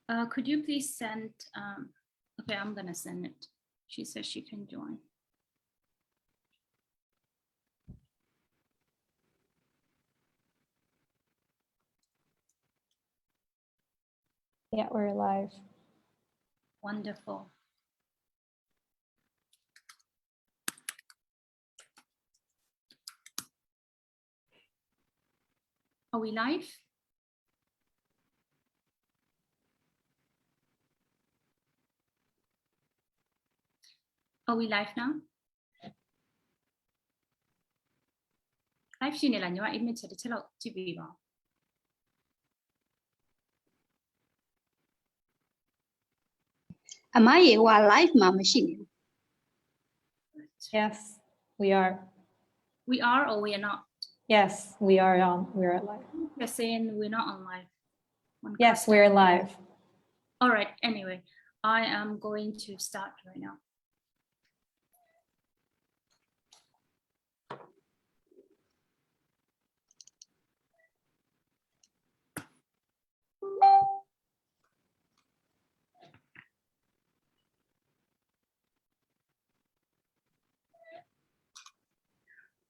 Could you please send, okay, I'm gonna send it. She says she can join. Yeah, we're live. Wonderful. Are we live? Are we live now? Live ရှိနေလားညီမ image တစ်ချက်လောက်ကြည့်ပေးပါ အမရေဟို live မှာမရှိနေဘူး Yes, we are. We are or we are not? Yes, we are on. We are live. You're saying we're not on live. Yes, we're live. All right, anyway, I am going to start right now.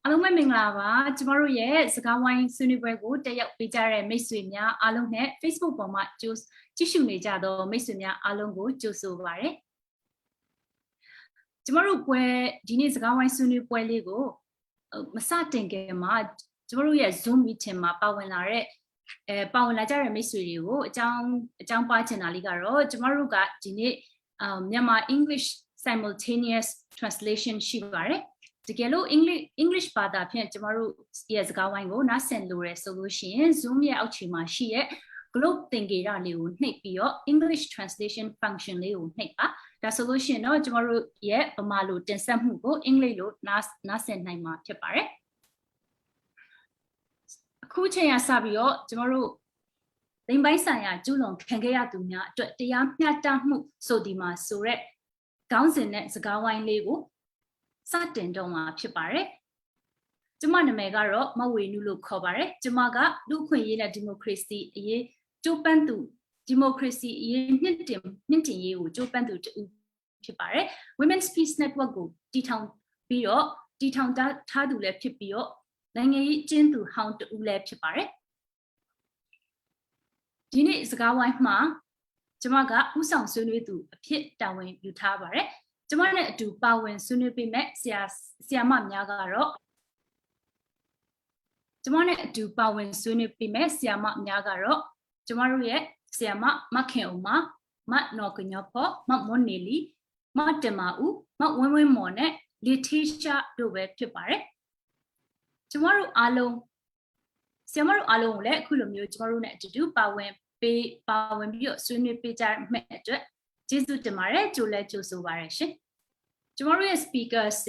Hello, မင်္ဂလာပါကျမတို့ရဲ့စကားဝိုင်းဆွေးနွေးပွဲကိုတက်ရောက်ပေးကြတဲ့မိတ်ဆွေများအားလုံးနဲ့ Facebook ပေါ်မှာကြည့်ရှုနေကြသောမိတ်ဆွေများအားလုံးကိုကြိုဆိုပါရစေကျမတို့ပွဲဒီနေ့စကားဝိုင်းဆွေးနွေးပွဲလေးကိုမစတင်ခင်မှာကျမတို့ရဲ့ Zoom meeting မှာပါဝင်လာကြတဲ့မိတ်ဆွေတွေကိုအကြောင်းပါချင်တာလေးကတော့ကျမတို့ကဒီနေ့မြန်မာ English simultaneous translation ရှိပါတယ်တကယ်လို့ English ဘာသာဖြင့်ကျမတို့ရဲ့စကားဝိုင်းကိုနားဆင်လို့ရဆိုလို့ရှိရင် Zoom ရဲ့အောက်ခြေမှာရှိတဲ့ globe သင်္ကေတလေးကိုနှိပ်ပြီးတော့ English translation function လေးကိုနှိပ်ပါဒါဆိုလို့ရှိရင်တော့ကျမတို့ရဲ့ဗမာလိုတင်ဆက်မှုကိုအင်္ဂလိပ်လိုနားဆင်နိုင်မှာဖြစ်ပါတယ်အခုချိန်ကစပြီးတော့ကျမတို့လိမ်ပိုင်းဆိုင်ရာကျူးလွန်ခံခဲ့ရသူများအတွက်တရားမျှတမှုဆိုဒီမှာဆိုရက်ခေါင်းစဉ်နဲ့စကားဝိုင်းလေးကိုစတင်တော့မှာဖြစ်ပါတယ်ကျမနာမည်ကတော့မဝေနုလို့ခေါ်ပါတယ်ကျမကလူ့အခွင့်အရေးနဲ့ဒီမိုကရေစီအရေးကြိုးပမ်းသူဒီမိုကရေစီအရေးမြင့်တင်ရေးကိုကြိုးပမ်းသူတူဖြစ်ပါတယ် Women's Peace Network ကိုတည်ထောင်ထားသူလည်းဖြစ်ပြီးတော့နိုင်ငံရေးအကျဉ်းသူဟောင်းတူလည်းဖြစ်ပါတယ်ဒီနေ့စကားဝိုင်းမှာကျမကဥဆောင်ဆွေးနွေးသူအဖြစ်တာဝန်ယူထားပါတယ်ကျမနဲ့အတူပါဝင်ဆွေးနွေးပေးမဲ့ဆရာမများကတော့ကျမနဲ့အတူပါဝင်ဆွေးနွေးပေးမဲ့ဆရာမများကတော့ကျမတို့ရဲ့ဆရာမမခင်ဦးမနော်ကညောဖောမမွန်နေလီမတင်မာဦးမဝင်းဝင်းမော်နဲ့လီထေရှာတို့ပဲဖြစ်ပါတယ်ကျမတို့အားလုံးဆရာမတို့အားလုံးကိုလည်းအခုလိုမျိုးကျမတို့နဲ့အတူပါဝင်ပြီးတော့ဆွေးနွေးပေးကြမဲ့အတွက်ကျေးဇူးတင်ပါတယ်ကြိုလဲကြိုဆိုပါရရှင်ကျမတို့ရဲ့ speaker ဆ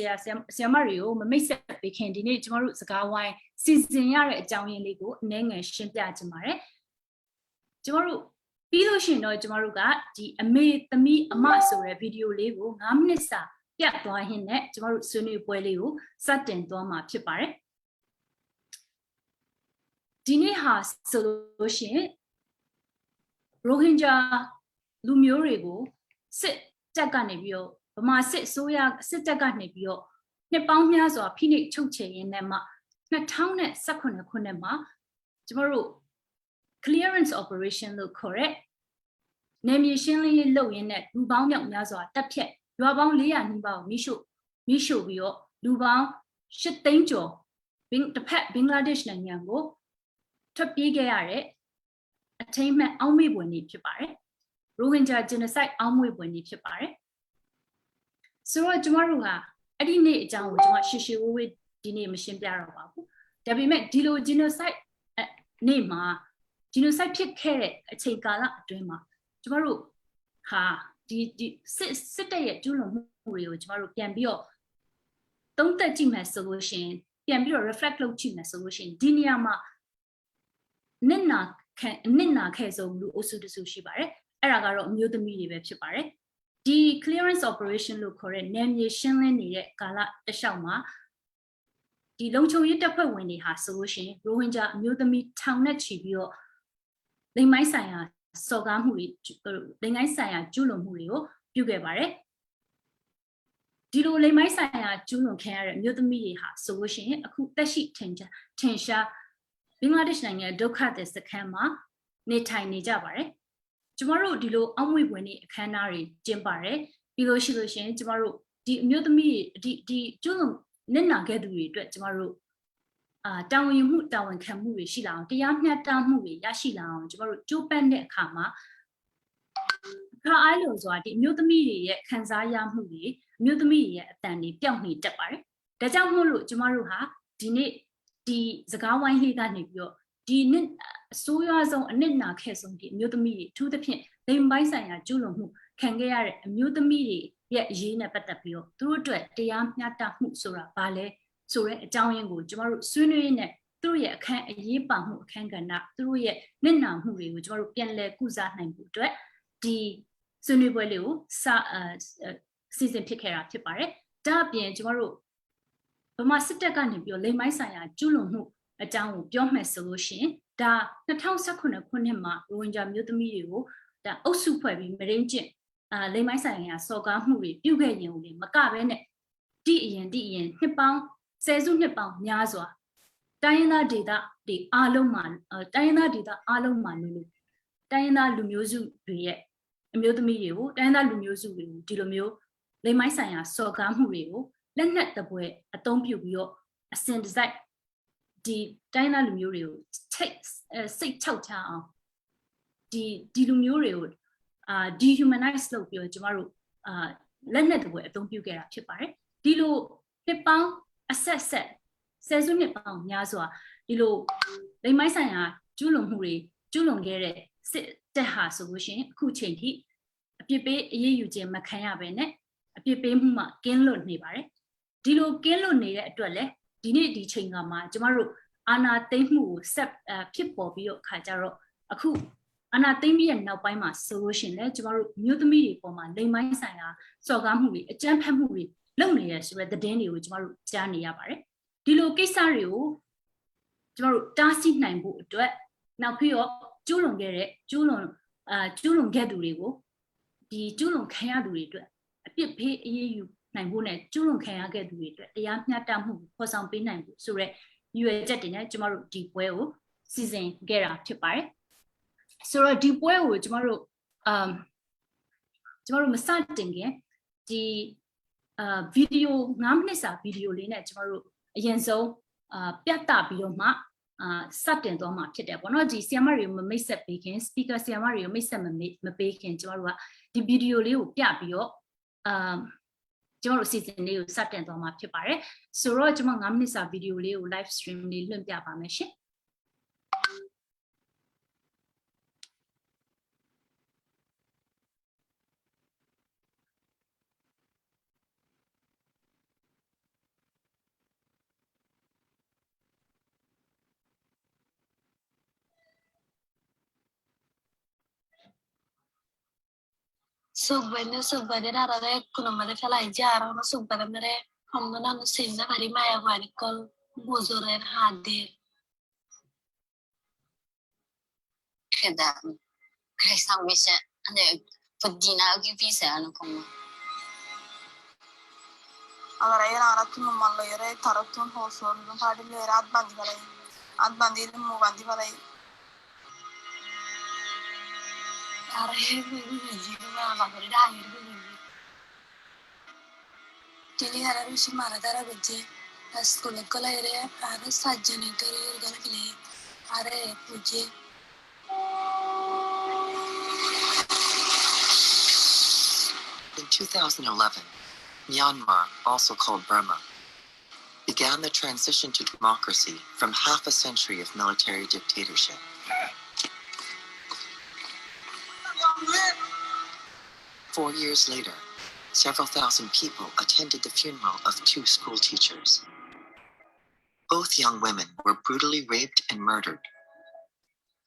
ရာမတွေကိုမမိတ်ဆက်ပေးခင်ဒီနေ့ကျမတို့စကားဝိုင်းစီစဉ်ရတဲ့အကြောင်းရင်းလေးကိုအနည်းငယ်ရှင်းပြချင်ပါတယ်ကျမတို့ပြီးလို့ရှိရင်တော့ကျမတို့ကဒီအမေသမီးအမဆိုတဲ့ဗီဒီယိုလေးကို9မိနစ်စာပြတ်သွားရင်းနဲ့ကျမတို့ဆွေးနွေးပွဲလေးကိုစတင်သွားမှာဖြစ်ပါတယ်ဒီနေ့ဟာဆိုလို့ရှိရင်Rohingya လူမျိုးတွေကိုစစ်တပ်ကနေပြီးတော့ဗမာစစ်တပ်ကနေပြီးတော့နှစ်ပေါင်းများစွာဖိနှိပ်ချုပ်ချယ်ရင်းနဲ့မှ2018ခုနှစ်မှာကျမတို့ clearance operation လို့ခေါ်တဲ့နယ်မြေရှင်းလင်းရေးလုပ်ရင်းနဲ့လူပေါင်းမြောက်များစွာတပ်ဖြတ်ရွာပေါင်း400နီးပါးကိုမိရှို့ပြီးတော့လူပေါင်း8သိန်းကျော်တစ်ဖက်ဘင်္ဂလားဒေ့ရှ်နိုင်ငံကိုထွက်ပြေးခဲ့ရတဲ့အထိမ်းအမှတ်အောက်မေ့ပွင့်နေဖြစ်ပါတယ်Rohingya Genocide အောက်မေ့ပွင့်နေဖြစ်ပါတယ်ဆိုတော့ကျမတို့ဟာအဲ့ဒီနေ့အကြောင်းကိုကျွန်မရှေ့ရှေ့ဝေးဝေးဒီနေ့မရှင်းပြတော့ပါဘူးဒါပေမဲ့ဒီလို genocide နေ့မှာ genocide ဖြစ်ခဲ့တဲ့အချိန်ကာလအတွင်းမှာကျမတို့ဟာဒီစစ်တပ်ရဲ့ကျူးလွန်မှုတွေကိုကျမတို့ပြန်ပြီးတော့သုံးသပ်ကြည့်မယ်ဆိုလို့ရှိရင်ပြန်ပြီးတော့ reflect လုပ်ကြည့်မယ်ဆိုလို့ရှိရင်ဒီနေရာမှာနစ်နာခဲ့ဆုံးလူအုပ်စုတစုရှိပါတယ်အဲ့ဒါကတော့အမျိုးသမီးတွေပဲဖြစ်ပါတယ်ဒီ clearance operation လို့ခေါ်တဲ့နယ်မြေရှင်းလင်းနေတဲ့ကာလတစ်လျှောက်မှာဒီလုံခြုံရေးတပ်ဖွဲ့ဝင်တွေဟာဆိုလို့ရှိရင် Rohingya အမျိုးသမီးထောင်နဲ့ချီပြီးတော့လိမ်မိုင်းဆိုင်ရာ စော်ကားမှုတွေလိမ်မိုင်းဆိုင်ရာကျူးလွန်မှုတွေကိုပြုခဲ့ပါတယ်ဒီလိုလိမ်မိုင်းဆိုင်ရာကျူးလွန်ခံရတဲ့မြို့သမီးတွေဟာဆိုလို့ရှိရင်အခုတက်ရှိထင်ရှားဘင်္ဂလားဒေ့ရှ်နိုင်ငံဒုက္ခသည်စခန်းမှာနေထိုင်နေကြပါတယ်ကျမတို့ဒီလိုအောက်မေ့ပွဲနေ့အခမ်းအနားတွေကျင်းပါတယ်ပြီးလို့ရှိရင်ကျမတို့ဒီအမျိုးသမီးတွေဒီကျူးလွန်နစ်နာခဲ့သူတွေအတွက်ကျမတို့တာဝန်ယူမှုတာဝန်ခံမှုတွေရှိလာအောင်တရားမျှတမှုတွေရရှိလာအောင်ကျမတို့ကြိုးပမ်းတဲ့အခါမှာအခါအားလုံးဆိုတာဒီအမျိုးသမီးတွေရဲ့ခံစားရမှုတွေအမျိုးသမီးတွေရဲ့အတန်တွေပျောက်နေတတ်ပါတယ်ဒါကြောင့်မို့လို့ကျမတို့ဟာဒီနေ့ဒီစကားဝိုင်းလေးကနေပြီးတော့ဒီနှစ်အစိုးရဆုံးအနစ်နာခဲ့ဆုံးဒီအမျိုးသမီးတွေအထူးသဖြင့်လိမ်ပိုင်းဆိုင်ရာကျူးလွန်မှုခံခဲ့ရတဲ့အမျိုးသမီးတွေရဲ့အရေးနဲ့ပတ်သက်ပြီးတော့သူတို့အတွက်တရားမျှတမှုဆိုတာဘာလဲဆိုတဲ့အကြောင်းရင်းကိုကျမတို့ဆွေးနွေးနေသူတို့ရဲ့အရေးပါမှုအခန်းကဏ္ဍသူတို့ရဲ့နစ်နာမှုတွေကိုကျမတို့ပြန်လည်ကုစားနိုင်ဖို့အတွက်ဒီဆွေးနွေးပွဲလေးကိုစီစဉ်ဖြစ်ခဲ့တာဖြစ်ပါတယ်ဒါအပြင်ကျမတို့ဗမာစစ်တပ်ကနေပြီးတော့လိမ်မိုင်းဆိုင်ရာကျူးလွန်မှုအကြောင်းကိုပြောမှဆိုလို့ရှိရင်ဒါ2019ခုနှစ်မှာရိုဟင်ဂျာမျိုးသမီးတွေကိုဒါအုပ်စုဖွဲ့ပြီးမရင်းကျင့်လိမ်မိုင်းဆိုင်ရာစော်ကားမှုတွေပြုခဲ့ရင်မကဘဲနဲ့တိအရင်နှစ်ပေါင်းဆယ်စုနှစ်ပေါင်းများစွာတိုင်းရင်းသားဒေသတွေအားလုံးမှာတိုင်းရင်းသားဒေသအားလုံးမှာလို့တိုင်းရင်းသားလူမျိုးစုတွေရဲ့အမျိုးသမီးတွေကိုတိုင်းရင်းသားလူမျိုးစုတွေကိုဒီလိုမျိုးလိမ်မိုင်းဆိုင်ရာစော်ကားမှုတွေကိုလက်နက်တပွဲအသုံးပြုပြီးတော့အစင်တစိုက်ဒီတိုင်းသားလူမျိုးတွေကိုစိတ်ချောက်ချအောင်ဒီလူမျိုးတွေကိုdehumanize လုပ်ပြီးတော့ကျမတို့လက်နက်တပွဲအသုံးပြုခဲ့တာဖြစ်ပါတယ်ဒီလိုနှစ်ပေါင်းအဆက်ဆယ်စုနှစ်ပေါင်းများစွာဒီလိုလိမ်မိုင်းဆိုင်ရာကျူးလွန်မှုတွေကျူးလွန်ခဲ့တဲ့စစ်တပ်ဟာဆိုလို့ရှိရင်အခုချိန်ထိအပြစ်ပေးအရေးယူခြင်းမခံရဘဲနဲ့အပြစ်ပေးမှုမှကင်းလွတ်နေပါတယ်ဒီလိုကင်းလွတ်နေတဲ့အတွက်လည်းဒီနေ့ဒီချိန်ကမှာကျမတို့အာဏာသိမ်းမှုကိုဆက်ဖြစ်ပေါ်ပြီးတော့ခါကြတော့အခုအာဏာသိမ်းပြီးတဲ့နောက်ပိုင်းမှာဆိုလို့ရှိရင်လည်းကျမတို့မြို့သမီးတွေပေါ်မှာလိမ်မိုင်းဆိုင်ရာစော်ကားမှုတွေအကြမ်းဖက်မှုတွေလုပ်နေရဆိုတဲ့သတင်းတွေကိုကျမတို့ကြားနေရပါတယ်ဒီလိုကိစ္စတွေကိုကျမတို့တားဆီးနိုင်ဖို့အတွက်နောက်ပြီးတော့ကျူးလွန်ခဲ့တဲ့ကျူးလွန်ခဲ့သူတွေကိုဒီကျူးလွန်ခံရသူတွေအတွက်အပြစ်ပေးအရေးယူနိုင်ဖို့နဲ့ကျူးလွန်ခံရခဲ့သူတွေအတွက်တရားမျှတမှုဖော်ဆောင်ပေးနိုင်ဖို့ဆိုတဲ့ရည်ရွယ်ချက်တွေနဲ့ကျမတို့ဒီပွဲကိုစီစဉ်ခဲ့တာဖြစ်ပါတယ်ဆိုတော့ဒီပွဲကိုကျမတို့မစတင်ခင်ဒီဗီဒီယို9မိနစ်စာဗီဒီယိုလေးနဲ့ကျမတို့အရင်ဆုံးပြသပြီးတော့မှစတင်သွားမှာဖြစ်တယ်ပေါ့နော်ဒီဆီယမ်မတွေကိုမမိတ်ဆက်ပေးခင် speaker ဆီယမ်မတွေကိုမိတ်ဆက်မပေးခင်ကျမတို့ကဒီဗီဒီယိုလေးကိုပြပြီးတော့ကျမတို့အစီအစဉ်လေးကိုစတင်သွားမှာဖြစ်ပါတယ်ဆိုတော့ကျမ9မိနစ်စာဗီဒီယိုလေးကို live stream လေးလွှင့်ပြပါမယ်ရှင်Subbannya darahnya kuno mana kalau jarang no subbannya mere hamna no sinna hari maya wani kol buzuren hadir. Kada kaisa wisha ane fadina gi visa anu kuma. Agar ayah anak tu malu ya re taratun hoson no hari le rat bandi mu bandi balai. Areh jiwa bangkari dah air begini. Jadi hari rusi mana darah biji. Sekolah kolai re areh saja nih kari organ kili. Areh puji. In 2011, Myanmar, also called Burma, began the transition to democracy from half a century of military dictatorship. Four years later, several thousand people attended the funeral of 2 school teachers. Both young women were brutally raped and murdered,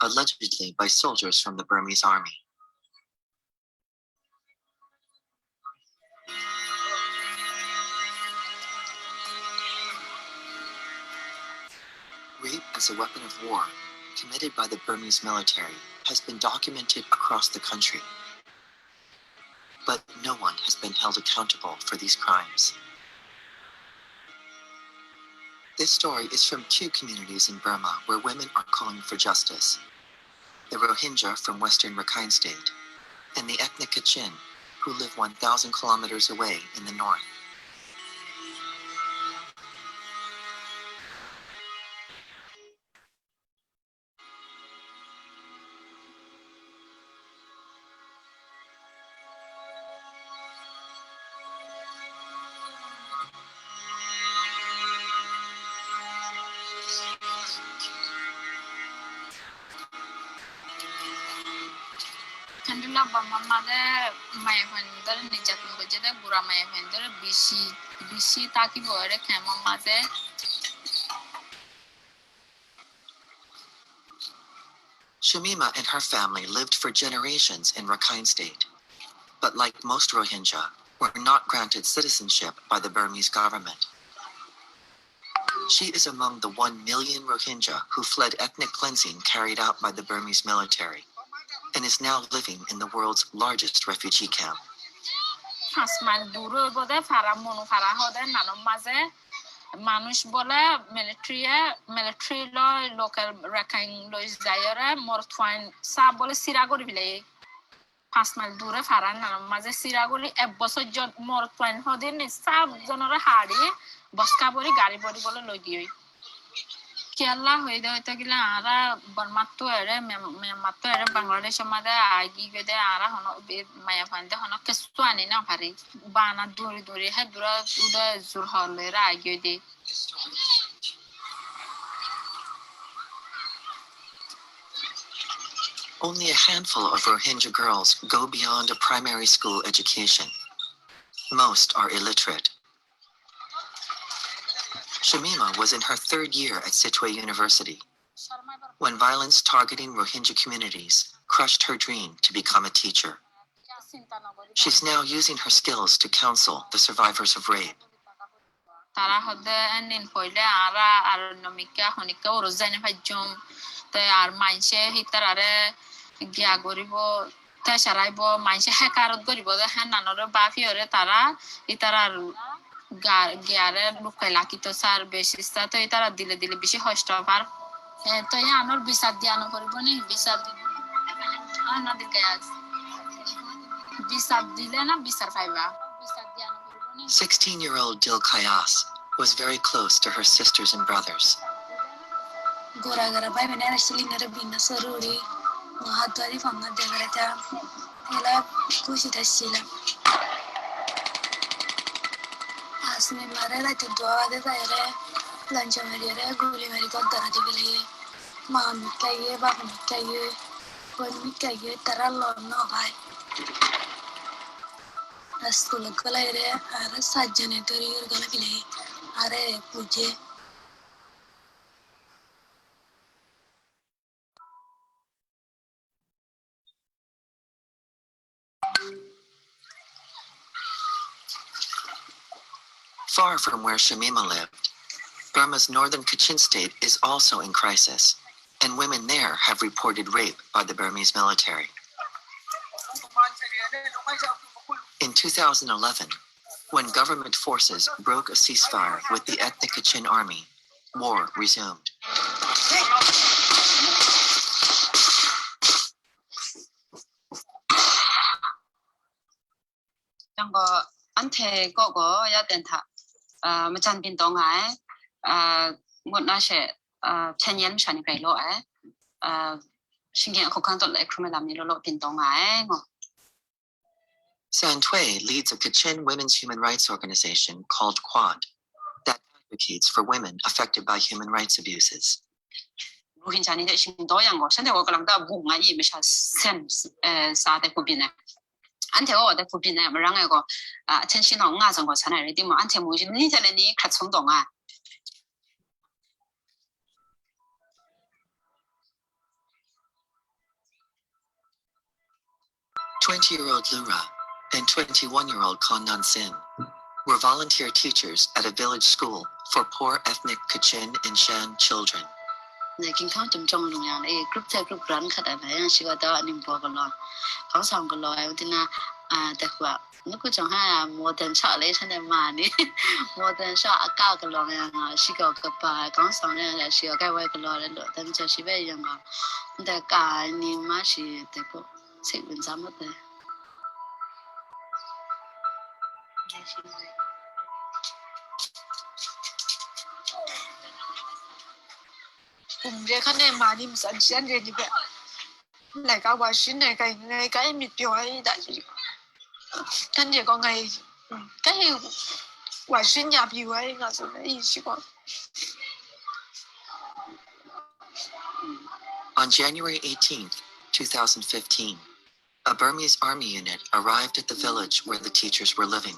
allegedly by soldiers from the Burmese army. Rape as a weapon of war committed by the Burmese military has been documented across the country. But no one has been held accountable for these crimes. This story is from two communities in Burma where women are calling for justice. The Rohingya from western Rakhine State, and the ethnic Kachin, who live 1,000 kilometers away in the north. Candula Bamamade, my vendor, Nijatum Bajada, Bura, my vendor, BC, Taki Boere, Kamamade. Shamima and her family lived for generations in Rakhine State, but like most Rohingya, were not granted citizenship by the Burmese government. She is among the 1 million Rohingya who fled ethnic cleansing carried out by the Burmese military, and is now living in the world's largest refugee camp. Manush bola military law local Rakhine law is dire more twine sa bola siragori bile pasmal dure faran na maze siragori eboso jon more twine hodin sa jonora hari boska bori gari bori bola logioi Kerala hoide hoito gila ara Burmatto ere Memmatto ere Bangladesh made agi gede ara hono maya fande hono keswani na pare bana duri he dura uda zurhale ra agide Only a handful of Rohingya girls go beyond a primary school education. Most are illiterate. Shamima was in her third year at Sitwe University when violence targeting Rohingya communities crushed her dream to become a teacher. She's now using her skills to counsel the survivors of rape. Tara hode anin poile ara aronomika honika orozane fajum te ar manche hitarare gya goribo te sharaibo manche hekarot goribo de hananore bafiore tara itarar gyare lukela kito sar besista to itara dile bishi hosta par to ya anor bisad diano koribo ni bisad ana dikayas bisad dile na bisar faiba bisad diano 16-year-old Dil Kayas was very close to her sisters and brothers. Goragara bai benera shilingara binna soruri mahatwari fanga degarata ela kushita shila asme marera te doa de daire lancha merere guli meri kontara digli ma mikaye ba mikaye kon mikaye tarallo no bai School Galaire, are Sajane to your Galagale, are Puje. Far from where Shamima lived, Burma's northern Kachin state is also in crisis, and women there have reported rape by the Burmese military. In 2011, when government forces broke a ceasefire with the ethnic Kachin army, war resumed. Jango ante gogo ya denta machan bin dong ai ngot na she chenyen shani kai lo ai shingen ko kan to le krumelam ni lo bin dong ai ngo San Tui leads a Kachin women's human rights organization called Quad that advocates for women affected by human rights abuses. Rohingya ni de shin do yang go shen de wo kalang da bu nga yi me sha sen sa de ku bin na ante wo de ku bin na rang ai go chen shin ho nga zong go chan ai de mo ante mo ji ni de le ni kha chung dong a 20-year-old Lura and 21-year-old Kannan Sin were volunteer teachers at a village school for poor ethnic Kachin and Shan children. 네, 긴康좀 정롱양 이 그룹 대 그룹 런 카다 나야 시가다 아님 보걸로 항상 걸로 아우디나 아 대과 누구 정하야 모든 차례 전에 많이 모든 차 아까 걸로야 시가 그바 항상에 시가 가와 걸로를 던져 시베 영가 근데 까 아니 맛이 되고 세분 잠못돼 Cùng khăn em mà đi sẵn sàng rồi như vậy lại các bà xin này cái em mịt biểu ấy đại gì khăn gì có ngày cái hiệu quả xin nhà biểu ấy là gì đấy chứ có. On January 18th, 2015, a Burmese army unit arrived at the village where the teachers were living.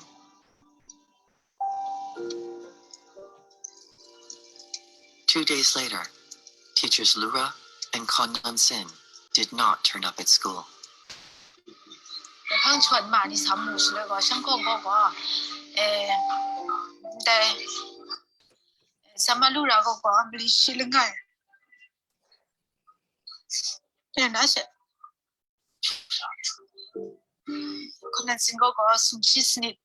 Two days later, teachers Lura and Konyan Sin did not turn up at school. Hang chuẩn mà đi sắm mũ rồi có sang con có đây sama lu ra có beli shilling ngay nên đã sẽ con nên xin có sung chi snip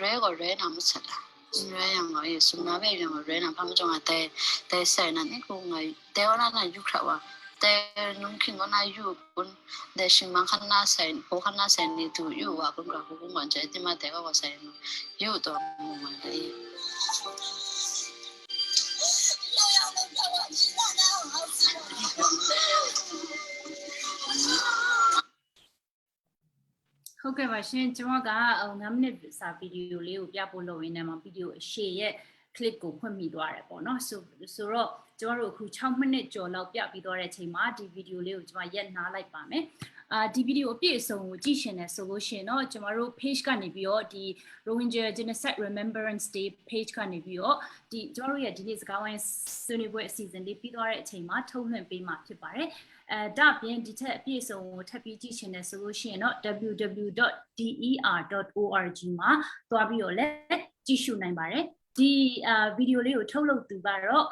ré gọi ré nào mất sạch à ré yang gọi sung na về yang ré nào phăng trong à tê sài nè những cô người tê ở đây du khẩu à tê nung kinh ở đây du cũng tê xin mang khăn na sài phố khăn na sài đi tu du à cũng cả cũng còn chạy thì mà tê có sài du to mà đâyဟုတ်ကဲ့ပါရှင်ကျွန်တော်က9မိနစ်စာဗီဒီယိုလေးကိုပြဖို့လုပ်ရင်းနဲ့မှာဗီဒီယိုအရှည်ရဲ့ clip ကိုဖွင့်မိသွားတယ်ပေါ့နော်ဆိုတော့ကျွန်တော်တို့အခု6မိနစ်ကျော်လောက်ပြပြီးသွားတဲ့အချိန်မှာဒီဗီဒီယိုလေးကိုကျွန်မရက်နားလိုက်ပါမယ်ဒီဗီဒီယိုအပြည့်အစုံကိုကြည့်ရှင်တယ်ဆိုလို့ရှိရင်တော့ကျွန်တော်တို့ page ကနေပြီးတော့ဒီ Rohingya Genocide Remembrance Day page ကနေပြီးတော့ဒီကျွန်တော်တို့ရဲ့ဒီနေ့စကားဝိုင်းဆွေးနွေးပွဲအစီအစဉ်လေးပြီးသွားတဲ့အချိန်မှာထုတ်လွှင့်ပေးမှာဖြစ်ပါတယ်ဒါပြင်ဒီထက်အပြည့်အစုံကိုထပ်ပြီးကြည့်ရှင်တယ်ဆိုလို့ရှိရင်တော့ www.der.org မှာသွားပြီးတော့လည်းကြည့်ရှုနိုင်ပါတယ်ဒီဗီဒီယိုလေးကိုထုတ်လုပ်သူကတော့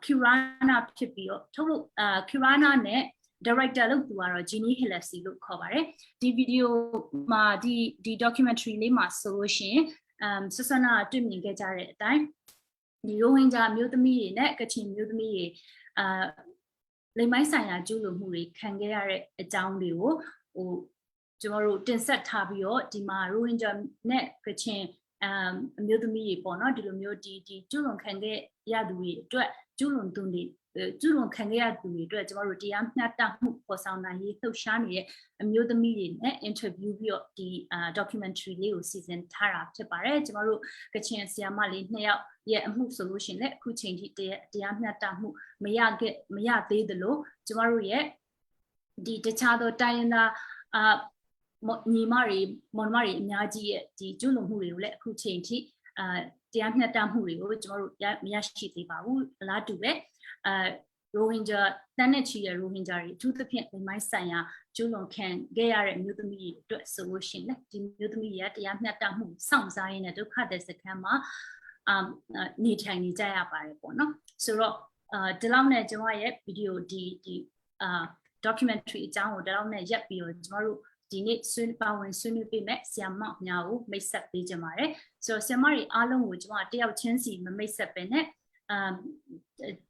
Kirana ဖြစ်ပြီးတော့ထုတ်လုပ်Kirana နဲ့ director လုပ်သူကတော့ Jeannie Hillesi လို့ခေါ်ပါတယ်ဒီဗီဒီယိုမှာဒီ documentary လေးမှာဆိုလို့ရှိရင်ဆဆနာတွေ့မြင်ခဲ့ကြတဲ့အတိုင်းဒီ Rohingya မျိုးသမီးတွေနဲ့ကချင်မျိုးသမီးတွေလိမ်မိုင်းဆိုင်ရာကျူးလွန်မှုတွေခံခဲ့ရတဲ့အကြောင်းတွေကိုကျွန်တော်တို့တင်ဆက်ထားပြီးတော့ဒီမှာ Rohingya နဲ့ကချင်အမျိုးသမီးတွေပေါ့နော်ဒီလိုမျိုးဒီကျူးလွန်ခံခဲ့ရသူတွေအတွက်ကျူးလွန်ခံခဲ့ရသူတွေအတွက်ကျွန်တော်တို့တရားမျှတမှုပေါ်ဆောင်နိုင်ရေးလှုပ်ရှားနေတဲ့အမျိုးသမီးတွေနဲ့ interview ပြီးတော့ဒီ documentary လေးကိုစီစဉ်ထားတာဖြစ်ပါတယ်ကျွန်တော်တို့ကချင်ဆရာမလေး2ယောက်ရဲ့အမှုဆိုလို့ရှိရင်လည်းအခုချိန်ထိတရားမျှတမှုမရသေးသလိုကျွန်တော်တို့ရဲ့ဒီတခြားသောတိုင်းရင်းသားညီမတွေမောင်နှမတွေအများကြီးရဲ့ဒီကျူးလွန်မှုတွေကိုလည်းအခုချိန်ထိတရားမျှတမှုတွေကိုကျွန်တော်တို့မရရှိသေးပါဘူးအလားတူပဲRohingya တန်းနဲ့ချီတဲ့ Rohingya တွေအထူးသဖြင့်လိမ်မိုင်းဆိုင်ရာကျူးလွန်ခံခဲ့ရတဲ့မျိုးသမီးတွေအတွက်ဆိုလို့ရှိရင်ဒီမျိုးသမီးတွေကတရားမျှတမှုစောင့်စားရင်းနဲ့ဒုက္ခသည်စခန်းမှာနေထိုင်နေကြရပါတယ်ပေါ့နော်ဆိုတော့ဒီလောက်နဲ့ကျွန်တော်ရဲ့ဗီဒီယိုဒီdocumentary အကြောင်းကိုဒီလောက်နဲ့ရပ်ပြီးတော့ကျွန်တော်တို့ဒီနေ့ဆွေးနွေးပေးမဲ့ဆရာမများကိုမိတ်ဆက်ပေးကြပါတယ်ဆိုတော့ဆရာမတွေအားလုံးကိုကျွန်မတယောက်ချင်းစီမမိတ်ဆက်ပဲနဲ့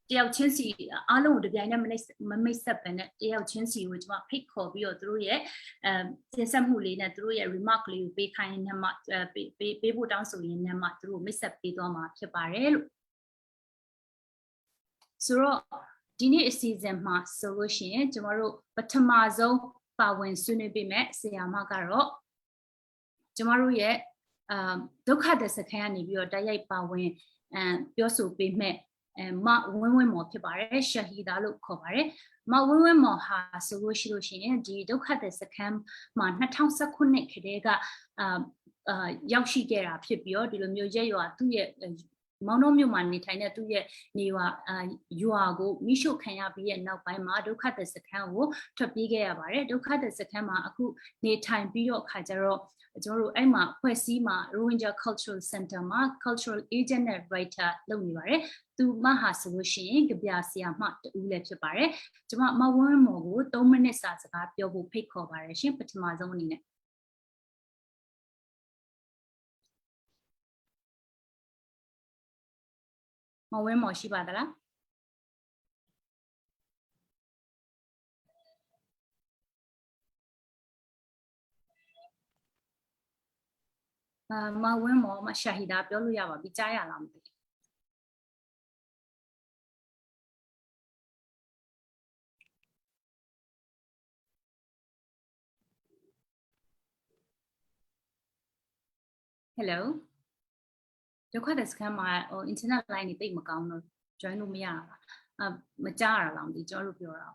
တယောက်ချင်းစီအားလုံးကိုတပြိုင်တည်းမမိတ်ဆက်ပဲနဲ့တယောက်ချင်းစီကိုကျွန်မဖိတ်ခေါ်ပြီးတော့သူတို့ရဲ့တင်ဆက်မှုလေးနဲ့သူတို့ရဲ့ remark လေးကိုပေးခိုင်းနေမှပေးဖို့တောင်းဆိုရင်းနဲ့မှသူတို့မိတ်ဆက်ပေးသွားမှာဖြစ်ပါတယ်လို့ဆိုတော့ဒီနေ့အစီအစဉ်မှာဆိုလို့ရှိရင်ကျွန်တော်တို့ပထမဆုံးပါဝင်ဆွေးနွေးပေးမယ်ဆရာမကတော့ကျမတို့ရဲ့ဒုက္ခသည်စခန်းကနေပြီးတော့တိုက်ရိုက်ပါဝင်ပြောဆိုပေးမဲ့မဝင်းဝင်းမော်ဖြစ်ပါတယ်ရှဟီဒါလို့ခေါ်ပါတယ်မဝင်းဝင်းမော်ဟာဆိုလို့ရှိရင်ဒီဒုက္ခသည်စခန်းမှာ2019ခုနှစ်ခတည်းကရောက်ရှိခဲ့တာဖြစ်ပြီးတော့ဒီလိုမျိုးရက်ရွာသူ့ရဲ့ မောင်နှောမြို့မှာနေထိုင်တဲ့သူရဲ့နေရွာကိုမိရှုခံရပြီးရဲ့နောက်ပိုင်းမှာဒုက္ခသည်စခန်းကိုထွက်ပြေးခဲ့ရပါတယ်ဒုက္ခသည်စခန်းမှာအခုနေထိုင်ပြီးတော့ခါကြတော့ကျွန်တော်တို့အဲ့မှာဖွဲ့စည်းမှာ Rohingya Cultural Center မှာ Cultural Agent နဲ့ Writer လုပ်နေပါတယ်သူမဟာဆိုလို့ရှိရင်ကြပြဆရာမတူလည်းဖြစ်ပါတယ်ကျွန်မမဝင်းမော်ကို3မိနစ်စာစကားပြောဖို့ဖိတ်ခေါ်ပါတယ်ရှင်ပထမဆုံးအနေနဲ့မဝင်းမော်ရှိပါသလားမဝင်းမော်မရှာဟီဒါပြောလို့ရပါပြီကြားရလားမသိဟယ်လိုဒုက္ခသည်စခန်းမှာအင်တာနက်လိုင်းနေတိတ်မကောင်းတော့ join လို့မရတာမကြားရလားမသိကျွန်တော်တို့ပြောတာဟ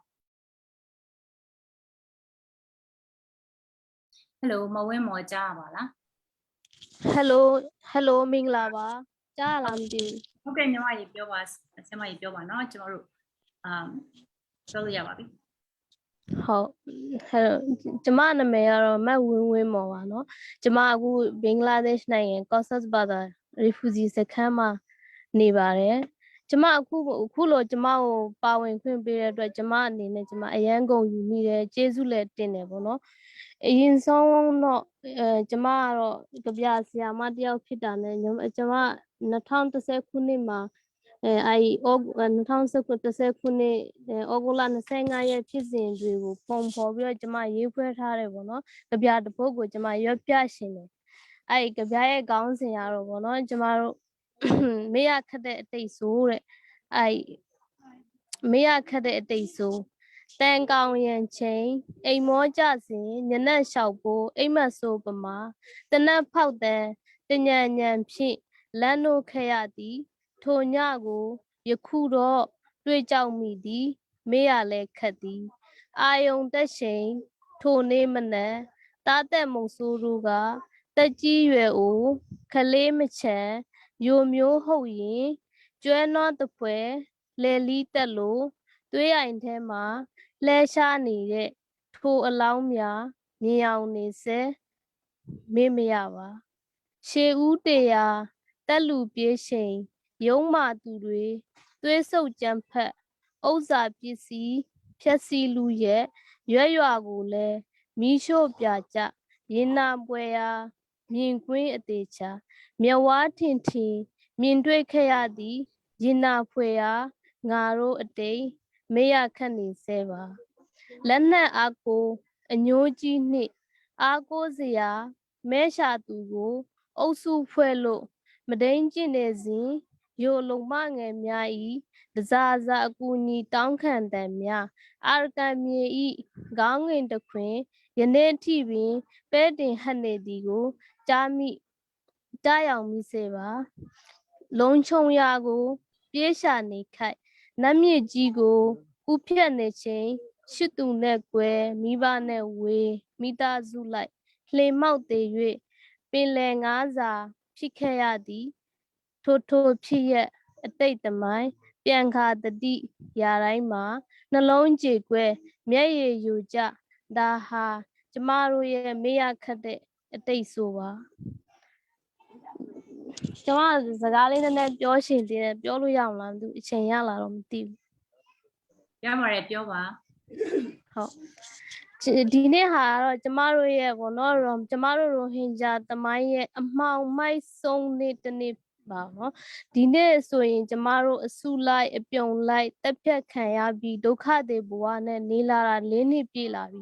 ယ်လိုမဝင်းမော်ကြားရပါလား hello မင်္ဂလာပါကြားရလားမသိဘူးဟုတ်ကဲ့ညီမကြီးပြောပါဆရာမကြီးပြောပါနော်ကျွန်တော်တို့ပြောလို့ရပါပြီဟုတ်ကျမနာမည်ကတော့မတ်ဝင်းဝင်းမော်ပါနော်ကျမအခုဘင်္ဂလားဒေ့ရှ်နိုင်ငံ Cox's Bazar refugee စခန်းမှာနေပါတယ်ကျမအခုလိုကျမကိုပါဝင်ခွင့်ပေးတဲ့အတွက်ကျမအနေနဲ့ကျမအရန်ကုန်ယူမိတယ်ကျေးဇူးလည်းတင်တယ်ပေါ့နော်အရင်ဆုံးတော့ကျမကတော့ကြပြဆရာမတယောက်ဖြစ်တာနဲ့ကျမ2010ခုနှစ်မှာ2010ခုနှစ်ဩဂုတ်လ25ရက်ဖြစ်စဉ်တွေကိုပုံဖော်ပြီးတော့ကျမရေးဖွဲ့ထားတယ်ပေါ့နော်ကြပြတစ်ပုဒ်ကိုကျမရွက်ပြရှင်တယ်ကြပြရဲ့ခေါင်းစဉ်ကတော့ပေါ့နော်ကျမတို့မေးရခက်တဲ့အတိတ်ဆိုးတဲ့မေးရခက်တဲ့အတိတ်ဆိုးတန်ကောင်ရန်ချိန်အိမ်မောကြစဉ်ညနက်လျှောက်ဖို့အိမ်မက်ဆိုးပမာတနက်ဖောက်တန်တညံညံဖြင့်လမ်းတို့ခဲ့ရသည်ထိုညကိုယခုတော့တွေ့ကြောက်မိသည်မေးရလဲခက်သည်အာယုံတက်ချိန်ထိုနေ့မနက်တားတက်မုံဆိုးတို့ကတက်ကြီးရွယ်အိုခလေးမချံယိုမျိုးဟုတ်ရင်ကျွဲနွားတပွဲလဲလီးတက်လို့သွေးအိုင်ထဲမှာလှဲရှားနေတဲ့ထိုအလောင်းများမြင်အောင်နေစေမေ့မရပါရှေးဦးတရားတက်လူပြေးချိန်ရုံးမာသူတွေသွေးဆုပ်ကြမ်းဖက်ဥစ္စာပစ္စည်းဖြက်စီလူရဲ့ရွာကိုလဲမီးရှို့ပြကြရင်နာပွဲရာမြင်ကွင်းအသေးချာမြဝါထင်ထင်မြင်တွေ့ခဲ့ရသည်ရင်နာဖွယ်ရာငါတို့အတိတ်မေ့ရခက်နေစေပါလက်နက်အားကိုအညိုးကြီးနှင့်အားကိုးစရာမဲရှာသူကိုအုပ်စုဖွဲ့လို့မဒိန်ကျင့်နေစဉ်ယိုလုံမငယ်များဤတစားစားအကူအညီတောင်းခံတန်များအာရကန်မြေဤခေါင်းငင်တခွင်ယနေ့ထိပင်ပဲတင်ဟတ်နေသည်ကိုကြားရောက်မိစေပါလုံချုံရာကိုပြေးရှာနေခိုက်နတ်မြစ်ကြီးကိုကူးဖြတ်နေချိန်ရှစ်သူနဲ့ကွယ်မိဘနဲ့ဝေမိသားစုလိုက်လှေမောက်သေး၍ပင်လယ်ငါးစာဖြစ်ခဲ့ရသည်ထိုဖြစ်ရဲ့အတိတ်သမိုင်းပြန်ခါတတိရာတိုင်းမှာနှလုံးကြေကွဲမျက်ရည်ယိုကြဒါဟာကျမတို့ရဲ့မေ့ရခက်တဲ့အတိတ်ဆိုပါကျမစကားလေးနည်းနည်းပြောရှင်သေးတယ်ပြောလို့ရအောင်လားမသိဘူးအချိန်ရလာတော့မသိဘူးရပါတယ်ပြောပါဟုတ်ဒီနေ့ဟာတော့ကျမတို့ရဲ့ပေါ့နော်ကျမတို့ရိုဟင်ဂျာသမိုင်းရဲ့အမှောင်မိုက်ဆုံးနေ့တစ်နေ့ပါနော်ဒီနေ့ဆိုရင်ကျမတို့အစုလိုက်အပြုံလိုက်တက်ဖြတ်ခံရပြီးဒုက္ခတွေဘဝနဲ့နေလာတာ၄နှစ်ပြည့်လာပြီ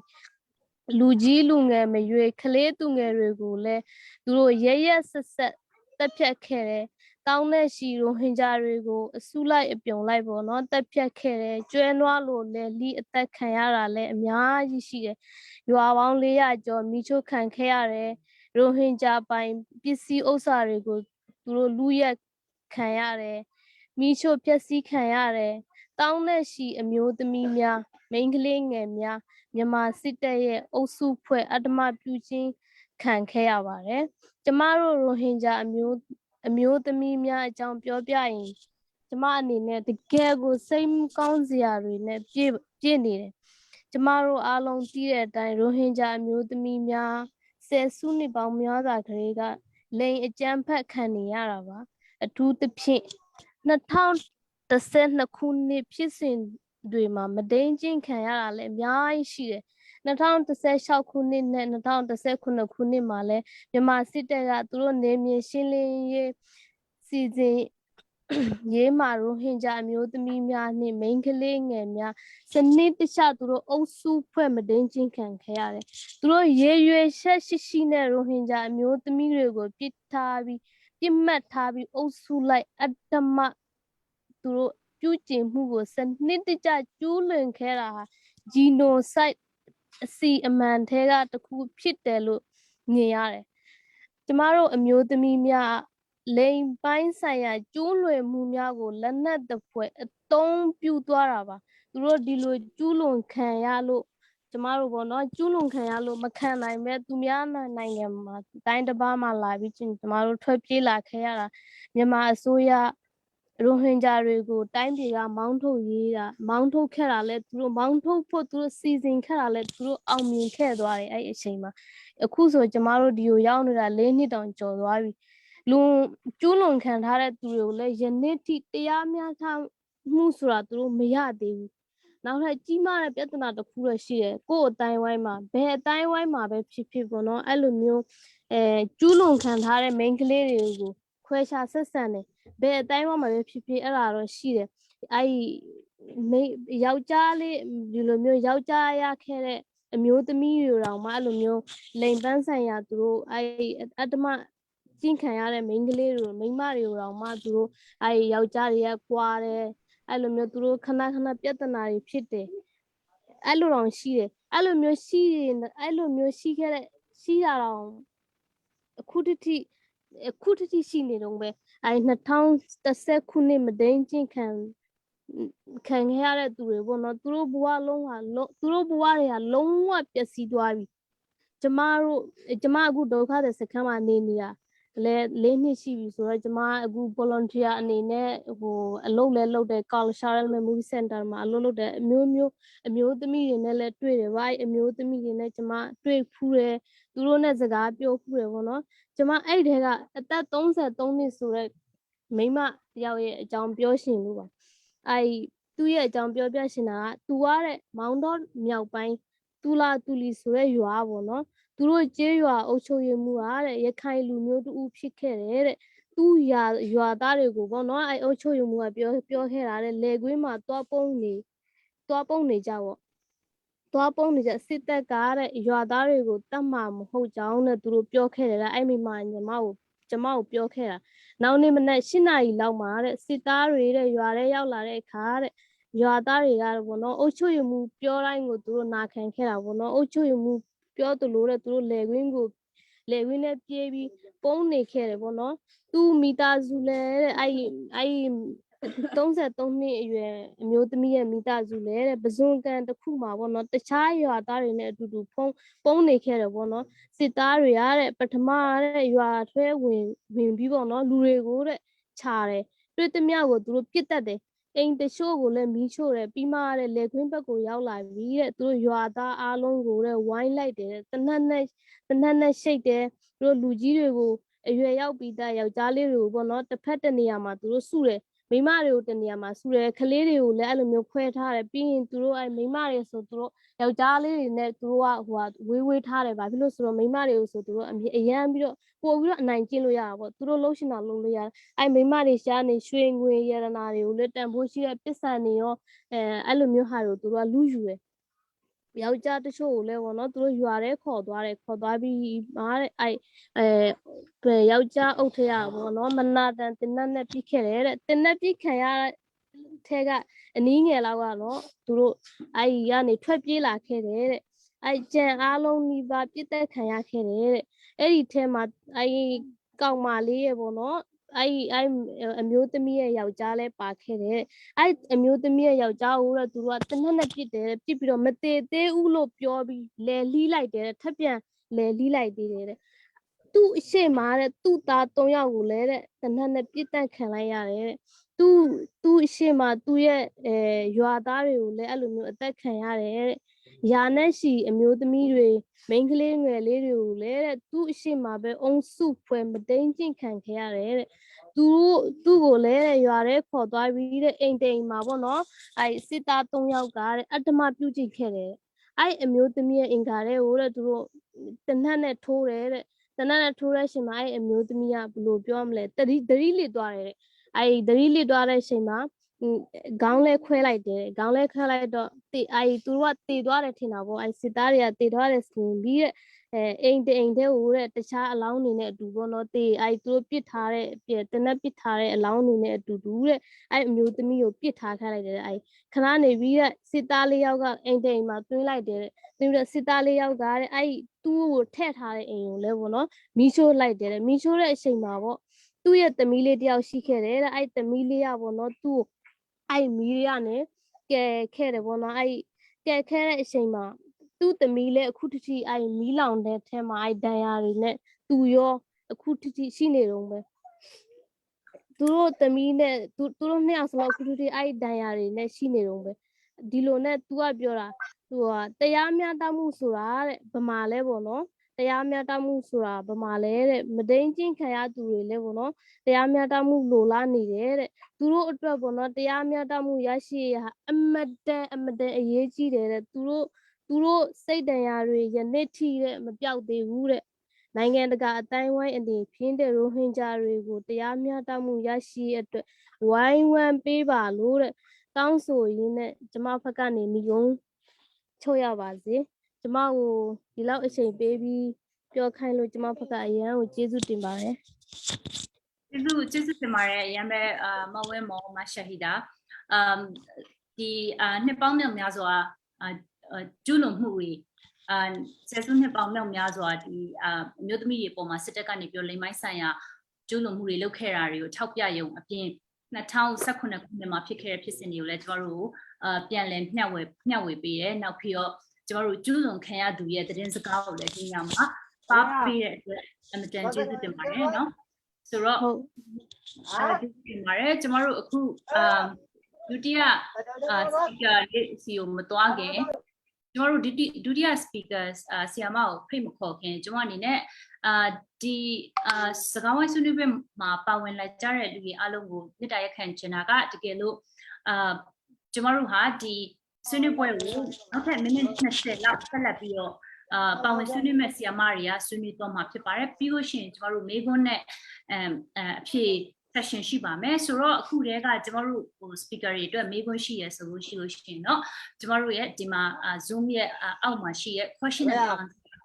လူကြီးလူငယ်မရွေကလေးသူငယ်တွေကိုလည်းသူတို့ရက်ဆက်တက်ဖြတ်ခဲ့တယ်တောင်းတဲ့ရှီရိုဟင်ဂျာတွေကိုအစုလိုက်အပြုံလိုက်ပေါ့နော်တက်ဖြတ်ခဲ့တယ်ကျွဲနွားလိုလဲလိအသက်ခံရတာလည်းအများကြီးရှိတယ်ရွာပေါင်း400ကျော်မိချို့ခံခဲ့ရတယ်ရိုဟင်ဂျာပိုင်ပစ္စည်းဥစ္စာတွေကိုသူတို့လူရက်ခံရတယ်မိချို့ပျက်စီးခံရတယ်တောင်းတဲ့ရှီအမျိုးသမီးများမိန်းကလေးငယ်များမြန်မာစစ်တပ်ရဲ့အုပ်စုဖွဲ့အဓမ္မပြုခြင်းခံခဲ့ရပါတယ်ကျမတို့ရိုဟင်ဂျာအမျိုး အမျိုးသမီးများအကြောင်းပြောပြရင်ကျမအနေနဲ့တကယ်ကိုစိတ်ကောင်းစရာတွေနဲ့ပြည့်နေတယ်ကျမတို့အားလုံးသိတဲ့အတိုင်းရိုဟင်ဂျာအမျိုးသမီးများဆယ်စုနှစ်ပေါင်းများစွာခရီးကလိင်အကြမ်းဖက်ခံနေရတာပါအထူးသဖြင့်2012ခုနှစ်ဖြစ်စဉ်တွေမှာမဒိန်ကျင့်ခံရတာလည်းအများကြီးရှိတယ်2016ခုနှစ်နဲ့2019ခုနှစ်မှာလည်းမြန်မာစစ်တပ်ကသူတို့နေမြေရှင်းလင်းရေးစီစဉ်ရေးမှာရိုဟင်ဂျာအမျိုးသမီးများနှင့်မိန်းကလေးငယ်များစနစ်တကျသူတို့အုပ်စုဖွဲ့မဒိန်ကျင့်ခံခဲ့ရတယ်သူတို့ရေရွယ်ချက်ရှိနဲ့ရိုဟင်ဂျာအမျိုးသမီးတွေကိုပြစ်မှတ်ထားပြီးအုပ်စုလိုက်အတ္တမသူတို့ပြုကျင့်မှုကိုစနစ်တကျကျူးလွန်ခဲ့တာဟာ genocide အစီအမံထဲကတစ်ခုဖြစ်တယ်လို့မြင်ရတယ်ကျမတို့အမျိုးသမီးများလိင်ပိုင်းဆိုင်ရာကျူးလွန်မှုများကိုလက်နက်တစ်ဖွဲ့အသုံးပြုသွားတာပါသူတို့ဒီလိုကျူးလွန်ခံရလို့ကျမတို့ပေါ့နော်ကျူးလွန်ခံရလို့မခံနိုင်ပဲသူများနိုင်ငံမှာတိုင်းတစ်ပါးမှာလာပြီးကျမတို့ထွက်ပြေးလာခဲ့ရတာမြန်မာအစိုးရရိုဟင်ဂျာတွေကိုတိုင်းပြည်ကမောင်းထုတ်ခဲ့တာလဲသူတို့မောင်းထုတ်ဖို့သူတို့စီစဉ်ခဲ့တာလဲသူတို့အောင်မြင်ခဲ့သွားတယ်အဲ့အချိန်မှာအခုဆိုကျမတို့ဒီကိုရောက်နေတာ4နှစ်တောင်ကျော်သွားပြီလူကျူးလွန်ခံထားတဲ့သူတွေကိုလည်းယနေ့ထိတရားမျှတမှုဆိုတာသူတို့မရသေးဘူးနောက်ထပ်ကြီးမားတဲ့ပြဿနာတစ်ခုတော့ရှိတယ်ကိုယ့်အတိုင်းဝိုင်းမှာဘယ်အတိုင်းဝိုင်းမှာပဲဖြစ်ပေါ့နော်အဲ့လိုမျိုးကျူးလွန်ခံထားတဲ့မိန်းကလေးတွေကိုခွဲခြားဆက်ဆံတယ်ဘယ်အတိုင်းဝိုင်းမှာပဲဖြစ်အဲ့ဒါတော့ရှိတယ်အဲ့ယောက်ျားလေးဒီလိုမျိုးယောက်ျားရခဲ့တဲ့အမျိုးသမီးတွေတောင်မှအဲ့လိုမျိုးလိင်ပန်းဆိုင်ရာသူတို့အတ္တမကျင့်ခံရတဲ့မိန်းကလေးတွေမိန်းမတွေကိုတောင်မှသူတို့ယောက်ျားတွေကကွာတယ်အဲ့လိုမျိုးသူတို့ခဏပြဿနာတွေဖြစ်တယ်အဲ့လိုတောင်ရှိတယ်အဲ့လိုမျိုးရှိခဲ့တဲ့ရှိတာတောင်အခုတတိရှိနေတော့ပဲ2010ခုနှစ်မဒိန်ကျင့်ခံခဲ့ရတဲ့သူတွေပေါ့နော်သူတို့ဘဝတွေကလုံးဝပျက်စီးသွားပြီကျမအခုဒုက္ခသည်စခန်းမှာနေနေတာလဲ4နှစ်ရှိပြီဆိုတော့ကျမအခု volunteer အနေနဲ့အလုပ်လဲလုပ်တယ် cultural memory center မှာအလုပ်လုပ်တယ်အမျိုးသမီးတွေနဲ့လဲတွေ့တယ်ဗျအမျိုးသမီးတွေနဲ့ကျမတွေ့ဖူးတယ်သူတို့နဲ့စကားပြောဖူးတယ်ပေါ့နော်ကျမအဲ့ထဲကအသက်33နှစ်ဆိုတဲ့မိန်းမတယောက်ရဲ့အကြောင်းပြောရှင်လို့ပါသူ့ရဲ့အကြောင်းပြောပြရှင်တာကသူကတဲ့မောင်တော်မြောက်ပိုင်းတူလာတူလီဆိုတဲ့ရွာပေါ့နော်သူတို့ကျေးရွာအုပ်ချုပ်ရေးမှုကတဲ့ရခိုင်လူမျိုးတူဖြစ်ခဲ့တယ်တဲ့သူရွာသားတွေကိုပေါ့နော်အုပ်ချုပ်ရေးမှုကပြောခဲ့တာတဲ့လေကွင်းမှာသွားပုံနေကြပေါ့သွားပုံနေကြစစ်တပ်ကတဲ့ရွာသားတွေကိုတတ်မှာမဟုတ်ကြောင်းနဲ့သူတို့ပြောခဲ့တယ်အဲ့မိမကျမကိုပြောခဲ့တာနောက်နေ့မနက်8 နာရီလောက်မှာတဲ့စစ်သားတွေတဲ့ရွာထဲရောက်လာတဲ့အခါတဲ့ရွာသားတွေကပေါ့နော်အုပ်ချုပ်ရေးမှုပြောတိုင်းကိုသူတို့နာခံခဲ့တာပေါ့နော်အုပ်ချုပ်ရေးမှုပြောသလိုတဲ့သူတို့လေကွင်းနဲ့ပြေးပြီးပုံနေခဲ့တယ်ပေါ့နော်သူမိသားစုလဲတဲ့33နှစ်အရွယ်အမျိုးသမီးရဲ့မိသားစုလဲတဲ့ပဇွန်ကန်တစ်ခုမှာပေါ့နော်တခြားရွာသားတွေနဲ့အတူတူပုံနေခဲ့တယ်ပေါ့နော်စစ်သားတွေကတဲ့ပထမတဲ့ရွာထဲဝင်ပြီးပေါ့နော်လူတွေကိုတဲ့ခြာတယ်တွေ့သမျှကိုသူတို့ပြစ်တတ်တယ်အိမ်တချို့ကိုလည်းမီးရှို့တယ်ပြီးမှတဲ့လေခွင်းဘက်ကိုရောက်လာပြီးတဲ့သူတို့ရွာသားအားလုံးကိုတဲ့ဝိုင်းလိုက်တယ်တနက်နဲ့ရှိတ်တယ်သူတို့လူကြီးတွေကိုအရွယ်ရောက်ပြီးသားယောက်ျားလေးတွေကိုပေါ့နော်တစ်ဖက်တစ်နေရာမှာသူတို့စုတယ်မိမတွေကိုတနေရာမှာစုတယ်ကလေးတွေကိုလည်းအဲ့လိုမျိုးခွဲထားတယ်ပြီးရင်သူတို့မိမတွေဆိုသူတို့ယောက်ျားလေးတွေနဲ့သူတို့ကဝေးထားတယ်ဗာဖြစ်လို့ဆိုတော့မိမတွေကိုဆိုသူတို့အရန်ပြီးတော့ပို့ပြီးတော့အနိုင်ကျင့်လို့ရတာပေါ့သူတို့လှုပ်ရှင်တာလုပ်လို့ရတယ်မိမတွေရှားနေရွှေငွေရတနာတွေကိုလည်းတန်ဖိုးရှိတဲ့ပစ္စံတွေရောအဲ့လိုမျိုးဟာတွေကိုသူတို့ကလူယူတယ်ယောက်ျားတချို့ကိုလည်းပေါ့နော်သူတို့ရွာထဲခေါ်သွားပြီးမားတဲ့ယောက်ျားအုပ်ထရပေါ့နော်မနာတန်တင်နဲ့ပြစ်ခဲ့တယ်တဲ့တင်နဲ့ပြစ်ခံရတဲ့ကအနည်းငယ်လောက်ကတော့သူတို့ကနေထွက်ပြေးလာခဲ့တယ်တဲ့ကြံအားလုံးဒီပါပြစ်သက်ခံရခဲ့တယ်တဲ့အဲ့ဒီထဲမှာကောင်မလေးရဲ့ပေါ့နော်အမျိုးသမီးရဲ့ယောက်ျားလဲပါခဲ့တယ်အမျိုးသမီးရဲ့ယောက်ျားကိုတော့သူတို့ကတနက်နဲ့ပြစ်တယ်ပြစ်ပြီးတော့မတည်သေးဘူးလို့ပြောပြီးလဲလှီးလိုက်တယ်ထပ်ပြန်လဲလှီးလိုက်သေးတယ် သူ့အရှိမာတဲ့သူ့သား3ယောက်ကိုလည်းတဲ့တနက်နဲ့ပြစ်တက်ခံလိုက်ရတယ်တဲ့သူ့အရှိမာသူ့ရဲ့ရွာသားတွေကိုလည်းအဲ့လိုမျိုးအသက်ခံရတယ်တဲ့ယာနဲ့ရှိအမျိုးသမီးတွေမိန်းကလေးငယ်လေးတွေကိုလည်းတဲ့သူ့အရှိမာပဲအုံစုဖွဲ့မတိန်ကျင့်ခံခဲ့ရတယ်တဲ့သူကိုလည်းတဲ့ရွာထဲခေါ်သွားပြီးတဲ့အိမ်တိမ်မှာပေါ့နော်အဲ့စစ်သား3ယောက်ကတဲ့အတ္တမပြုကြည့်ခဲ့တယ်အဲ့အမျိုးသမီးရဲ့အင်္ဂါတွေကိုတဲ့သူတို့တနက်နဲ့ထိုးတယ်တဲ့တနက်နဲ့ထိုးတဲ့အချိန်မှာအဲ့အမျိုးသမီးကဘယ်လိုပြောမလဲတတိလစ်သွားတယ်တဲ့အဲ့တတိလစ်သွားတဲ့အချိန်မှာခေါင်းလဲခွဲလိုက်တယ်ခေါင်းလဲခွဲလိုက်တော့အဲ့သူတို့ကတေသွားတယ်ထင်တာပေါ့အဲ့စစ်သားတွေကတေသွားတယ်ဆိုပြီးတဲ့အိမ်တဲ့ဟိုတဲ့တခြားအလောင်းတွေနဲ့အတူပေါ့နော်တေအဲ့သူတို့ပစ်ထားတဲ့တနက်ပစ်ထားတဲ့အလောင်းတွေနဲ့အတူတူတဲ့အဲ့အမျိုးသမီးကိုပစ်ထားခိုင်းလိုက်တယ်အဲ့ခဏနေပြီးတဲ့စစ်သား4ယောက်ကအိမ်တိမ်မှာတွင်းလိုက်တယ်ပြီးတော့စစ်သား4ယောက်ကတဲ့အဲ့သူ့ကိုထည့်ထားတဲ့အိမ်ကိုလည်းပေါ့နော်မီးရှို့လိုက်တယ်မီးရှို့တဲ့အချိန်မှာပေါ့သူ့ရဲ့သမီးလေးတယောက်ရှိခဲ့တယ်တဲ့အဲ့သမီးလေးကပေါ့နော်သူ့အဲ့မီးရနဲ့ကဲခဲ့တယ်ပေါ့နော်အဲ့ကဲခဲတဲ့အချိန်မှာသူ့သမီးလေးအခုတတိအဲ့မီးလောင်တဲ့ထဲမှာအဲ့ဒဏ်ရာတွေနဲ့သူရောအခုတတိရှိနေတော့ပဲသူတို့သမီးနဲ့သူတို့နှစ်ယောက်စလုံးအခုတတိအဲ့ဒဏ်ရာတွေနဲ့ရှိနေတော့ပဲဒီလိုနဲ့ तू ကပြောတာသူကတရားမျှတမှုဆိုတာတဲ့ဗမာလဲပေါ့နော်တရားမျှတမှုဆိုတာဗမာလဲတဲ့မတိန်ချင်းခံရသူတွေလဲပေါ့နော်တရားမျှတမှုလိုလားနေတယ်တဲ့သူတို့အတွက်ပေါ့နော်တရားမျှတမှုရရှိရအမတန်အရေးကြီးတယ်တဲ့သူတို့စိတ်တရားတွေယနေ့ထိတဲ့မပြောက်သေးဘူးတဲ့နိုင်ငံတကာအတိုင်းဝိုင်းအနေဖြင့်တဲ့ရိုဟင်ဂျာတွေကိုတရားမျှတမှုရရှိရအတွက်ဝိုင်းဝန်းပေးပါလို့တဲ့တောင်းဆိုရင်းနဲ့ကျမဘက်ကနေညီကုန်းချုပ်ရပါစေကျမကိုဒီလောက်အချိန်ပေးပြီးပြောခိုင်းလို့ကျမဘက်ကအရန်ကိုကျေးဇူးတင်ပါတယ်ကျေးဇူးတင်ပါတယ်အရန်ပဲမဝဲမောမရှာဟီဒါဒီနှစ်ပေါင်းများစွာကျူးလွန်မှုတွေဆယ်စုနှစ်ပေါင်းများစွာဒီအမျိုးသမီးတွေပေါ်မှာစစ်တပ်ကနေပြောလိမ်မိုင်းဆိုင်ရာကျူးလွန်မှုတွေလုပ်ခဲ့တာတွေကိုထောက်ပြရုံအပြင်2019ခုနှစ်မှာဖြစ်ခဲ့တဲ့ဖြစ်စဉ်တွေကိုလည်းကျမတို့ပြန်လည်မျှဝေပေးတယ်နောက်ပြီးတော့ကျမတို့ကျူးလွန်ခံရသူရဲ့သတင်းစကားကိုလည်းဒီညမှာပါပေးတဲ့အတွက်အမတန်ကျေးဇူးတင်ပါတယ်နော်ဆိုတော့ကျေးဇူးတင်ပါတယ်ကျမတို့အခုဒုတိယ speaker လေးစီကိုမသွားခင်ကျမတို့ဒုတိယ speaker ဆီယာမကိုဖိတ်မခေါ်ခင်ကျမအနေနဲ့ဒီစကားဝိုင်းဆွေးနွေးပွဲမှာပါဝင်လာကြတဲ့လူတွေအားလုံးကိုမေတ္တာရပ်ခံချင်တာကတကယ်လို့ကျမတို့ဟာဒီဆွေးနွေးပွဲကိုနောက်ထပ်မိနစ်20လောက်ဆက်လက်ပြီးတော့ပါဝင်ဆွေးနွေးမဲ့ဆီယာမတွေကဆွေးနွေးတော့မှာဖြစ်ပါတယ်ပြီးလို့ရှိရင်ကျမတို့မေးခွန်းနဲ့အဖြေ session ရှိပါမယ်ဆိုတော့အခုတည်းကကျမတို့speaker တွေအတွက်မေးခွန်းရှိရဆိုလို့ရှိရင်တော့ကျမတို့ရဲ့ဒီမှာ Zoom ရဲ့အောက်မှာရှိရဲ့ question and answer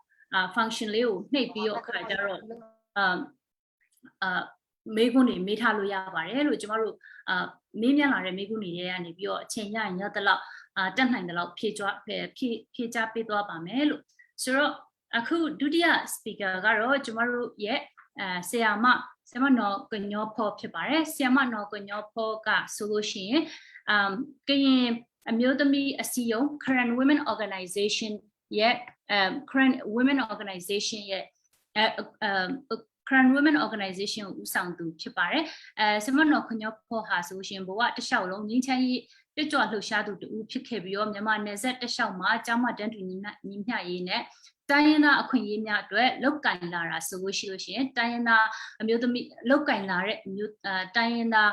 function လေးကိုနှိပ်ပြီးတော့အခါကျတော့မေးခွန်းတွေမေးထားလို့ရပါတယ်လို့ကျမတို့မေးမြန်းလာတဲ့မေးခွန်းတွေကနေပြီးတော့အချိန်ရရင်ရတဲ့လောက်တက်နိုင်တဲ့လောက်ဖြေချပေးသွားပါမယ်လို့ဆိုတော့အခုဒုတိယ speaker ကတော့ကျမတို့ရဲ့ဆီယာမနော်ကညောဖောဖြစ်ပါတယ်ဆီယာမနော်ကညောဖောကဆိုလို့ရှိရင်ကရင်အမျိုးသမီးအစည်းအရုံး current women organization ရဲ့ current women organization ရဲ့current women organization ကိုဦးဆောင်သူဖြစ်ပါတယ်ဆီယာမနော်ကညောဖောဟာဆိုရှင်ဘဝတလျှောက်လုံးငင်းချမ်းရေးတက်ကြွလှုပ်ရှားသူတူဖြစ်ခဲ့ပြီးတော့မြန်မာနယ်စပ်တလျှောက်မှာကျောင်းမတန်းတူညီမျှရေးနဲ့တိုင်းရင်းသားအခွင့်အရေးများအတွက်လောက်ကင်လာတာဆိုလို့ရှိရင်တိုင်းရင်းသားအမျိုးသမီးလောက်ကင်လာတဲ့တိုင်းရင်းသား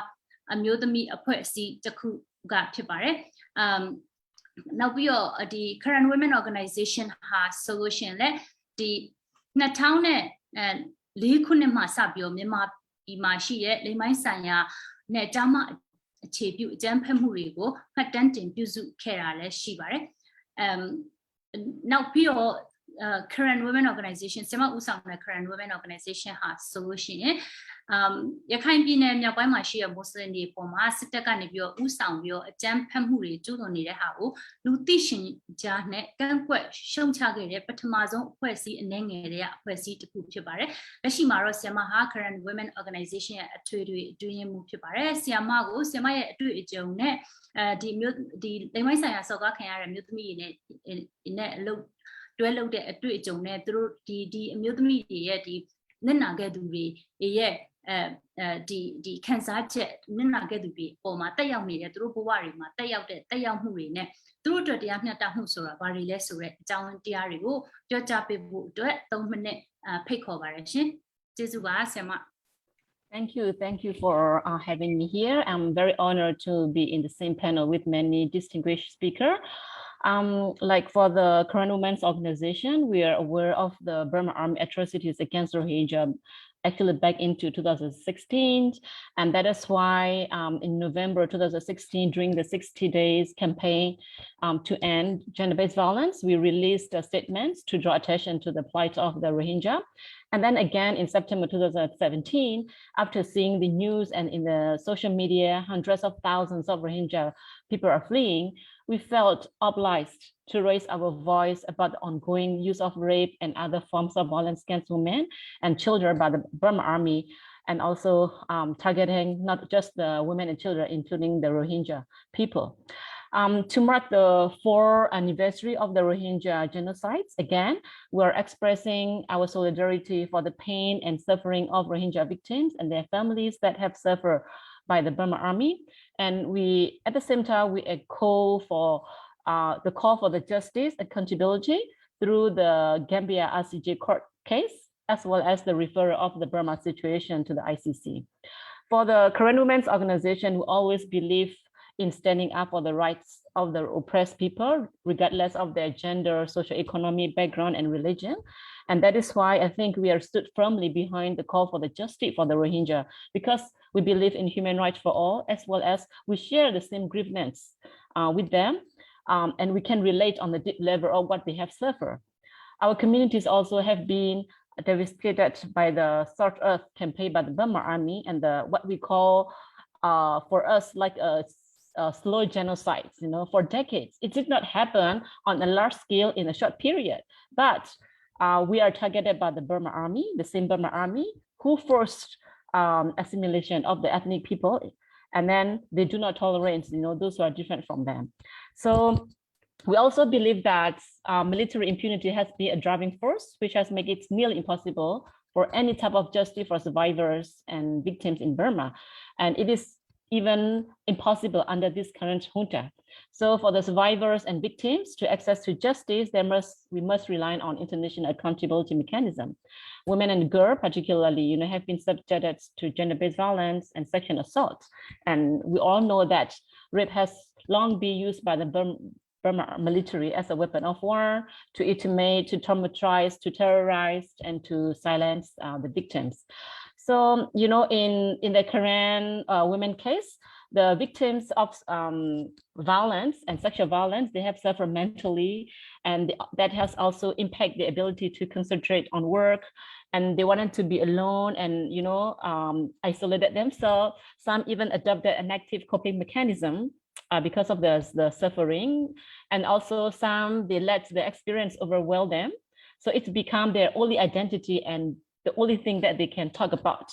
အမျိုးသမီးအဖွဲ့အစည်းတစ်ခုကဖြစ်ပါတယ်နောက်ပြီးတော့ဒီ current women organization ဟာဆိုလို့ရှိရင်လည်းဒီ2004ခုနှစ်မှာစပြီးတော့မြန်မာပြည်မှာရှိတဲ့လိမ်မိုင်းဆိုင်ရာနဲ့ကျောင်းမအခြေပြုအကြမ်းဖက်မှုတွေကိုဖတ်တမ်းတင်ပြုစုခဲ့တာလည်းရှိပါတယ်နောက်ပြီးတော့ current women organization ဆမဦးဆောင်တဲ့ current women organization ဟာဆိုလို့ရှိရင်ရခိုင်ပြည်နယ်မြောက်ပိုင်းမှာရှိတဲ့မွတ်စလင်တွေပေါ်မှာစစ်တပ်ကနေပြီးတော့ဦးဆောင်ပြီးတော့အကြမ်းဖက်မှုတွေကျူးလွန်နေတဲ့ဟာကိုလူသိရှင်ကြားနဲ့ကန့်ကွက်ရှုံချခဲ့တဲ့ပထမဆုံးအဖွဲ့အစည်းအနေငယ်တွေကအဖွဲ့အစည်းတစ်ခုဖြစ်ပါတယ်လက်ရှိမှာတော့ဆီယမဟာ current women organization ရဲ့အထွေထွေအတွင်းမှုဖြစ်ပါတယ်ဆီယမကိုဆီယမရဲ့အတွေ့အကြုံနဲ့ဒီလိမ်မိုင်းဆိုင်ရာစော်ကားခံရတဲ့မြို့သမီးတွေနဲ့အလုပ်တွဲလုပ်တဲ့အတွေ့အကြုံနဲ့သူတို့ဒီအမျိုးသမီးတွေရဲ့ဒီ နစ်နာခဲ့သူတွေရဲ့ဒီခန်းစားချက်နစ်နာခဲ့သူတွေပေါ်မှာတက်ရောက်နေတဲ့သူတို့ဘဝတွေမှာတက်ရောက်မှုတွေနဲ့သူတို့အတွက်တရားမျှတမှုဆိုတာဘာတွေလဲဆိုတဲ့အကြောင်းတရားတွေကိုပြောကြားပေးဖို့အတွက်3မိနစ်ဖိတ်ခေါ်ပါတယ်ရှင်ကျေးဇူးပါဆရာမ Thank you for having me here. I'm very honored to be in the same panel with many distinguished speakers. Like for the Korean Women's Organization, we are aware of the Burma Army atrocities against Rohingya actually back into 2016. And that is why in November 2016, during the 60 days campaign to end gender-based violence, we released statements to draw attention to the plight of the Rohingya. And then again in September 2017, after seeing the news and in the social media, hundreds of thousands of Rohingya people are fleeing, we felt obliged to raise our voice about the ongoing use of rape and other forms of violence against women and children by the Burma Army, and also targeting not just the women and children, including the Rohingya people. To mark the 4th anniversary of the Rohingya genocides, again, we're expressing our solidarity for the pain and suffering of Rohingya victims and their families that have suffered by the Burma Army. And we, at the same time, we echo for the call for the justice accountability through the Gambia RCJ court case, as well as the referral of the Burma situation to the ICC. For the Korean Women's Organization, we always believe in standing up for the rights of the oppressed people, regardless of their gender, socioeconomic background, and religion. And that is why I think we are stood firmly behind the call for the justice for the Rohingya, because we believe in human rights for all, as well as we share the same grievance with them, and we can relate on the deep level of what they have suffered. Our communities also have been devastated by the Salt Earth campaign by the Burma Army and the what we call for us like a slow genocide, for decades. It did not happen on a large scale in a short period, but we are targeted by the Burma Army, the same Burma Army, who forced assimilation of the ethnic people, and then they do not tolerate, those who are different from them. So we also believe that military impunity has been a driving force, which has made it nearly impossible for any type of justice for survivors and victims in Burma. And it is even impossible under this current junta. So for the survivors and victims to access to justice, we must rely on international accountability mechanism. Women and girls particularly, have been subjected to gender-based violence and sexual assault. And we all know that rape has long been used by the Burma military as a weapon of war to intimidate, to traumatize, to terrorize, and to silence the victims. So, in the Korean women case, the victims of violence and sexual violence, they have suffered mentally, and that has impacted the ability to concentrate on work, and they wanted to be alone and, isolated themselves. Some even adopted an active coping mechanism because of the suffering, and also some, they let the experience overwhelm them. So it's become their only identity and the only thing that they can talk about,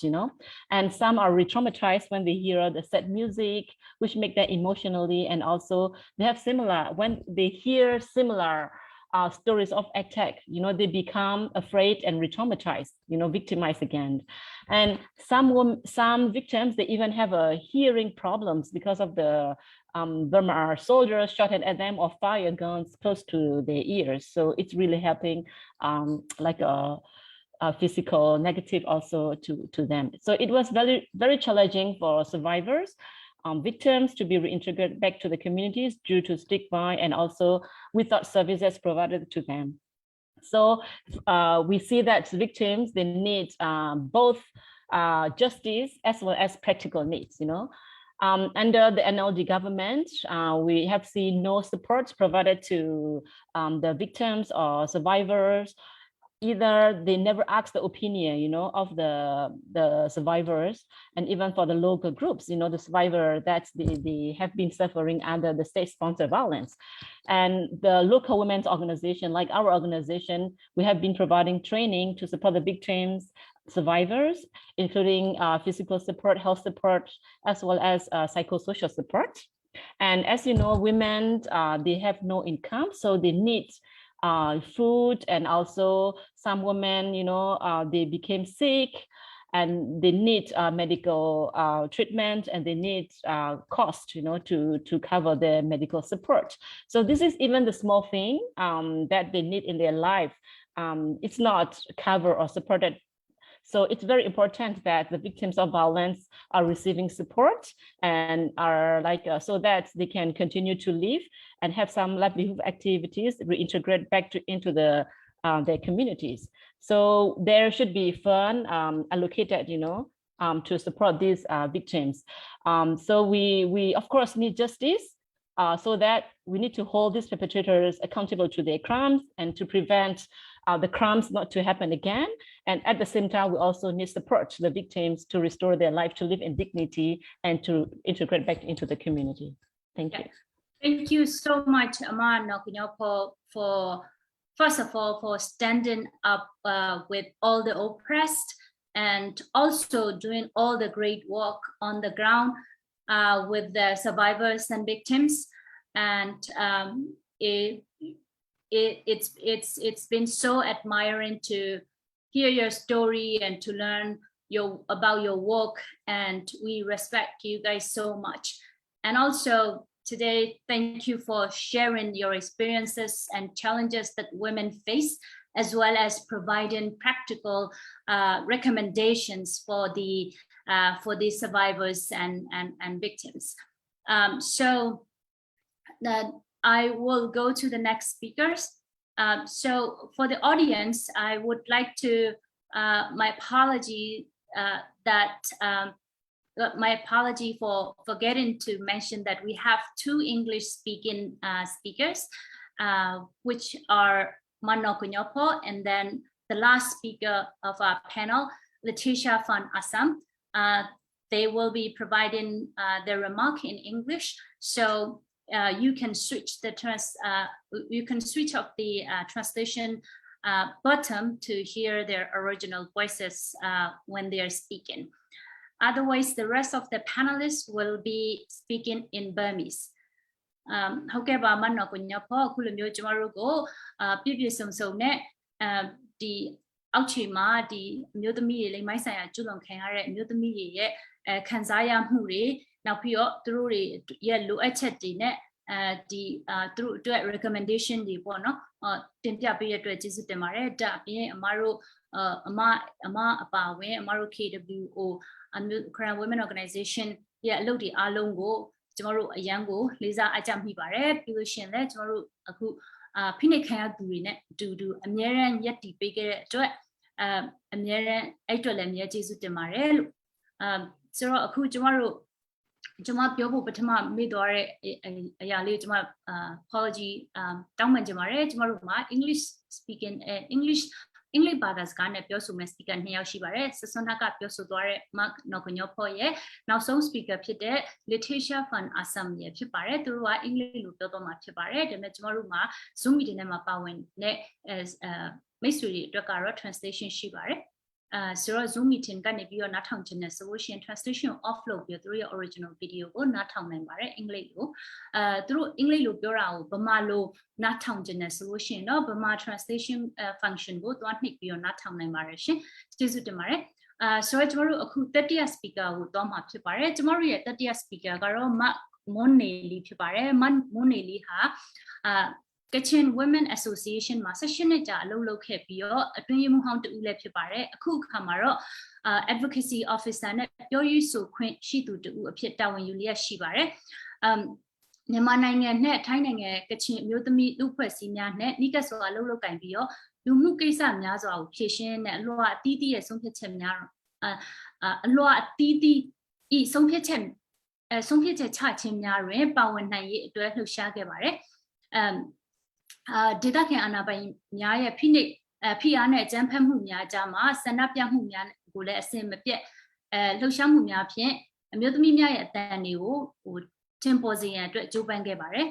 and some are re-traumatized when they hear the sad music, which make them emotionally, and also they have when they hear similar stories of attack, they become afraid and re-traumatized, victimized again. And some victims, they even have hearing problems because of the Burma soldiers shouted at them or fire guns close to their ears. So it's really helping like a physical negative also to them. So it was very, very challenging for survivors, victims to be reintegrated back to the communities due to stigma and also without services provided to them. So we see that victims, they need both justice as well as practical needs, Under the NLD government, we have seen no support provided to the victims or survivors. Either they never ask the opinion, of the survivors, and even for the local groups, the survivor that they have been suffering under the state-sponsored violence. And the local women's organization, like our organization, we have been providing training to support the victims, survivors, including physical support, health support, as well as psychosocial support. And as you know, women, they have no income, so they need food, and also some women, they became sick and they need medical treatment, and they need cost, to cover their medical support. So this is even the small thing that they need in their life. It's not covered or supported. So it's very important that the victims of violence are receiving support and are so that they can continue to live and have some livelihood activities, reintegrate back into their communities. So there should be fund allocated, to support these victims. So we of course need justice, so that we need to hold these perpetrators accountable to their crimes and to prevent the crimes not to happen again. And at the same time, we also need support to the victims to restore their life, to live in dignity, and to integrate back into the community. Thank you. Thank you so much, Ama Nokunyo, for first of all, for standing up with all the oppressed, and also doing all the great work on the ground with the survivors and victims. And it's been so admiring to hear your story and to learn about your work, and we respect you guys so much. And also today, thank you for sharing your experiences and challenges that women face, as well as providing practical recommendations for the survivors and victims. So that I will go to the next speakers. So for the audience, I would like to my apology for forgetting to mention that we have 2 English speaking speakers, which are Manno Kunyopo, and then the last speaker of our panel, Letitia van Assam. They will be providing their remark in English. So you can switch off the translation button to hear their original voices when they are speaking. Otherwise, the rest of the panelists will be speaking in Burmese. ဟုတ်ကဲ့ပါမနော်ကိုညဖောအခုလိုမျိုးကျမတို့ကိုပြည့်ပြည့်စုံစုံနဲ့ဒီအောက်ခြေမှာဒီအမျိုးသမီးတွေလိမ်မိုင်းဆိုင်ရာကျွလွန်ခံရတဲ့အမျိုးသမီးတွေရဲ့ခံစားရမှုတွေနောက်ပြီးတော့သူတို့တွေရဲ့လိုအပ်ချက်တွေနဲ့ဒီသူတို့အတွက် recommendation တွေပေါ့နော်တင်ပြပေးရတဲ့အတွက်ကျေးဇူးတင်ပါတယ်ဒါအပြင်အမတို့အမအပါဝင်အမတို့ KWO Korean Women Organization ရဲ့အလုပ်တွေအားလုံးကိုကျမတို့အရန်ကိုလေးစားအားကြမိပါတယ်ပြီးလို့ရှိရင်လည်းကျမတို့အခုဖိနှိပ်ခံရသူတွေနဲ့အတူတူအများရန်ရက်တည်ပေးခဲ့တဲ့အတွက်အများရန်အဲ့အတွက်လည်းအများကျေးဇူးတင်ပါတယ်လို့ဆိုတော့အခုကျမပြောဖို့ပထမမေ့သွားတဲ့အရာလေးကျမapology တောင်းပန်ချင်ပါတယ်ကျမတို့မှာ Englishဘာသာစကားနဲ့ပြောဆိုမဲ့ speaker 2 ယောက်ရှိပါတယ်စစွန်နာကပြောဆိုသွားတဲ့ Mark Nokunyopo ရဲ့နောက်ဆုံး speaker ဖြစ်တဲ့ Letitia van Assam ရဲ့ဖြစ်ပါတယ်သူတို့ကအင်္ဂလိပ်လိုပြောတော့မှာဖြစ်ပါတယ်ဒါပေမဲ့ကျမတို့မှာ Zoom meeting နဲ့မှာပါဝင်တဲ့မိတ်ဆွေတွေအတွက်ကတော့ translation ရှိပါတယ်ဆိုတော့ Zoom meeting ကနေပြီးတော့နားထောင်ခြင်းနဲ့ဆိုလို့ရှိရင် translation off လုပ်ပြီးတော့သူတို့ရဲ့ original video ကိုနားထောင်နိုင်ပါတယ်အင်္ဂလိပ်လိုသူတို့အင်္ဂလိပ်လိုပြောတာကိုဗမာလိုနားထောင်ခြင်းနဲ့ဆိုလို့ရှိရင်တော့ဗမာ translation function ကိုသွားနှိပ်ပြီးတော့နားထောင်နိုင်ပါတယ်ရှင်ကျေးဇူးတင်ပါတယ်ဆိုတော့ကျမတို့အခုတတိယ speaker ကိုသွားမှာဖြစ်ပါတယ်ကျမတို့ရဲ့တတိယ speaker ကတော့ Moneli ဖြစ်ပါတယ် Moneli ဟာKachin Women Association မှာ16နှစ်ကြာအလုပ်လုပ်ခဲ့ပြီးတော့အတွင်းရေးမှူးဟောင်းတူလည်းဖြစ်ပါတယ်အခုအခါမှာတော့advocacy officer နဲ့ပြောရေးဆိုခွင့်ရှိသူတူအဖြစ်တာဝန်ယူလျက်ရှိပါတယ်မြန်မာနိုင်ငံနဲ့ထိုင်းနိုင်ငံကချင်အမျိုးသမီးလူဖွဲ့စည်းများနဲ့နိကတ်စွာအလုပ်လုပ်ကင်ပြီးတော့လူမှုကိစ္စများစွာကိုဖြည့်ရှင်းတဲ့အလွှာအသီးသီးရဲ့ဆုံးဖြတ်ချက်များအလွှာအသီးသီးဤဆုံးဖြတ်ချက်ချခြင်းများတွင်ပါဝင်နိုင်ရေးအတွက်လှုပ်ရှားခဲ့ပါတယ်ဒေသခံအာဏာပိုင်များရဲ့ဖိအားနဲ့အကြမ်းဖက်မှုများကြားမှာဆန္ဒပြမှုများကိုလည်းအစင်မပြတ်လှုပ်ရှားမှုများဖြင့်အမျိုးသမီးများရဲ့အသံတွေကိုတင်ပေါ်စေရန်အတွက်ကြိုးပမ်းခဲ့ပါတယ်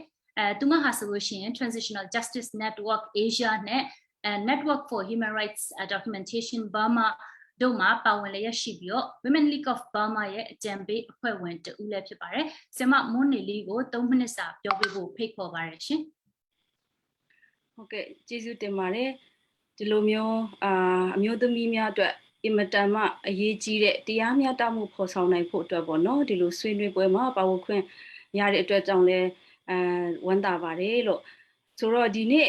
သူမဟာဆိုလို့ရှိရင် Transitional Justice Network Asia နဲ့ Network for Human Rights Documentation Burma တို့မှာပါဝင်လျက်ရှိပြီးတော့ Women League of Burma ရဲ့အကြံပေးအဖွဲ့ဝင်တူလည်းဖြစ်ပါတယ်ဆရာမမွန်းနေလေးကို3မိနစ်စာပြောပြဖို့ဖိတ်ခေါ်ပါတယ်ရှင် ဟုတ်ကဲ့ကျေးဇူးတင်ပါတယ်ဒီလိုမျိုးအမျိုးသမီးများအတွက်အင်မတန်မှအရေးကြီးတဲ့တရားမျှတမှုဖော်ဆောင်နိုင်ဖို့အတွက်ပေါ့နော်ဒီလိုဆွေးနွေးပွဲမှာပါဝင်ခွင့်ရတဲ့အတွက်ကြောင့်လည်းဝမ်းသာပါတယ်လို့ဆိုတော့ဒီနေ့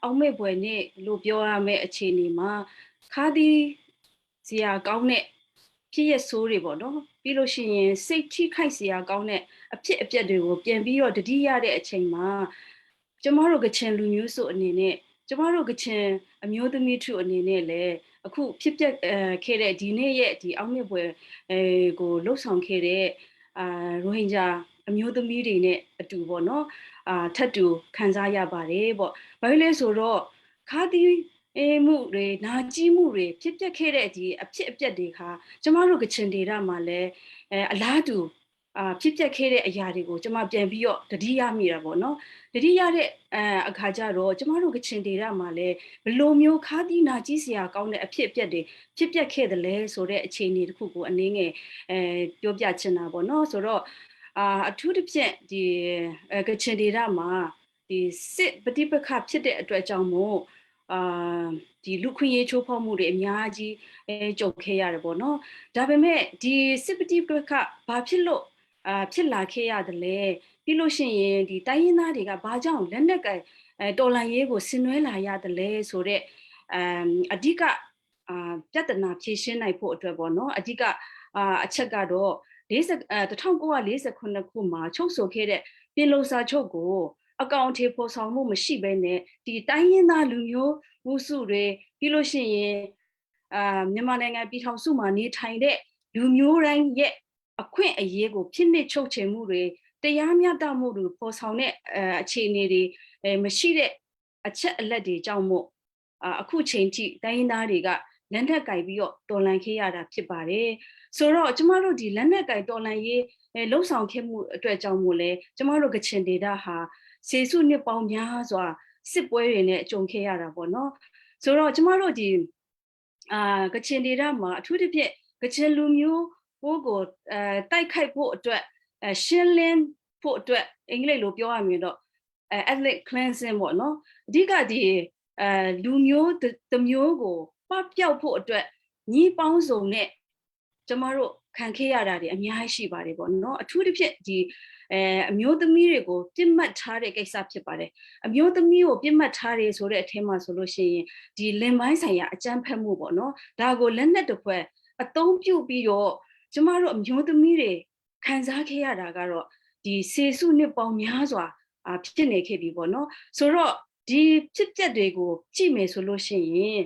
အောက်မေ့ပွဲနေ့လို့ပြောရမယ့်အခြေအနေမှာခါဒီစရာကောင်းတဲ့ဖြစ်ရဆိုးတွေပေါ့နော်ပြီးလို့ရှိရင်စိတ်ထိခိုက်စရာကောင်းတဲ့အဖြစ်အပျက်တွေကိုပြန်ပြီးတော့တတိရတဲ့အချိန်မှာကျမတို့ကချင်လူမျိုးစုအနေနဲ့ကျမတို့ကချင်အမျိုးသမီးထုအနေနဲ့လည်းအခုဖြစ်ပျက်ခဲ့တဲ့ဒီနေ့ရဲ့ဒီအောက်မြစ်ပွဲကိုလှုပ်ဆောင်ခဲ့တဲ့ရိုဟင်ဂျာအမျိုးသမီးတွေနဲ့အတူပေါ့နော်ထပ်တူခံစားရပါတယ်ပေါ့ဘာလို့လဲဆိုတော့ခါတီးမှုတွေနာကြီးမှုတွေဖြစ်ပျက်ခဲ့တဲ့ဒီအဖြစ်အပျက်တွေခါကျမတို့ကချင်ဒေသမှာလည်းအလားတူဖြစ်ပျက်ခဲ့တဲ့အရာတွေကိုကျမပြန်ပြီးတော့တတိယမိတာပေါ့နော်တတိယတဲ့အခါကျတော့ကျမတို့ကချင်ဒေသမှာလည်းဘလိုမျိုးခါတီးနာကြီးစရာကောင်းတဲ့အဖြစ်အပျက်တွေဖြစ်ပျက်ခဲ့တယ်လဲဆိုတဲ့အခြေအနေတစ်ခုကိုအနည်းငယ်ပြောပြချင်တာပေါ့နော်ဆိုတော့အထူးသဖြင့်ဒီကချင်ဒေသမှာဒီစစ်ပဋိပက္ခဖြစ်တဲ့အတွက်ကြောင့်မို့ဒီလူခွင့်ရေးချိုးဖောက်မှုတွေအများကြီးကြုံခဲ့ရတယ်ပေါ့နော်ဒါပေမဲ့ဒီစစ်ပဋိပက္ခဘာဖြစ်လို့ဖြစ်လာခဲ့ရတယ်လဲပြီးလို့ရှိရင်ဒီတိုင်းရင်းသားတွေကဘာကြောင့်လက်နက်ကတော်လှန်ရေးကိုဆင်နွှဲလာရတယ်လဲဆိုတော့အဓိကပြဿနာဖြေရှင်းနိုင်ဖို့အတွက်ပေါ့နော်အဓိကအချက်ကတော့1949ခုမှာချုပ်ဆိုခဲ့တဲ့ပြည်လုံစာချုပ်ကိုအကောင့်အထည်ဖော်ဆောင်မှုမရှိဘဲနဲ့ဒီတိုင်းရင်းသားလူမျိုးဝစုတွေပြီးလို့ရှိရင်မြန်မာနိုင်ငံပြည်ထောင်စုမှာနေထိုင်တဲ့လူမျိုးတိုင်းရဲ့အခွင့်အရေးကိုဖြစ်နှိပ်ချုပ်ချယ်မှုတွေတရားမျှတမှုတွေပေါ်ဆောင်တဲ့အခြေအနေတွေမရှိတဲ့အချက်အလက်တွေကြောင့်မို့အခုချိန်ထိတိုင်းရင်းသားတွေကလက်နက်ကင်ပြီးတော့တော်လှန်ခဲ့ရတာဖြစ်ပါတယ်ဆိုတော့ကျမတို့ဒီလက်နက်ကင်တော်လှန်ရေးလှုပ်ဆောင်ခဲ့မှုအတွက်ကြောင့်မို့လဲကျမတို့ကချင်ဒေသဟာစေစုနှစ်ပေါင်းများစွာစစ်ပွဲတွေနဲ့ကြုံခဲ့ရတာပေါ့နော်ဆိုတော့ကျမတို့ဒီကချင်ဒေသမှာအထူးသဖြင့်ကချင်လူမျိုးကိုတိုက်ခိုက်ဖို့အတွက်ရှင်းလင်းဖို့အတွက်အင်္ဂလိပ်လိုပြောရမယ်တော့ethnic cleansing ပေါ့နော်အဓိကဒီလူမျိုးတစ်မျိုးကိုပပျောက်ဖို့အတွက်ညီးပေါင်းစုံနဲ့ကျမတို့ခံခဲ့ရတာတွေအများကြီးရှိပါတယ်ပေါ့နော်အထူးသဖြင့်ဒီအမျိုးသမီးတွေကိုပြစ်မှတ်ထားတဲ့ကိစ္စဖြစ်ပါတယ်အမျိုးသမီးကိုပြစ်မှတ်ထားတယ်ဆိုတဲ့အထက်မှာဆိုလို့ရှိရင်ဒီလင်ပိုင်းဆိုင်ရာအကြမ်းဖက်မှုပေါ့နော်ဒါကိုလက်နက်တစ်ဖွဲ့အသုံးပြုပြီးတော့ကျမတို့အမျိုးသမီးတွေခံစားခဲ့ရတာကတော့ဒီစေစုနှစ်ပေါင်းများစွာဖြစ်နေခဲ့ပြီပေါ့နော်ဆိုတော့ဒီဖြစ်ပျက်တွေကိုကြည့်မယ်ဆိုလို့ရှိရင်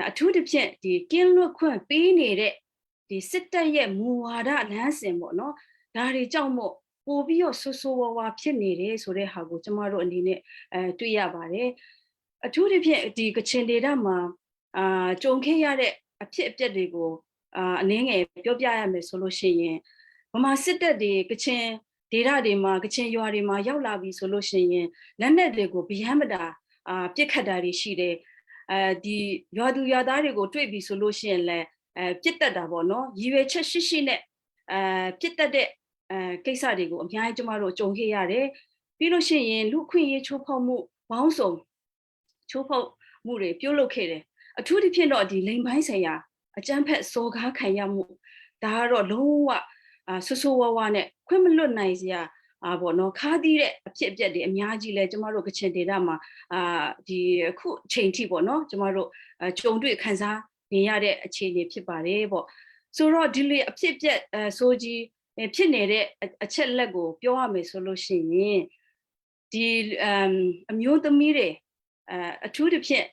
အထူးသဖြင့်ဒီကင်းလွတ်ခွင့်ပေးနေတဲ့ဒီစစ်တပ်ရဲ့မူဝါဒလမ်းစဉ်ပေါ့နော်ဒါတွေကြောင့်မို့ပို့ပြီးတော့ဆိုးဆိုးဝါးဝါဖြစ်နေတယ်ဆိုတဲ့ဟာကိုကျမတို့အနေနဲ့တွေ့ရပါတယ်အထူးသဖြင့်ဒီကချင်ဒေသမှာကြုံခဲ့ရတဲ့အဖြစ်အပျက်တွေကိုအနည်းငယ်ပြောပြရမယ်ဆိုလို့ရှိရင်ဗမာစစ်တပ်တွေကချင်ဒေသတွေမှာကချင်ရွာတွေမှာရောက်လာပြီဆိုလို့ရှိရင်လက်နက်တွေကိုဗျမ်းမတာပြစ်ခတ်တာတွေရှိတယ်ဒီရွာသူရွာသားတွေကိုတွေ့ပြီဆိုလို့ရှိရင်လည်းပြစ်တက်တာပေါ့နော်ရည်ရွယ်ချက်ရှိရှိနဲ့ပြစ်တက်တဲ့ကိစ္စတွေကိုအများကြီးကျမတို့ကြုံခဲ့ရတယ်ပြီးလို့ရှိရင်လူခွင့်ရေးချိုးဖောက်မှုပေါင်းစုံချိုးဖောက်မှုတွေပြုလုပ်ခဲ့တယ်အထူးသဖြင့်တော့ဒီလိမ်ပိုင်းဆိုင်ရာအကြမ်းဖက်စော်ကားခံရမှုဒါကတော့လုံးဝဆိုးဆိုးဝါးဝါနဲ့ခွင့်မလွတ်နိုင်စရာပေါ့နော်ခါးသီးတဲ့အဖြစ်အပျက်တွေအများကြီးလဲကျမတို့ကချင်ဒေသမှာဒီအခုချိန်ထိပေါ့နော်ကျမတို့ကြုံတွေ့ခံစားနေရတဲ့အခြေအနေဖြစ်ပါတယ်ပေါ့ဆိုတော့ဒီလေအဖြစ်အပျက်ဆိုကြီးဖြစ်နေတဲ့အချက်လက်ကိုပြောရမယ်ဆိုလို့ရှိရင်ဒီအမျိုးသမီးတွေအထူးသဖြင့်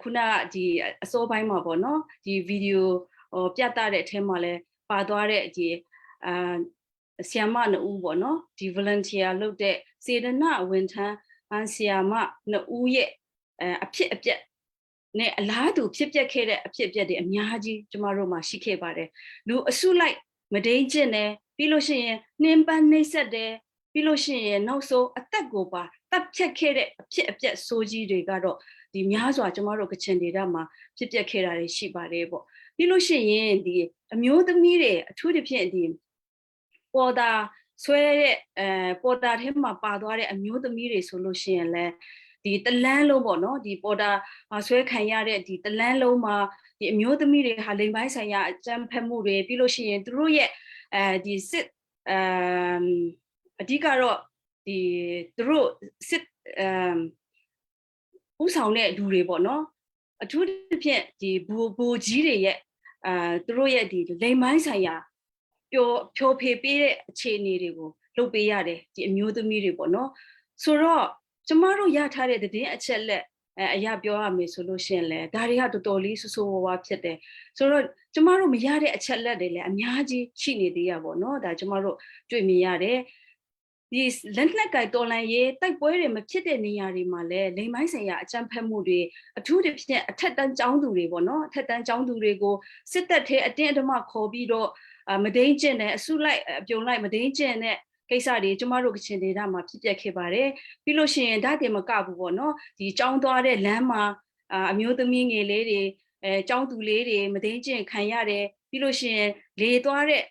ခုနကဒီအစောပိုင်းမှာပေါ့နော်ဒီဗီဒီယိုပြသတဲ့အထဲမှာလဲပါသွားတဲ့ဒီဆရာမနှစ်ဦးပေါ့နော်ဒီ volunteer လုပ်တဲ့စေတနာဝန်ထမ်းဆရာမနှစ်ဦးရဲ့အဖြစ်အပျက်နဲ့အလားတူဖြစ်ပျက်ခဲ့တဲ့အဖြစ်အပျက်တွေအများကြီးကျမတို့မှာရှိခဲ့ပါတယ်လူအစုလိုက်မဒိန်ကျင့်တယ်ပြီးလို့ရှိရင်နှင်းပန်းနှိမ့်ဆက်တယ်ပြီးလို့ရှိရင်နောက်ဆုံးအသက်ကိုပါတပ်ဖြတ်ခဲ့တဲ့အဖြစ်အပျက်ဆိုးကြီးတွေကတော့ဒီများစွာကျမတို့ကချင်ဒေသမှာဖြစ်ပျက်ခဲ့တာတွေရှိပါတယ်ပေါ့ပြီးလို့ရှိရင်ဒီအမျိုးသမီးတွေအထူးသဖြင့်ဒီပေါ်တာဆွဲတဲ့ပေါ်တာထဲမှာပါသွားတဲ့အမျိုးသမီးတွေဆိုလို့ရှိရင်လည်း ဒီတလန်းလုံးပေါ့နော်ဒီပေါ်တာဆွဲခံရတဲ့ဒီတလန်းလုံးမှာဒီအမျိုးသမီးတွေဟာလိမ်ပိုင်းဆိုင်ရာအကြမ်းဖက်မှုတွေပြီးလို့ရှိရင်သူတို့ရဲ့ဒီစစ်အဓိကတော့ဒီသူတို့စစ်ဥဆောင်တဲ့လူတွေပေါ့နော်အထူးသဖြင့်ဒီဘူကြီးတွေရဲ့သူတို့ရဲ့ဒီလိမ်ပိုင်းဆိုင်ရာဖြိုဖေပေးတဲ့အခြေအနေတွေကိုလုပ်ပေးရတယ်ဒီအမျိုးသမီးတွေပေါ့နော်ဆိုတော့ကျမတို့ရထားတဲ့သတင်းအချက်လက်အရာပြောရမယ်ဆိုလို့ရှိရင်လည်းဒါတွေကတော်တော်လေးဆူဆူဝါးဝါးဖြစ်တယ်ဆိုတော့ကျမတို့မရတဲ့အချက်လက်တွေလည်းအများကြီးရှိနေသေးရပါတော့เนาะဒါကျမတို့တွေ့မြင်ရတယ်ဒီလက်နက်ကိုင်တော်လှန်ရေးတိုက်ပွဲတွေမဖြစ်တဲ့နေရာတွေမှာလည်းလိမ်ပိုင်းဆိုင်ရာအကြမ်းဖက်မှုတွေအထူးသဖြင့်အထက်တန်းကျောင်းသူတွေပေါ့နော်အထက်တန်းကျောင်းသူတွေကိုစစ်တပ်ထဲအတင်းအဓမ္မခေါ်ပြီးတော့မဒိန်းကျင့်တဲ့အစုလိုက်အပြုံလိုက်မဒိန်းကျင့်တဲ့ကိစ္စတွေကျမတို့ကချင်ဒေသမှာဖြစ်ပျက်ခဲ့ပါတယ်ပြီးလို့ရှိရင်ဒါတည်းမကဘူးပေါ့နော်ဒီကျောင်းသွားတဲ့လမ်းမှာအမျိုးသမီးငယ်လေးတွေကျောင်းသူလေးတွေမဒိန်းကျင့်ခံရတယ်ပြီးလို့ရှိရင်လေသွားတဲ့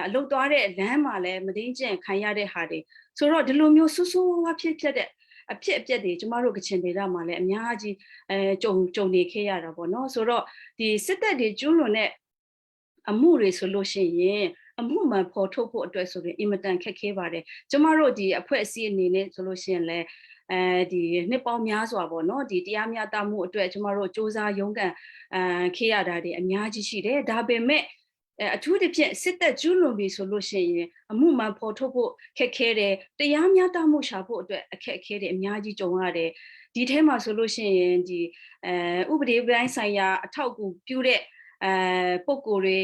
အလုတ်သွားတဲ့လမ်းမှာလည်းမဒိန်းကျင့်ခံရတဲ့ဟာတွေဆိုတော့ဒီလိုမျိုးဆူဆူဝါးဝါးဖြစ်တဲ့အဖြစ်အပျက်တွေကျမတို့ကချင်ဒေသမှာလည်းအများကြီးကြုံနေခဲ့ရတာပေါ့နော်ဆိုတော့ဒီစစ်တပ်တွေကျူးလွန်တဲ့အမှုတွေဆိုလို့ရှိရင်အမှုမှန်ဖော်ထုတ်ဖို့အတွက်ဆိုရင်အင်မတန်ခက်ခဲပါတယ်ကျမတို့ဒီအဖွဲ့အစည်းအနေနဲ့ဆိုလို့ရှိရင်လည်းဒီနှစ်ပေါင်းများစွာပေါ့နော်ဒီတရားမျှတမှုအတွက်ကျမတို့စ조사ရုန်းကန်ခဲ့ရတာတွေအများကြီးရှိတယ်ဒါပေမဲ့အထူးသဖြင့်စစ်တပ်ကျူးလွန်ပြီဆိုလို့ရှိရင်အမှုမှန်ဖော်ထုတ်ဖို့ခက်ခဲတယ်တရားမျှတမှုရှာဖို့အတွက်အခက်အခဲတွေအများကြီးကြုံရတယ်ဒီထဲမှာဆိုလို့ရှိရင်ဒီဥပဒေပိုင်းဆိုင်ရာအထောက်အကူပြုတဲ့ပုံကိုယ်တွေ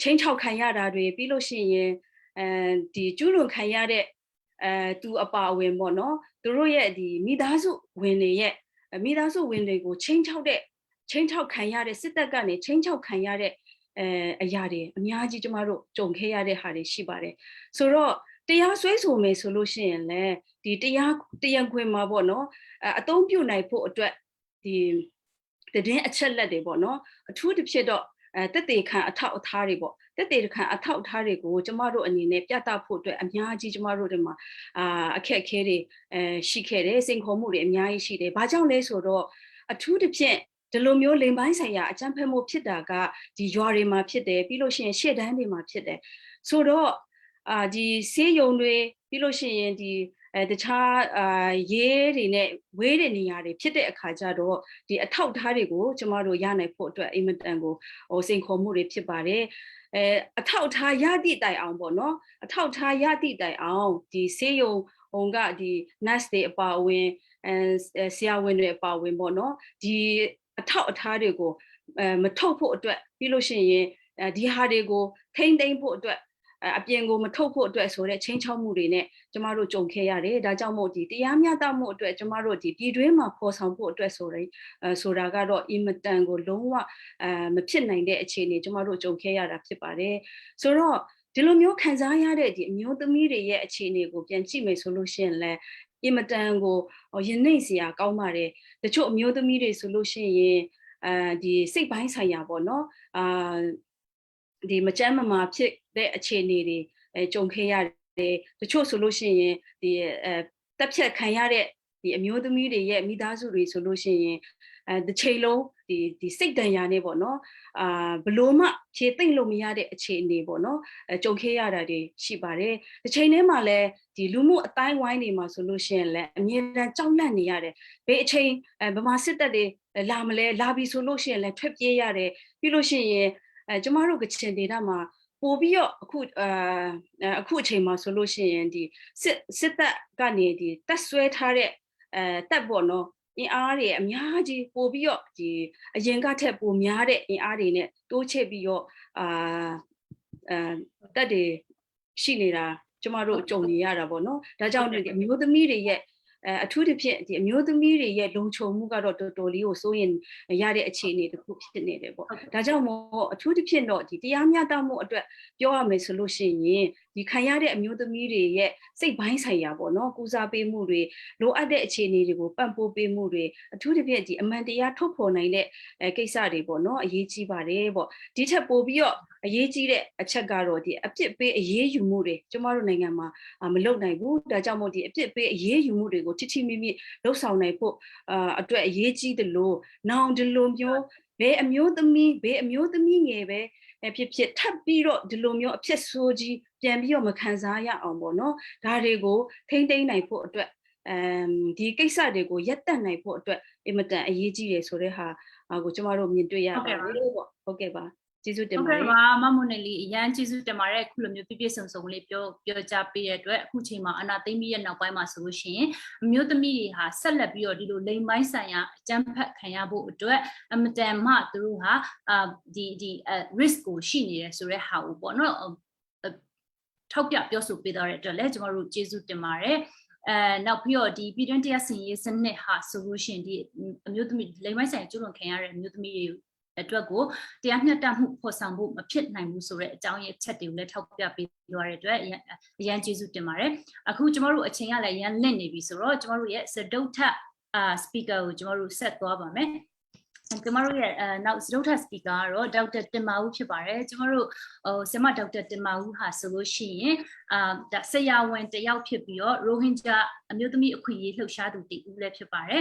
ချင်းချောက်ခံရတာတွေပြီးလို့ရှိရင်ဒီကျူးလွန်ခံရတဲ့သူအပါအဝင်ပေါ့နော်သူတို့ရဲ့ဒီမိသားစုဝင်တွေကိုချင်းချောက်ခံရတဲ့စစ်တပ်ကနေချင်းချောက်ခံရတဲ့အရာတွေအများကြီးကျမတို့ကြုံခဲ့ရတဲ့ဟာတွေရှိပါတယ်ဆိုတော့တရားစွဲဆိုမယ်ဆိုလို့ရှိရင်လည်းဒီတရားခွင်မှာပေါ့နော်အသုံးပြုနိုင်ဖို့အတွက်ဒီသတင်းအချက်လက်တွေပေါ့နော်အထူးသဖြင့်တော့တက်တေခံအထောက်အထားတွေပေါ့တက်တေခံအထောက်အထားတွေကိုကျမတို့အနေနဲ့ပြသဖို့အတွက်အများကြီးကျမတို့ဒီမှာအခက်အခဲတွေရှိခဲ့တယ်စိန်ခေါ်မှုတွေအများကြီးရှိတယ်ဘာကြောင့်လဲဆိုတော့အထူးသဖြင့်ဒီလိုမျိုးလိမ်ပိုင်းဆိုင်ရာအကြမ်းဖက်မှုဖြစ်တာကဒီရွာတွေမှာဖြစ်တယ်ပြီးလို့ရှိရင်ရှေ့တန်းတွေမှာဖြစ်တယ်ဆိုတော့ဒီဆေးရုံတွေပြီးလို့ရှိရင်ဒီတခြားရဲတွေနဲ့ဝေးတဲ့နေရာတွေဖြစ်တဲ့အခါကျတော့ဒီအထောက်အထားတွေကိုကျမတို့ရနိုင်ဖို့အတွက်အင်မတန်ကိုစိန်ခေါ်မှုတွေဖြစ်ပါတယ်အထောက်အထားရသည့်တိုင်အောင်ပေါ့နော်အထောက်အထားရသည့်တိုင်အောင်ဒီဆေးရုံကဒီ nurse တွေအပါအဝင်ဆရာဝန်တွေအပါအဝင်ပေါ့နော်ဒီအထောက်အထားတွေကိုမထုတ်ဖို့အတွက်ပြီးလို့ရှိရင်ဒီဟာတွေကိုထိမ့်သိမ်းဖို့အတွက်အပြင်ကိုမထုတ်ဖို့အတွက်ဆိုတဲ့ချင်းချောက်မှုတွေနဲ့ကျမတို့ကြုံခဲ့ရတယ်ဒါကြောင့်မို့ဒီတရားမျှတမှုအတွက်ကျမတို့ဒီပြည်တွင်းမှာပေါ်ဆောင်ဖို့အတွက်ဆိုတာကတော့အင်မတန်ကိုလုံးဝမဖြစ်နိုင်တဲ့အခြေအနေကျမတို့ကြုံခဲ့ရတာဖြစ်ပါတယ်ဆိုတော့ဒီလိုမျိုးခံစားရတဲ့ဒီအမျိုးသမီးတွေရဲ့အခြေအနေကိုပြန်ကြည့်မယ်ဆိုလို့ရှိရင်လည်းအင်မတန်ကိုရင်နှိမ့်စရာကောင်းပါတယ်တချို့အမျိုးသမီးတွေဆိုလို့ရှိရင်ဒီစိတ်ပိုင်းဆိုင်ရာပေါ့နော်ဒီမကြမ်းမမာဖြစ်တဲ့အခြေအနေတွေကြုံခဲ့ရတယ်တချို့ဆိုလို့ရှိရင်ဒီတက်ဖြတ်ခံရတဲ့ဒီအမျိုးသမီးတွေရဲ့မိသားစုတွေဆိုလို့ရှိရင်တစ်ချိန်လုံးဒီစိတ်ဒဏ်ရာနဲ့ပေါ့နော်ဘလို့မှဖြေသိမ့်လို့မရတဲ့အခြေအနေပေါ့နော်ကြုံခဲ့ရတာတွေရှိပါတယ်တစ်ချိန်ထဲမှာလည်းဒီလူမှုအတိုင်းဝိုင်းတွေမှာဆိုလို့ရှိရင်လည်းအမြဲတမ်းကြောက်လန့်နေရတယ်ဘယ်အချိန်ဗမာစစ်တပ်တွေလာမလဲလာပြီဆိုလို့ရှိရင်လည်းထွက်ပြေးရတယ်ပြီးလို့ရှိရင်ကျမတို့ကချင်ဒေသမှာပို့ပြီးတော့အခုအချိန်မှာဆိုလို့ရှိရင်ဒီစစ်တပ်ကနေဒီတက်ဆွဲထားတဲ့တပ်ပေါ့နော်အင်အားတွေအများကြီးပို့ပြီးတော့ဒီအရင်ကထက်ပိုများတဲ့အင်အားတွေနဲ့တိုးချဲ့ပြီးတော့တပ်တွေရှိနေတာကျမတို့ကြုံနေရတာပေါ့နော်ဒါကြောင့်ဒီအမျိုးသမီးတွေရဲ့အထူးသဖြင့်ဒီအမျိုးသမီးတွေရဲ့လုံခြုံမှုကတော့တော်တော်လေးကိုစိုးရင်ရတဲ့အခြေအနေတစ်ခုဖြစ်နေတယ်ပေါ့ဒါကြောင့်မို့အထူးသဖြင့်တော့ဒီတရားမျှတမှုအတွက်ပြောရမယ်ဆိုလို့ရှိရင်ဒီခံရတဲ့အမျိုးသမီးတွေရဲ့စိတ်ပိုင်းဆိုင်ရာပေါ့နော်ကုစားပေးမှုတွေလိုအပ်တဲ့အခြေအနေတွေကိုပံ့ပိုးပေးမှုတွေအထူးသဖြင့်ဒီအမှန်တရားထုတ်ဖော်နိုင်တဲ့ကိစ္စတွေပေါ့နော်အရေးကြီးပါတယ်ပေါ့ဒီထက်ပိုပြီးတော့ အရေးကြီးတဲ့အချက်ကတော့ဒီအပြစ်ပေးအရေးယူမှုတွေကျမတို့နိုင်ငံမှာမလုပ်နိုင်ဘူးဒါကြောင့်မို့ဒီအပြစ်ပေးအရေးယူမှုတွေကိုထိထိမိမိလှုပ်ဆောင်နိုင်ဖို့အတွက်အရေးကြီးတယ်လို့နောင်ဒီလိုမျိုးဘယ်အမျိုးသမီးငယ်ပဲဖြစ်ဖြစ်ထပ်ပြီးတော့ဒီလိုမျိုးအဖြစ်ဆိုးကြီးပြန်ပြီးတော့မခံစားရအောင်ပေါ့နော်ဒါတွေကိုထိမ့်သိမ်းနိုင်ဖို့အတွက်ဒီကိစ္စတွေကိုရပ်တန့်နိုင်ဖို့အတွက်အင်မတန်အရေးကြီးတယ်ဆိုတဲ့ဟာကိုကျမတို့မြင်တွေ့ရပါတယ်ပေါ့ဟုတ်ကဲ့ပါကျေးဇူးတင်ပါတယ်ဟုတ်ကဲ့ပါမမွန်နယ်လီအရန်ကျေးဇူးတင်ပါတယ်အခုလိုမျိုးပြည့်ပြည့်စုံစုံလေးပြောကြားပေးတဲ့အတွက်အခုချိန်မှာအနာသိမ့်ပြီးရဲ့နောက်ပိုင်းမှာဆိုလို့ရှိရင်အမျိုးသမီးတွေဟာဆက်လက်ပြီးတော့ဒီလိုလိမ်ပိုင်းဆိုင်ရာအကြမ်းဖက်ခံရဖို့အတွက်အမတန်မှသူတို့ဟာဒီ risk ကိုရှိနေတယ်ဆိုတဲ့ဟာကိုပေါ့နော်ထောက်ပြပြောဆိုပေးတော့တဲ့အတွက်လည်းကျွန်တော်တို့ကျေးဇူးတင်ပါတယ်နောက်ပြီးတော့ဒီပြည်တွင်းတရားစီရင်ရေးစနစ်ဟာဆိုလို့ရှိရင်ဒီအမျိုးသမီးလိမ်ပိုင်းဆိုင်ရာကျူးလွန်ခံရတဲ့အမျိုးသမီးတွေအတွက်ကိုတရားမျှတမှုဖော်ဆောင်ဖို့မဖြစ်နိုင်ဘူးဆိုတဲ့အကြောင်းရင်းချက်တွေကိုလည်းထောက်ပြပေးသွားတဲ့အတွက်အရန်ကျေးဇူးတင်ပါတယ်အခုကျမတို့အချိန်ကလည်းအရန်လင့်နေပြီဆိုတော့ကျမတို့ရဲ့စတုထspeaker ကိုကျမတို့ဆက်သွားပါမယ်ကျမတို့ရဲ့နောက်စတုထ speaker ကတော့ဒေါက်တာတင်မာဦးဖြစ်ပါတယ်ကျမတို့ဆရာမဒေါက်တာတင်မာဦးဟာဆိုလို့ရှိရင်ဒါဆရာဝန်တယောက်ဖြစ်ပြီးတော့ရိုဟင်ဂျာအမျိုးသမီးအခွင့်အရေးလှုပ်ရှားသူတဦးလည်းဖြစ်ပါတယ်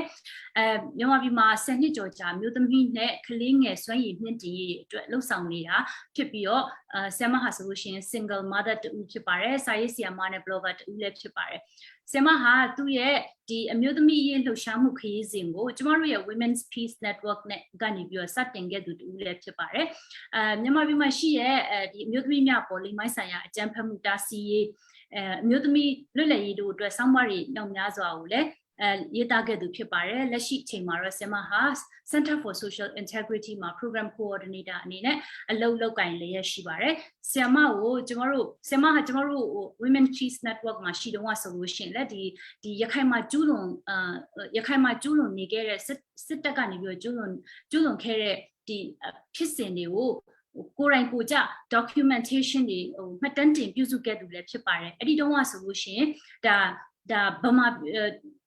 မြန်မာပြည်မှာ10နှစ်ကျော်ကြာအမျိုးသမီးနဲ့ကလေးငယ်စွမ်းရည်မြင့်တင်ရေးအတွက်လှုပ်ဆောင်နေတာဖြစ်ပြီးတော့ဆရာမဟာဆိုလို့ရှိရင် single mother တဦးဖြစ်ပါတယ်စာရေးဆရာမနဲ့ blogger တဦးလည်းဖြစ်ပါတယ်ဆရာမဟာသူ့ရဲ့ဒီအမျိုးသမီးရေးလှုပ်ရှားမှုခရီးစဉ်ကိုကျမတို့ရဲ့ Women's Peace Network နဲ့ကနေပြီးတော့စတင်ခဲ့သူတူလည်းဖြစ်ပါတယ်မြန်မာပြည်မှာရှိရဲ့ဒီအမျိုးသမီးများပေါ်လိမ့်မိုင်းဆိုင်ရာအကြမ်းဖက်မှုတားဆီးရေးအမျိုးသမီးလွတ်လပ်ရေးတို့အတွက်ဆောင်းပါးတွေနှောင့်များစွာကိုလည်းရေးသားခဲ့သူဖြစ်ပါတယ်လက်ရှိအချိန်မှာတော့ဆရာမဟာ Center for Social Integrity မှာ Program Coordinator အနေနဲ့အလုပ်လုပ်ကိုင်လျက်ရှိပါတယ်ဆရာမကိုကျမတို့ Women Peace Network မှာရှိတော့ဆိုလို့ရှိရင်လည်းဒီရခိုင်မှာကျူးလွန်နေခဲ့တဲ့စစ်တပ်ကနေပြီးတော့ကျူးလွန်ခဲ့တဲ့ဒီဖြစ်စဉ်တွေကိုကိုယ်တိုင်ကိုကြ documentation တွေမှတ်တမ်းတင်ပြုစုခဲ့သူလည်းဖြစ်ပါတယ်အဲ့ဒီတော့ဆိုလို့ရှိရင်ဒါဗမာ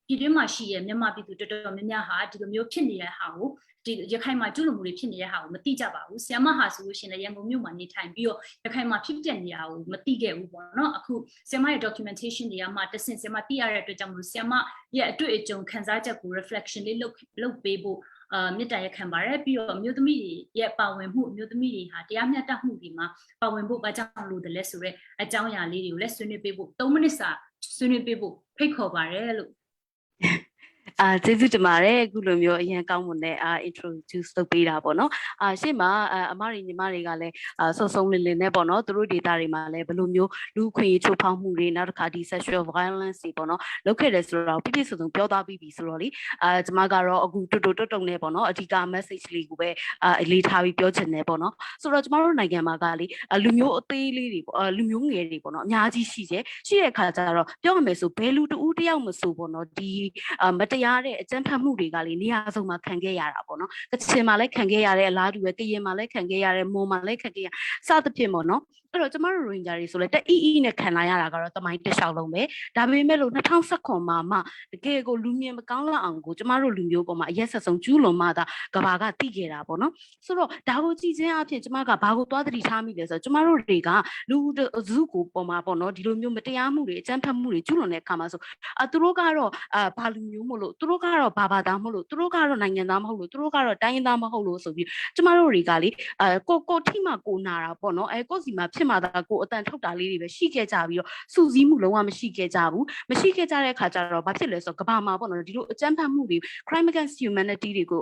ပြည်တွင်းမှာရှိရဲ့မြန်မာပြည်သူတော်တော်များများဟာဒီလိုမျိုးဖြစ်နေတဲ့ဟာကိုဒီရခိုင်မှာကျူးလွန်မှုတွေဖြစ်နေတဲ့ဟာကိုမသိကြပါဘူးဆရာမဟာဆိုလို့ရှိရင်လည်းရန်ကုန်မြို့မှာနေထိုင်ပြီးတော့ရခိုင်မှာဖြစ်ပျက်နေတာကိုမသိခဲ့ဘူးပေါ့နော်အခုဆရာမရဲ့ documentation တွေကမှတဆင့်ဆရာမသိရတဲ့အတွက်ကြောင့်မလို့ဆရာမရဲ့အတွေ့အကြုံခန်းစားချက်ကို reflection လေးလုပ်ပေးဖို့မြစ်တာရခံပါတယ်ပြီးတော့အမျိုးသမီးတွေရဲ့ပါဝင်မှုအမျိုးသမီးတွေဟာတရားမျှတမှုဒီမှာပါဝင်ဖို့ဘာကြောင့်လို့တလဲဆိုတော့အကြောင်းအရာလေးတွေကိုလည်းဆွေးနွေးပေးဖို့3မိနစ်စာဆွေးနွေးပေးဖို့ဖိတ်ခေါ်ပါတယ်လို့ကျေးဇူးတင်ပါတယ်အခုလိုမျိုးအရင်ကောင်းမွန်တဲ့introduce လုပ်ပေးတာပေါ့နော်ရှေ့မှာအမတွေညီမတွေကလည်းစုံစုံလင်လင်နဲ့ပေါ့နော်သူတို့ data တွေမှာလည်းဘယ်လိုမျိုးလူခွင့်ရေးချိုးဖောက်မှုတွေနောက်တစ်ခါဒီ sexual violence တွေပေါ့နော်လုပ်ခဲ့တယ်ဆိုတော့ပြည့်ပြည့်စုံစုံပြောသားပြီးပြီဆိုတော့လေကျမကတော့အခုတုံနဲ့ပေါ့နော်အဓိက message လေးကိုပဲအလေးထားပြီးပြောချင်တယ်ပေါ့နော်ဆိုတော့ကျမတို့နိုင်ငံမှာကလေလူမျိုးအသေးလေးတွေပေါ့လူမျိုးငယ်တွေပေါ့နော်အများကြီးရှိတဲ့အခါကျတော့ပြောရမယ်ဆိုဘယ်လူတူတယောက်မဆိုပေါ့နော်ဒီမတရားတဲ့အကြမ်းဖက်မှုတွေကလေနေရာစုံမှာခံခဲ့ရတာပေါ့နော်ကချင်မှာလည်းခံခဲ့ရတဲ့အလားတူပဲကရင်မှာလည်းခံခဲ့ရတယ်မွန်မှာလည်းခံခဲ့ရစသဖြင့်ပေါ့နော်အဲ့တော့ကျမတို့ရိုဟင်ဂျာတွေဆိုလဲတအီနဲ့ခံလာရတာကတော့တမိုင်းတစ်လျှောက်လုံးပဲဒါပေမဲ့လို့2019မှာမှတကယ်ကိုလူမြင်မကောင်းလောက်အောင်ကိုကျမတို့လူမျိုးပေါ်မှာအရက်ဆက်ဆုံးကျူးလွန်မှသာကဘာကတိခဲ့တာပေါ့နော်ဆိုတော့ဒါကိုကြည့်ချင်းအဖြစ်ကျမကဘာကိုသွားသတိထားမိလဲဆိုတော့ကျမတို့တွေကလူစုကိုပေါ်မှာပေါ့နော်ဒီလိုမျိုးမတရားမှုတွေအကြမ်းဖက်မှုတွေကျူးလွန်တဲ့အခါမှာဆိုသူတို့ကတော့ဘာလူမျိုးမို့လို့သူတို့ကတော့ဘာသားမို့လို့သူတို့ကတော့နိုင်ငံသားမဟုတ်လို့သူတို့ကတော့တိုင်းရင်းသားမဟုတ်လို့ဆိုပြီးကျမတို့တွေကလေကိုထိမှကိုနာတာပေါ့နော်ကိုစီမှာဖြစ်မှသာကိုအတန်ထုတ်တာလေးတွေပဲရှိခဲ့ကြပြီးတော့စူးစီးမှုလုံးဝမရှိခဲ့ကြဘူးမရှိခဲ့ကြတဲ့အခါကျတော့ဘာဖြစ်လဲဆိုတော့ကမ္ဘာမှာပေါ့နော်ဒီလိုအကြမ်းဖက်မှုတွေ crime against humanity တွေကို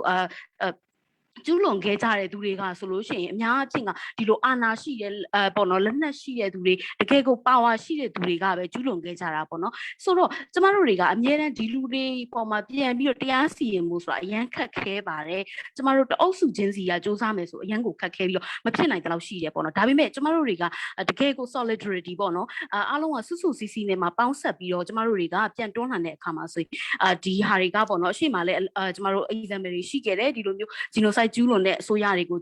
ကျူးလွန်ခဲ့ကြတဲ့သူတွေကဆိုလို့ရှိရင်အများအပြားကဒီလိုအာဏာရှိတဲ့ပေါ့နော်လက်နက်ရှိတဲ့သူတွေတကယ်ကိုပါဝါရှိတဲ့သူတွေကပဲကျူးလွန်ခဲ့ကြတာပေါ့နော်ဆိုတော့ကျမတို့တွေကအများနဲ့ဒီလူတွေပေါ်မှာပြန်ပြီးတော့တရားစီရင်မှုဆိုတာအရန်ခက်ခဲပါတယ်ကျမတို့တအုပ်စုချင်းစီကစူးစမ်းမယ်ဆိုအရန်ကိုခက်ခဲပြီးတော့မဖြစ်နိုင်တဲ့လောက်ရှိတယ်ပေါ့နော်ဒါပေမဲ့ကျမတို့တွေကတကယ်ကို solidarity ပေါ့နော်အားလုံးကစုစည်းစည်းနဲ့မှာပေါင်းဆက်ပြီးတော့ကျမတို့တွေကပြန်တွန်းလှန်တဲ့အခါမှာဆိုဒီဟာတွေကပေါ့နော်အရှိမလဲကျမတို့ example တွေရှိခဲ့တယ်ဒီလိုမျိုး genocide genocide ကျူးလွန်တဲ့အစိုးရတွေကို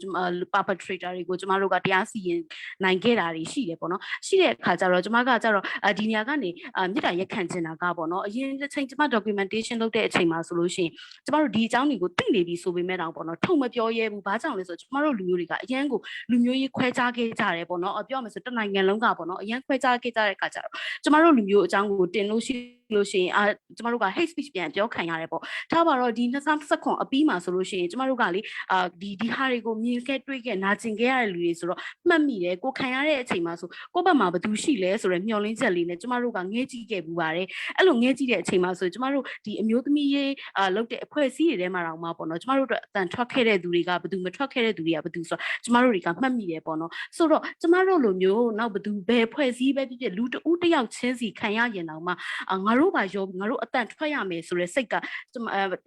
perpetrator တွေကိုကျမတို့ကတရားစီရင်နိုင်ခဲ့တာတွေရှိတယ်ပေါ့နော်ရှိတဲ့အခါကျတော့ကျမကကျတော့ဒီနေရာကနေမြစ်တာရက်ခံချင်တာကပေါ့နော်အရင်တစ်ချိန်ကျမ documentation လုပ်တဲ့အချိန်မှာဆိုလို့ရှိရင်ကျမတို့ဒီအကြောင်းတွေကိုသိနေပြီဆိုပေမဲ့တောင်ပေါ့နော်ထုံမပြောရဲဘူးဘာကြောင့်လဲဆိုတော့ကျမတို့လူမျိုးတွေကအရင်ကိုလူမျိုးရေးခွဲခြားခဲ့ကြတယ်ပေါ့နော်ပြောမယ်ဆိုတနိုင်ငံလုံးကပေါ့နော်အရင်ခွဲခြားခဲ့ကြတဲ့အခါကျတော့ကျမတို့လူမျိုးအကြောင်းကိုတင်လို့ရှိလို့ရှိရင်ကျမတို့က hate speech ပြန်ပြောခံရတယ်ပေါ့ထားပါတော့ဒီ2019အပြီးမှာဆိုလို့ရှိရင်ကျမတို့ကလေဒီဟာတွေကိုမြင်ခဲ့တွေ့ခဲ့နာကျင်ခဲ့ရတဲ့လူတွေဆိုတော့မှတ်မိတယ်ကိုခံရတဲ့အချိန်မှာဆိုကိုယ့်ဘက်မှာဘယ်သူရှိလဲဆိုတော့မျှော်လင့်ချက်လေးနဲ့ကျမတို့ကငဲကြည့်ခဲ့ပူပါတယ်အဲ့လိုငဲကြည့်တဲ့အချိန်မှာဆိုကျမတို့ဒီအမျိုးသမီးရေးလုပ်တဲ့အဖွဲ့အစည်းတွေထဲမှာတောင်မှပေါ့နော်ကျမတို့အတွက်အတန်ထွက်ခဲ့တဲ့သူတွေကဘယ်သူမထွက်ခဲ့တဲ့သူတွေကဘယ်သူဆိုတော့ကျမတို့တွေကမှတ်မိတယ်ပေါ့နော်ဆိုတော့ကျမတို့လိုမျိုးနောက်ဘယ်သူဘယ်ဖွဲ့စည်းပဲဖြစ်ဖြစ်လူတဦးတစ်ယောက်ချင်းစီခံရရင်တောင်မှငါတို့ပါရောငါတို့အတန်ထွက်ရမယ်ဆိုတဲ့စိတ်က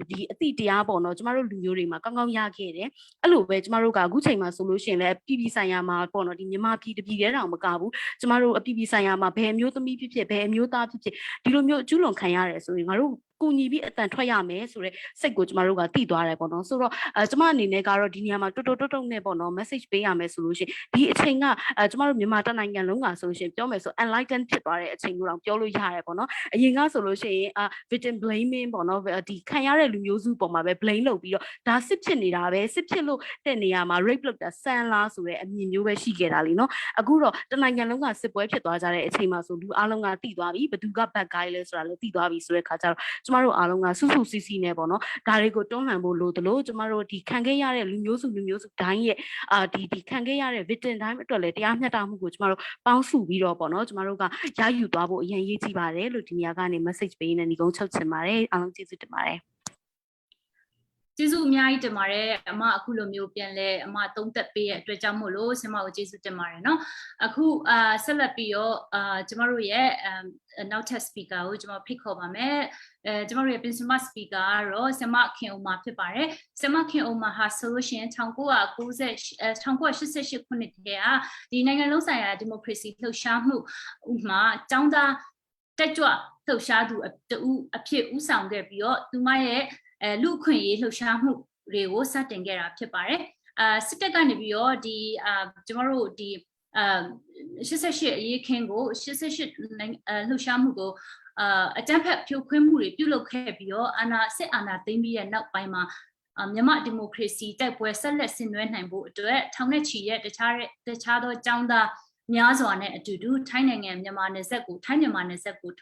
ဒီအတိတရားပေါ့နော်ကျမတို့လူမျိုးတွေမှာကောင်းကောင်းရခဲ့တယ်အဲ့လိုပဲကျမတို့ကအခုချိန်မှာဆိုလို့ရှိရင်လည်းပြည်ပြည်ဆိုင်ရာမှာပေါ့နော်ဒီမြန်မာပြည်တပြည်တည်းတောင်မကဘူးကျမတို့အပြည်ပြည်ဆိုင်ရာမှာဘယ်အမျိုးသမီးဖြစ်ဖြစ်ဘယ်အမျိုးသားဖြစ်ဖြစ်ဒီလိုမျိုးကျူးလွန်ခံရတယ်ဆိုရင်ငါတို့ကိုညီပြီးအတန်ထွက်ရမယ်ဆိုတဲ့စိတ်ကိုကျမတို့ကသိသွားတယ်ပေါ့နော်ဆိုတော့ကျမအနေနဲ့ကတော့ဒီနေရာမှာတွတ်နဲ့ပေါ့နော် message ပေးရမယ်ဆိုလို့ရှိရင်ဒီအချိန်ကကျမတို့မြန်မာတိုင်းနိုင်ငံလုံးကဆိုလို့ရှိရင်ပြောမယ်ဆို enlighten ဖြစ်သွားတဲ့အချိန်ကိုတော့ပြောလို့ရတယ်ပေါ့နော်အရင်ကဆိုလို့ရှိရင် victim blaming ပေါ့နော်ဒီခံရတဲ့လူမျိုးစုပေါ်မှာပဲ blame လုပ်ပြီးတော့ဒါစစ်ဖြစ်နေတာပဲစစ်ဖြစ်လို့တဲ့နေရာမှာ rape လုပ်တာဆန်းလားဆိုတဲ့အမြင်မျိုးပဲရှိခဲ့တာလीနော်အခုတော့တိုင်းနိုင်ငံလုံးကစစ်ပွဲဖြစ်သွားကြတဲ့အချိန်မှာဆိုလူအားလုံးကသိသွားပြီဘယ်သူက bad guy လဲဆိုတာလည်းသိသွားပြီဆိုတဲ့ခါကျတော့ကျမတို့အားလုံးကစုစုစည်းစည်းနဲ့ပေါ့နော်ဒါတွေကိုတွန်းလှန်ဖို့လိုသလိုကျမတို့ဒီခံခဲ့ရတဲ့လူမျိုးစုတိုင်းရဲ့ဒီခံခဲ့ရတဲ့ victim တိုင်းအတွက်လည်းတရားမျှတမှုကိုကျမတို့ပေါင်းစုပြီးတော့ပေါ့နော်ကျမတို့ကရယူသွားဖို့အရင်ရေးကြည့်ပါတယ်လို့ဒီနေရာကနေ message ပေးနေညီကုန်းချုပ်ချင်ပါတယ်အားလုံးကျေးဇူးတင်ပါတယ်ကျေးဇူးအများကြီးတင်ပါတယ်အမအခုလိုမျိုးပြန်လဲအမသုံးသက်ပေးရဲ့အတွက်ကြောင့်မို့လို့ဆင်မကိုကျေးဇူးတင်ပါတယ်เนาะအခုဆက်လက်ပြီးတော့ကျမတို့ရဲ့နောက်ထပ် speaker ကိုကျွန်တော်ဖိတ်ခေါ်ပါမယ်ကျမတို့ရဲ့ principal speaker ကတော့ဆင်မခင်ဦးမာဖြစ်ပါတယ်ဆင်မခင်ဦးမာဟာဆိုလို့ရှိရင်1988ခုနှစ်တည်းကဒီနိုင်ငံလုံးဆိုင်ရာဒီမိုကရေစီလှုပ်ရှားမှုဥမှာကျောင်းသားတက်ကြွလှုပ်ရှားသူတူအဖြစ်ဦးဆောင်ခဲ့ပြီးတော့သူမရဲ့လူအခွင့်အရေးလှုပ်ရှားမှုတွေကိုစတင်ခဲ့တာဖြစ်ပါတယ်စစ်တပ်ကနေပြီးတော့ဒီကျမတို့ဒီ88အရေးခင်းကို88လှုပ်ရှားမှုကိုအကြမ်းဖက်ဖြိုခွင်းမှုတွေပြုလုပ်ခဲ့ပြီးတော့စစ်အာဏာသိမ်းပြီးတဲ့နောက်ပိုင်းမှာမြန်မာဒီမိုကရေစီတိုက်ပွဲဆက်လက်ဆင်နွှဲနိုင်ဖို့အတွက်ထောင်နဲ့ချီတဲ့တခြားသောကျောင်းသားများစွာနဲ့အတူတူထိုင်းနိုင်ငံမြန်မာနယ်စပ်ကိုထွ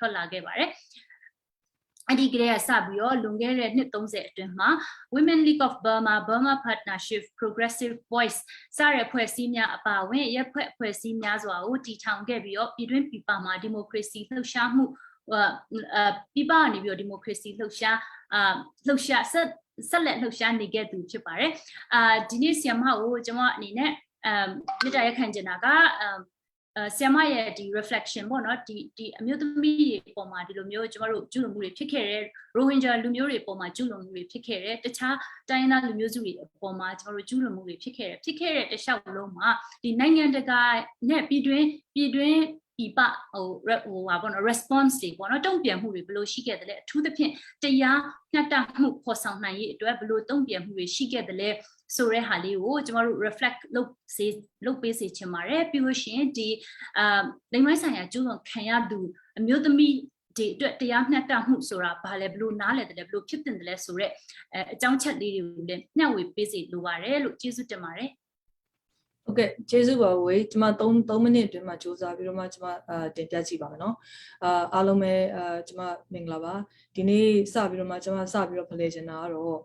က်လာခဲ့ပါတယ်အဒီကလေးကစပြီးတော့လွန်ခဲ့တဲ့နှစ်30အတွင်းမှာ Women League of Burma Partnership Progressive Voice စတဲ့ဖွဲ့စည်းများအပါအဝင်ရပ်ဖွဲ့ဖွဲ့စည်းများစွာကိုတည်ထောင်ခဲ့ပြီးတော့ပြည်တွင်းပြည်ပမှာဒီမိုကရေစီလှုပ်ရှားမှုပြည်ပကနေပြီးတော့ဒီမိုကရေစီလှုပ်ရှားဆက်လက်လှုပ်ရှားနေခဲ့သူဖြစ်ပါတယ်ဒီနေ့ဆီယမကိုကျွန်မအနေနဲ့မြစ်တာရက်ခံချင်တာကဆီယမရဲ့ဒီ reflection ပေါ့နော်ဒီအမျိုးသမီးတွေပေါ်မှာဒီလိုမျိုးကျမတို့ကျူးလွန်မှုတွေဖြစ်ခဲ့တဲ့ Rohingya လူမျိုးတွေပေါ်မှာကျူးလွန်မှုတွေဖြစ်ခဲ့တဲ့တခြားတိုင်းရင်းသားလူမျိုးစုတွေပေါ်မှာကျမတို့ကျူးလွန်မှုတွေဖြစ်ခဲ့တဲ့တခြားလုံးမှာဒီနိုင်ငံတကာနဲ့ပြည်တွင်းပြပဟိုဟာပေါ့နော် response တွေပေါ့နော်တုံ့ပြန်မှုတွေဘယ်လိုရှိခဲ့တယ်လဲအထူးသဖြင့်တရားမျှတမှုဖော်ဆောင်နိုင်ရေးအတွက်ဘယ်လိုတုံ့ပြန်မှုတွေရှိခဲ့တယ်လဲဆိုတဲ့ဟာလေးကိုကျမတို့ reflect လုပ်ပေးစေချင်ပါတယ်ပြီးလို့ရှိရင်ဒီလိင်ပိုင်းဆိုင်ရာကျူးလွန်ခံရသူအမျိုးသမီးဒီအတွက်တရားမျှတမှုဆိုတာဘာလဲဘယ်လိုနားလည်တယ်လဲဘယ်လိုဖြစ်တင်တယ်လဲဆိုတော့အကြောင်းချက်လေးတွေကိုလည်းမျှဝေပေးစေလိုပါတယ်လို့ကျေးဇူးတင်ပါတယ်ဟုတ်ကဲ့ကျေးဇူးပါဝေးကျွန်မ3မိနစ်အတွင်းမှာစ조사ပြီးတော့မှကျွန်မတင်ပြကြည့်ပါမယ်เนาะအားလုံးပဲကျွန်မမင်္ဂလာပါဒီနေ့စပြီးတော့မှကျွန်မစပြီးတော့ဖလှယ်ချင်တာကတော့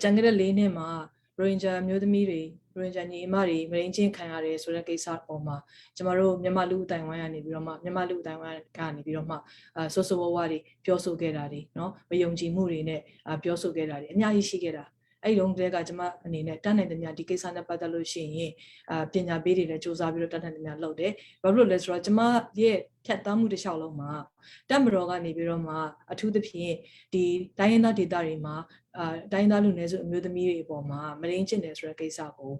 ကြံခဲ့တဲ့4နှစ်မှာရိုဟင်ဂျာမျိုးသမီးတွေရိုဟင်ဂျာညီအမတွေမရင်းချင်းခံရတယ်ဆိုတဲ့ကိစ္စပေါ်မှာကျွန်တော်တို့မြန်မာလူအတိုင်းဝိုင်းကနေပြီးတော့မှမြန်မာလူအတိုင်းဝိုင်းကနေပြီးတော့မှဆိုးဆိုးဝါးဝါတွေပြောဆိုခဲ့တာတွေเนาะမယုံကြည်မှုတွေနဲ့ပြောဆိုခဲ့တာတွေအများကြီးရှိခဲ့တာအဲ့ဒီတော့ကကျွန်မအနေနဲ့တတ်နိုင်တဲ့များဒီကိစ္စနဲ့ပတ်သက်လို့ရှိရင်ပညာပေးတွေလည်းစ조사ပြီးတော့တတ်နိုင်တဲ့များလုပ်တယ်ဘာလို့လဲဆိုတော့ကျွန်မရဲ့ဖြတ်သန်းမှုတစ်လျှောက်လုံးမှာတပ်မတော်ကနေပြီးတော့မှအထူးသဖြင့်ဒီတိုင်းရင်းသားဒေသတွေမှာတိုင်းရင်းသားလူနည်းစုအမျိုးသမီးတွေအပေါ်မှာမရင်းကျင့်တယ်ဆိုတဲ့ကိစ္စကို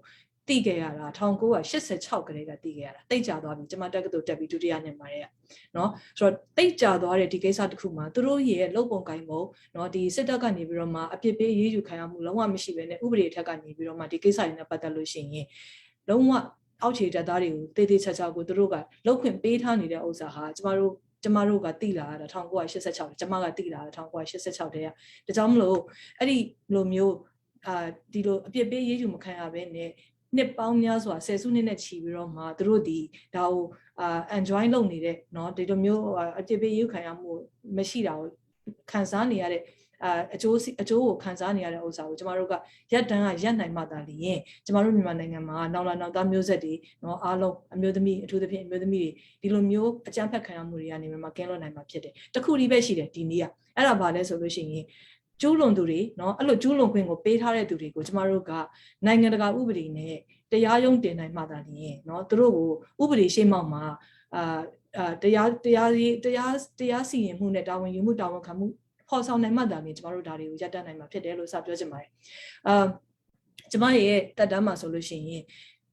တိခဲ့ရတာ1986ကလေးကတိခဲ့ရတာတိတ်ကြသွားပြီကျမတက်ကတူတက်ပြီးဒုတိယနှစ်မှာရဲ့နော်ဆိုတော့တိတ်ကြသွားတဲ့ဒီကိစ္စတစ်ခုမှာသူတို့ရဲ့လုံပုံကိုင်ပုံနော်ဒီစစ်တပ်ကနေပြီးတော့မှအပြစ်ပေးအရေးယူခံရမှုလုံးဝမရှိဘဲနဲ့ဥပဒေထက်ကနေပြီးတော့မှဒီကိစ္စတွေနဲ့ပတ်သက်လို့ရှိရင်လုံးဝအောက်ခြေတပ်သားတွေကိုတေးသေးချာချာကိုသူတို့ကလောက်ခွင့်ပေးထားနေတဲ့ဥစ္စာဟာကျမတို့ကတိလာတာ1986ကျမကတိလာတာ1986တည်းကဒါကြောင့်မလို့အဲ့ဒီလိုမျိုးဒီလိုအပြစ်ပေးရေးယူမခံရဘဲနဲ့နှစ်ပေါင်းများစွာဆယ်စုနှစ်နဲ့ချီပြီးတော့မှသူတို့ဒီဒါကိုenjoy လုပ်နေတဲ့เนาะဒီလိုမျိုးအပြစ်ပေးရေးယူခံရမှုမရှိတာကိုခံစားနေရတဲ့အကျိုးကိုခံစားနေရတဲ့ဥစ္စာကိုကျမတို့ကရက်တန်းကရက်နိုင်မှသာလျင်ကျမတို့မြန်မာနိုင်ငံမှာနောက်လာနောက်သားမျိုးဆက်တွေเนาะအားလုံးအမျိုးသမီးအထူးသဖြင့်အမျိုးသမီးတွေဒီလိုမျိုးအကြမ်းဖက်ခံရမှုတွေကနေမှကင်းလွတ်နိုင်မှာဖြစ်တယ်တခုတည်းပဲရှိတယ်ဒီနေ့ကအဲ့ဒါဘာလဲဆိုလို့ရှိရင်ကျူးလွန်သူတွေเนาะအဲ့လိုကျူးလွန်ခွင့်ကိုပေးထားတဲ့သူတွေကိုကျမတို့ကနိုင်ငံတကာဥပဒေနဲ့တရားရုံးတင်နိုင်မှသာလျင်เนาะသူတို့ကိုဥပဒေရှေ့မှောက်မှာတရားစီရင်မှုနဲ့တာဝန်ယူမှုတာဝန်ခံမှုဖော်ဆောင်နိုင်မှသာလျင်ကျမတို့ဒါတွေကိုရပ်တန့်နိုင်မှာဖြစ်တယ်လို့စပြောချင်ပါတယ်ကျမရဲ့တက်တန်းမှာဆိုလို့ရှိရင်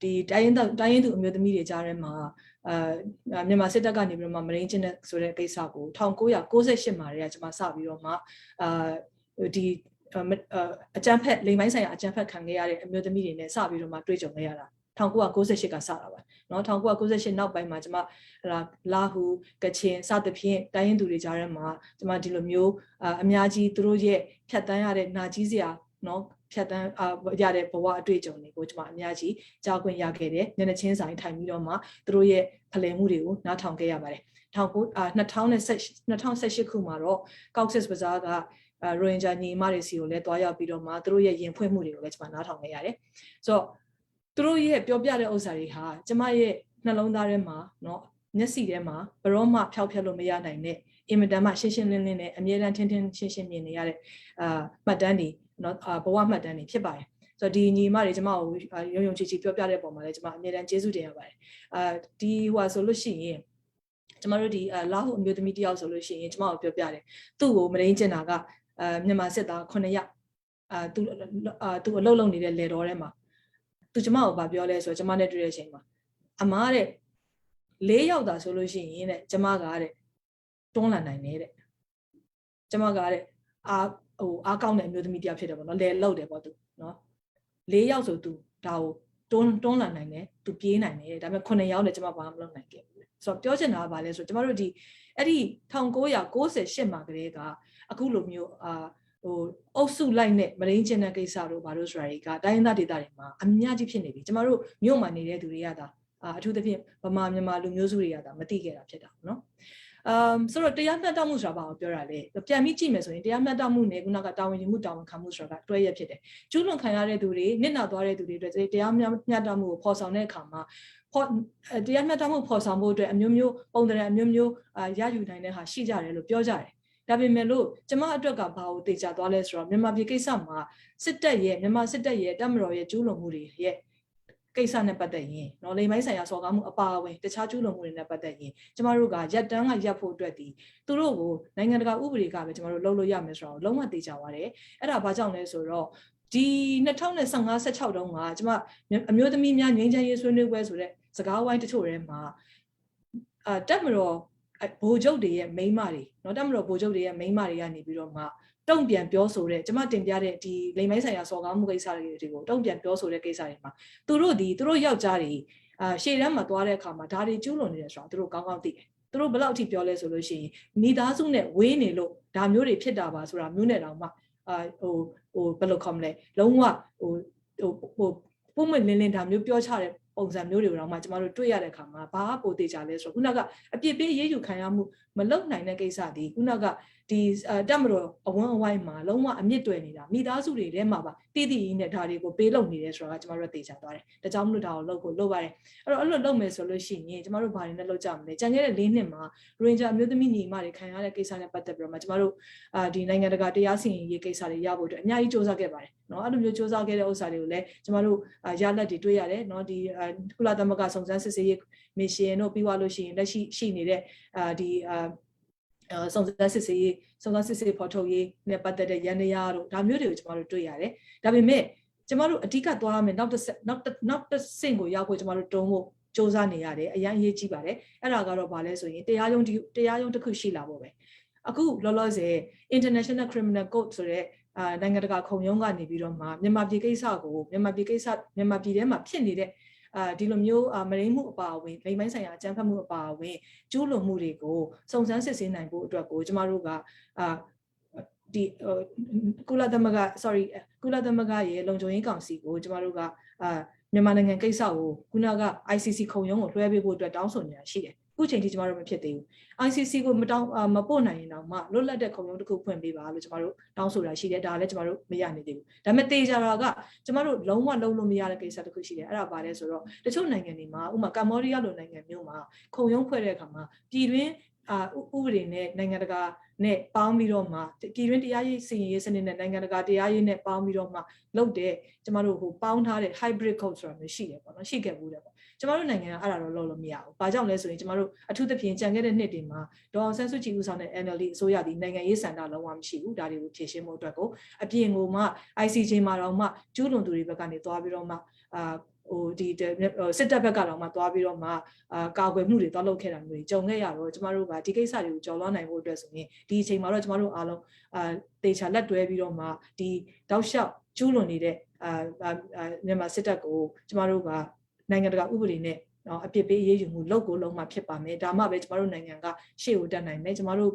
ဒီတိုင်းရင်းသူအမျိုးသမီးတွေကြားထဲမှာမြန်မာစစ်တပ်ကနေပြီးတော့မရင်းချင်းတဲ့ဆိုတဲ့ကိစ္စကို1998မှာတည်းကကျမစပြီးတော့မှဒီအကြမ်းဖက်လိမ်ပိုင်းဆိုင်ရာအကြမ်းဖက်ခံခဲ့ရတဲ့အမျိုးသမီးတွေနဲ့စပြီးတော့မှတွေ့ကြုံခဲ့ရတာ1998ကစတာပါเนาะ1998နောက်ပိုင်းမှာကျမလာဟူကချင်စသဖြင့်တိုင်းရင်းသူတွေကြားထဲမှာကျမဒီလိုမျိုးအများကြီးသူတို့ရဲ့ဖြတ်တန်းရတဲ့နာကြီးစရာเนาะဖြတ်တန်းရတဲ့ဘဝအတွေ့အကြုံတွေကိုကျမအများကြီးကြားခွင့်ရခဲ့တယ်ညနေချင်းဆိုင်ထိုင်ပြီးတော့မှသူတို့ရဲ့ဖလှယ်မှုတွေကိုနားထောင်ခဲ့ရပါတယ်2018ခုမှာတော့ Cox's Bazar ကရိုဟင်ဂျာညီမတွေစီကိုလည်းတွားရောက်ပြီးတော့မှသူတို့ရဲ့ရင်ဖွင့်မှုတွေကိုလည်းကျမနားထောင်ခဲ့ရတယ်ဆိုတော့သူတို့ရဲ့ပြောပြတဲ့ဥစ္စာတွေဟာကျမရဲ့နှလုံးသားထဲမှာเนาะမျက်စိထဲမှာဘရောမှဖျောက်ဖျက်လို့မရနိုင်တဲ့အင်မတန်မှရှင်းရှင်းလင်းလင်းနဲ့အမြဲတမ်းထင်းထင်းရှင်းရှင်းမြင်နေရတဲ့မှတ်တမ်းတွေเนาะဘဝမှတ်တမ်းတွေဖြစ်ပါတယ်ဆိုတော့ဒီညီမတွေကျမကိုရုံရုံချီချီပြောပြတဲ့ပုံမှာလည်းကျမအမြဲတမ်းကျေးဇူးတင်ရပါတယ်ဒီဟိုဆိုလို့ရှိရင်ကျမတို့ဒီလာဟုအမျိုးသမီးတယောက်ဆိုလို့ရှိရင်ကျမကိုပြောပြတယ်သူ့ကိုမရင်းကျင်တာကမြန်မာစစ်သား9ယောက်သူအလုပ်လုပ်နေတဲ့လေတော်ထဲမှာသူကျမကိုဗာပြောလဲဆိုတော့ကျမနဲ့တွေ့တဲ့အချိန်မှာအမားတဲ့4ယောက်သာဆိုလို့ရှိရင်တဲ့ကျမကတဲ့တွန်းလှန်နိုင်နေတဲ့ကျမကတဲ့အားကောင်းတဲ့အမျိုးသမီးတယောက်ဖြစ်တယ်ပေါ့နော်လဲလောက်တယ်ပေါ့သူနော်4ယောက်ဆိုသူဒါကိုတွန်းလှန်နိုင်တယ်သူပြေးနိုင်တယ်ဒါပေမဲ့9ယောက်နဲ့ကျမဘာမှမလုပ်နိုင်ခဲ့ဘူးဆိုတော့ပြောချင်တာကဘာလဲဆိုတော့ကျမတို့ဒီအဲ့ဒီ1998မှာကလေးကအခုလိုမျိုးအုပ်စုလိုက်နဲ့မရင်းချင်းတဲ့ကိစ္စတို့ဘာလို့ဆိုတာတွေကတိုင်းရင်းသားဒေသတွေမှာအများကြီးဖြစ်နေပြီကျမတို့မြို့မှာနေတဲ့သူတွေကဒါအထူးသဖြင့်ဗမာမြန်မာလူမျိုးစုတွေကဒါမသိခဲ့တာဖြစ်တာပေါ့နော်ဆိုတော့တရားမျှတမှုဆိုတာဘာကိုပြောတာလဲပြန်ပြီးကြည့်မယ်ဆိုရင်တရားမျှတမှုနဲ့ခုနကတာဝန်ယူမှုတာဝန်ခံမှုဆိုတာကတွဲရက်ဖြစ်တယ်ကျူးလွန်ခံရတဲ့သူတွေနစ်နာသွားတဲ့သူတွေအတွက်တရားမျှတမှုကိုဖော်ဆောင်တဲ့အခါမှာတရားမျှတမှုဖော်ဆောင်ဖို့အတွက်အမျိုးမျိုးပုံစံအမျိုးမျိုးရယူနိုင်တဲ့ဟာရှိကြတယ်လို့ပြောကြတယ်ဒါပေမဲ့လို့ကျမအတွက်ကဘာကိုသိကြသွားလဲဆိုတော့မြန်မာပြည်ကိစ္စမှာမြန်မာစစ်တပ်ရဲ့တပ်မတော်ရဲ့ကျူးလွန်မှုတွေရဲ့ကိစ္စနဲ့ပတ်သက်ရင်နော်လိမ်ပိုင်းဆိုင်ရာစော်ကားမှုအပါအဝင်တခြားကျူးလွန်မှုတွေနဲ့ပတ်သက်ရင်ကျမတို့ကရက်တန်းကရပ်ဖို့အတွက်ဒီသူတို့ကိုနိုင်ငံတကာဥပဒေကပဲကျမတို့လုပ်လို့ရမယ်ဆိုတော့လုံးဝသိကြပါတယ်အဲ့ဒါဘာကြောင့်လဲဆိုတော့ဒီ2015-16တုန်းကကျမအမျိုးသမီးများငြိမ်းချမ်းရေးဆွေးနွေးပွဲဆိုတဲ့စကားဝိုင်းတချို့ထဲမှာတပ်မတော်ဗိုလ်ချုပ်တွေရဲ့မိန်းမတွေနော်တပ်မတော်ဗိုလ်ချုပ်တွေရဲ့မိန်းမတွေကနေပြီးတော့မှတုံ့ပြန်ပြောဆိုတဲ့ကျမတင်ပြတဲ့ဒီလိမ်မိုင်းဆိုင်ရာစော်ကားမှုကိစ္စတွေကိုတုံ့ပြန်ပြောဆိုတဲ့ကိစ္စတွေမှာသူတို့ယောက်ျားတွေရှေ့တန်းမှာသွားတဲ့အခါမှာဒါတွေကျူးလွန်နေတယ်ဆိုတာသူတို့ကောင်းကောင်းသိတယ်သူတို့ဘယ်လောက်အထိပြောလဲဆိုလို့ရှိရင်မိသားစုနဲ့ဝေးနေလို့ဒါမျိုးတွေဖြစ်တာပါဆိုတာမျိုးနဲ့တောင်မှဘယ်လိုခေါ်မလဲလုံးဝပုံမှန်လင်းလင်းဒါမျိုးပြောချတဲ့ပုံစံမျိုးတွေတော့မှကျမတို့တွေ့ရတဲ့အခါမှာဘာပိုသေးကြလဲဆိုတော့ခုနကအပြစ်ပေးရေးယူခံရမှုမလုပ်နိုင်တဲ့ကိစ္စဒီခုနကဒီတက်မတော်အဝန်းအဝိုင်းမှာလုံးဝအမြင့်တွယ်နေတာမိသားစုတွေထဲမှာပါတည်တည်ကြီးနဲ့ဒါတွေကိုပေးလုပ်နေတယ်ဆိုတာကကျမတို့သိချသွားတယ်ဒါကြောင့်မလို့ဒါကိုလုပ်ဖို့လုပ်ပါတယ်အဲ့လိုလုပ်မယ်ဆိုလို့ရှိရင်ကျမတို့ဘာတွေနဲ့လုပ်ကြမလဲကြံခဲ့တဲ့၄နှစ်မှာရိုဟင်ဂျာအမျိုးသမီးညီမတွေခံရတဲ့ကိစ္စနဲ့ပတ်သက်ပြီးတော့မှကျမတို့ဒီနိုင်ငံတကာတရားစီရင်ရေးကိစ္စတွေရဖို့အတွက်အများကြီးစ조사ခဲ့ပါတယ်နော်အဲ့လိုမျိုးစ조사ခဲ့တဲ့ဥစ္စာတွေကိုလည်းကျမတို့ရလက်တွေတွေ့ရတယ်နော်ဒီကုလသမဂ္ဂစုံစမ်းစစ်ဆေးရေးမစ်ရှင်တို့ပြီးသွားလို့ရှိရင်လက်ရှိနေတဲ့ဒီစုံစမ်းစစ်ဆေးဖော်ထုတ်ရေးနဲ့ပတ်သက်တဲ့ရန်တရားတို့ဒါမျိုးတွေကိုကျမတို့တွေ့ရတယ်ဒါပေမဲ့ ကျမတို့အဓိကသွားရမယ်နောက်တစ်ဆင့်ကိုရောက်ဖို့ကျမတို့တုံးဖို့စ조사နေရတယ်အရင်အရေးကြီးပါတယ်အဲ့ဒါကတော့ဘာလဲဆိုရင်တရားရုံးတစ်ခုရှိလာဖို့ပဲအခုလောလောဆယ် International Criminal Court ဆိုတဲ့နိုင်ငံတကာခုံရုံးကနေပြီးတော့မှမြန်မာပြည်ကိစ္စကိုမြန်မာပြည်ထဲမှာဖြစ်နေတဲ့ဒီလိုမျိုးမရင်းမှုအပါအဝင်လိမ်မိုင်းဆိုင်ရာအကြမ်းဖက်မှုအပါအဝင်ကျူးလွန်မှုတွေကိုစုံစမ်းစစ်ဆေးနိုင်ဖို့အတွက်ကိုကျမတို့ကဒီကုလသမဂ္ဂရဲ့လုံခြုံရေးကောင်စီကိုကျမတို့ကမြန်မာနိုင်ငံကိစ္စကိုခုနက ICC ခုံရုံးကိုလွှဲပေးဖို့အတွက်တောင်းဆိုနေတာရှိတယ်အခုချိန်ထိကျမတို့မဖြစ်သေးဘူး ICC ကိုမပို့နိုင်ရင်တော့မှလွတ်လပ်တဲ့ခုံရုံးတစ်ခုဖွင့်ပေးပါလို့ကျမတို့တောင်းဆိုတာရှိတယ်ဒါလည်းကျမတို့မရနိုင်သေးဘူးဒါပေမဲ့တေချာတာကကျမတို့လုံးဝလုံးလို့မရတဲ့ကိစ္စတစ်ခုရှိတယ်အဲ့ဒါပါလဲဆိုတော့တချို့နိုင်ငံတွေမှာဥပမာကမ္ဘောဒီးယားလိုနိုင်ငံမျိုးမှာခုံရုံးဖွဲ့တဲ့အခါမှာပြည်တွင်းဥပဒေနဲ့နိုင်ငံတကာနဲ့ပေါင်းပြီးတော့မှပြည်တွင်းတရားရေးစီရင်ရေးစနစ်နဲ့နိုင်ငံတကာတရားရေးနဲ့ပေါင်းပြီးတော့မှလုပ်တဲ့ကျမတို့ဟိုပေါင်းထားတဲ့ hybrid code ဆိုတာမျိုးရှိတယ်ပေါ့နော်ရှိခဲ့ဘူးတယ်ပေါ့ကျမတို့နိုင်ငံကအဲ့ဒါတော့လုပ်လို့မရဘူး။ဘာကြောင့်လဲဆိုရင်ကျမတို့အထူးသဖြင့်ကြံခဲ့တဲ့နှစ်တွေမှာဒေါ်အောင်ဆန်းစုကြည်ဦးဆောင်တဲ့ NLD အစိုးရဒီနိုင်ငံရေးစံတာလုံးဝမရှိဘူး။ဒါတွေကိုဖြေရှင်းဖို့အတွက်ကိုအပြင်ကိုမှ ICJ မှာတော့မှကျူးလွန်သူတွေဘက်ကနေသွားပြီးတော့မှဟိုဒီစစ်တပ်ဘက်ကတော့မှသွားပြီးတော့မှကာကွယ်မှုတွေသွားလုပ်ခဲ့တာမျိုးတွေကြုံခဲ့ရတော့ကျမတို့ကဒီကိစ္စတွေကိုကြော်လွှားနိုင်ဖို့အတွက်ဆိုရင်ဒီအချိန်မှာတော့ကျမတို့အားလုံးတေချာလက်တွဲပြီးတော့မှဒီတောက်လျှောက်ကျူးလွန်နေတဲ့မြန်မာစစ်တပ်ကိုကျမတို့ကနိုင်ငံတကာဥပဒေနဲ့အပြစ်ပေးအရေးယူမှုလုပ်ကိုလုံးမှဖြစ်ပါမယ်ဒါမှပဲကျမတို့နိုင်ငံကရှေ့ကိုတက်နိုင်မယ်ကျမတို့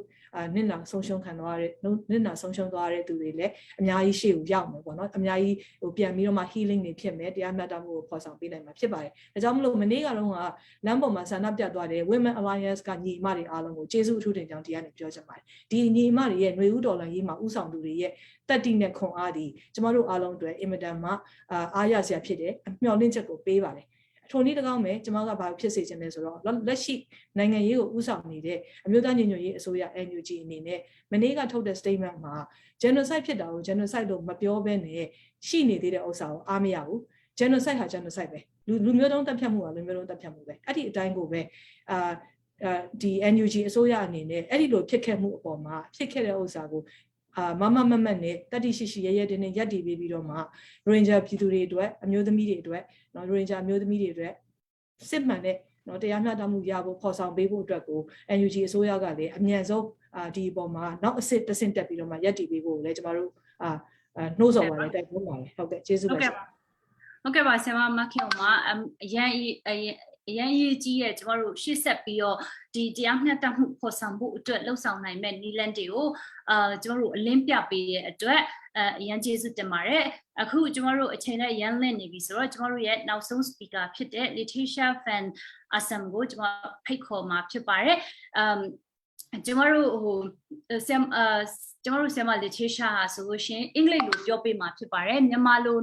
နစ်နာဆုံးရှုံးခံသွားတဲ့သူတွေလည်းအများကြီးရှေ့ကိုရောက်မယ်ပေါ့နော်အများကြီးဟိုပြန်ပြီးတော့မှ healing တွေဖြစ်မယ်တရားမျှတမှုကိုဖော်ဆောင်ပေးနိုင်မှာဖြစ်ပါတယ်ဒါကြောင့်မလို့မနေ့ကတော့လမ်းပေါ်မှာဆန္ဒပြသွားတဲ့ Women Alliance ကညီမတွေအားလုံးကိုကျေးဇူးအထူးတင်ကြောင်းတရားနဲ့ပြောချင်ပါတယ်ဒီညီမတွေရဲ့ຫນွေဦးတော်လှန်ရေးမှာဥဆောင်သူတွေရဲ့တက်တိနဲ့ခွန်အားဒီကျမတို့အားလုံးအတွက်အင်မတန်မှအားရစရာဖြစ်တယ်အမျှော်လင့်ချက်ကိုပေးပါတယ်ထိုနည်း၎င်းပဲကျွန်မကဘာဖြစ်စေချင်လဲဆိုတော့လက်ရှိနိုင်ငံရေးကိုဥဆောင်နေတဲ့အမျိုးသားညီညွတ်ရေးအစိုးရ NUG အနေနဲ့မနေ့ကထုတ်တဲ့ statement မှာ genocide ဖြစ်တာကို genocide လို့မပြောဘဲနဲ့ရှိနေသေးတဲ့ဥစ္စာကိုအားမရဘူး genocide ဟာ genocide ပဲလူမျိုးတုံးတပ်ဖြတ်မှုဟာလူမျိုးတုံးတပ်ဖြတ်မှုပဲအဲ့ဒီအတိုင်းကိုပဲဒီ NUG အစိုးရအနေနဲ့အဲ့ဒီလိုဖြစ်ခဲ့မှုအပေါ်မှာဖြစ်ခဲ့တဲ့ဥစ္စာကိုမမနဲ့တတိရှိရဲတင်းနဲ့ရက်တည်ပြီးတော့မှ Rohingya ပြည်သူတွေအတွက်အမျိုးသမီးတွေအတွက်နော် Rohingya အမျိုးသမီးတွေအတွက်စစ်မှန်တဲ့နော်တရားမျှတမှုရဖို့ဖော်ဆောင်ပေးဖို့အတွက်ကို NUG အစိုးရကလည်းအမြန်ဆုံးဒီအပေါ်မှာနောက်အစစ်တဆင့်တက်ပြီးတော့မှရက်တည်ပေးဖို့လည်းကျွန်တော်တို့နှိုးဆော်ပါတယ်တိုက်တွန်းပါတယ်ဟုတ်ကဲ့ကျေးဇူးပါဟုတ်ကဲ့ပါဆရာမခင်မှာအရန်ရေးကြီးရဲ့ကျမတို့ရှေ့ဆက်ပြီးတော့ဒီတရားမျှတမှုဖော်ဆောင်ဖို့အတွက်လှုပ်ဆောင်နိုင်မဲ့နည်းလမ်းတွေကိုကျမတို့အလင်းပြပေးရဲ့အတွက်အရန်ကျေးဇူးတင်ပါတယ်အခုကျမတို့အချိန်နဲ့ရန်လင့်နေပြီဆိုတော့ကျမတို့ရဲ့နောက်ဆုံး speaker ဖြစ်တဲ့ Letitia Van Assam ကိုကျမဖိတ်ခေါ်မှာဖြစ်ပါတယ်ကျမတို့ဟိုဆရာမ Letitia ဟာဆိုလို့ရှိရင်အင်္ဂလိပ်လိုပြောပေးမှာဖြစ်ပါတယ်မြန်မာလို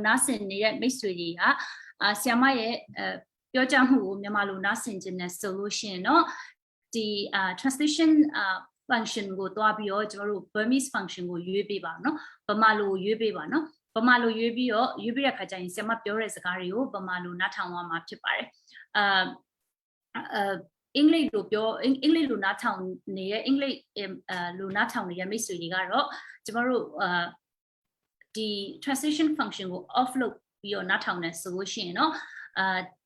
နားဆင်နေတဲ့မိတ်ဆွေတွေကဆရာမရဲ့ပြောကြမှုကိုမြန်မာလိုနားဆင်ခြင်းနဲ့ဆိုလို့ရှိရင်เนาะဒီ translation function ကိုတွားပြီးတော့ကျွန်တော်တို့ Burmese function ကိုရွေးပေးပါเนาะဗမာလိုရွေးပေးပါเนาะဗမာလိုရွေးပြီးတော့ရွေးပေးတဲ့ခါကျရင်ဆရာမပြောတဲ့စကားတွေကိုဗမာလိုနားထောင်သွားမှာဖြစ်ပါတယ်အင်္ဂလိပ်လိုနားထောင်နေတဲ့လိုနားထောင်နေတဲ့မိတ်ဆွေတွေကတော့ကျွန်တော်တို့ဒီ translation function ကို off လုပ်ပြီးတော့နားထောင်နေဆိုလို့ရှိရင်เนาะ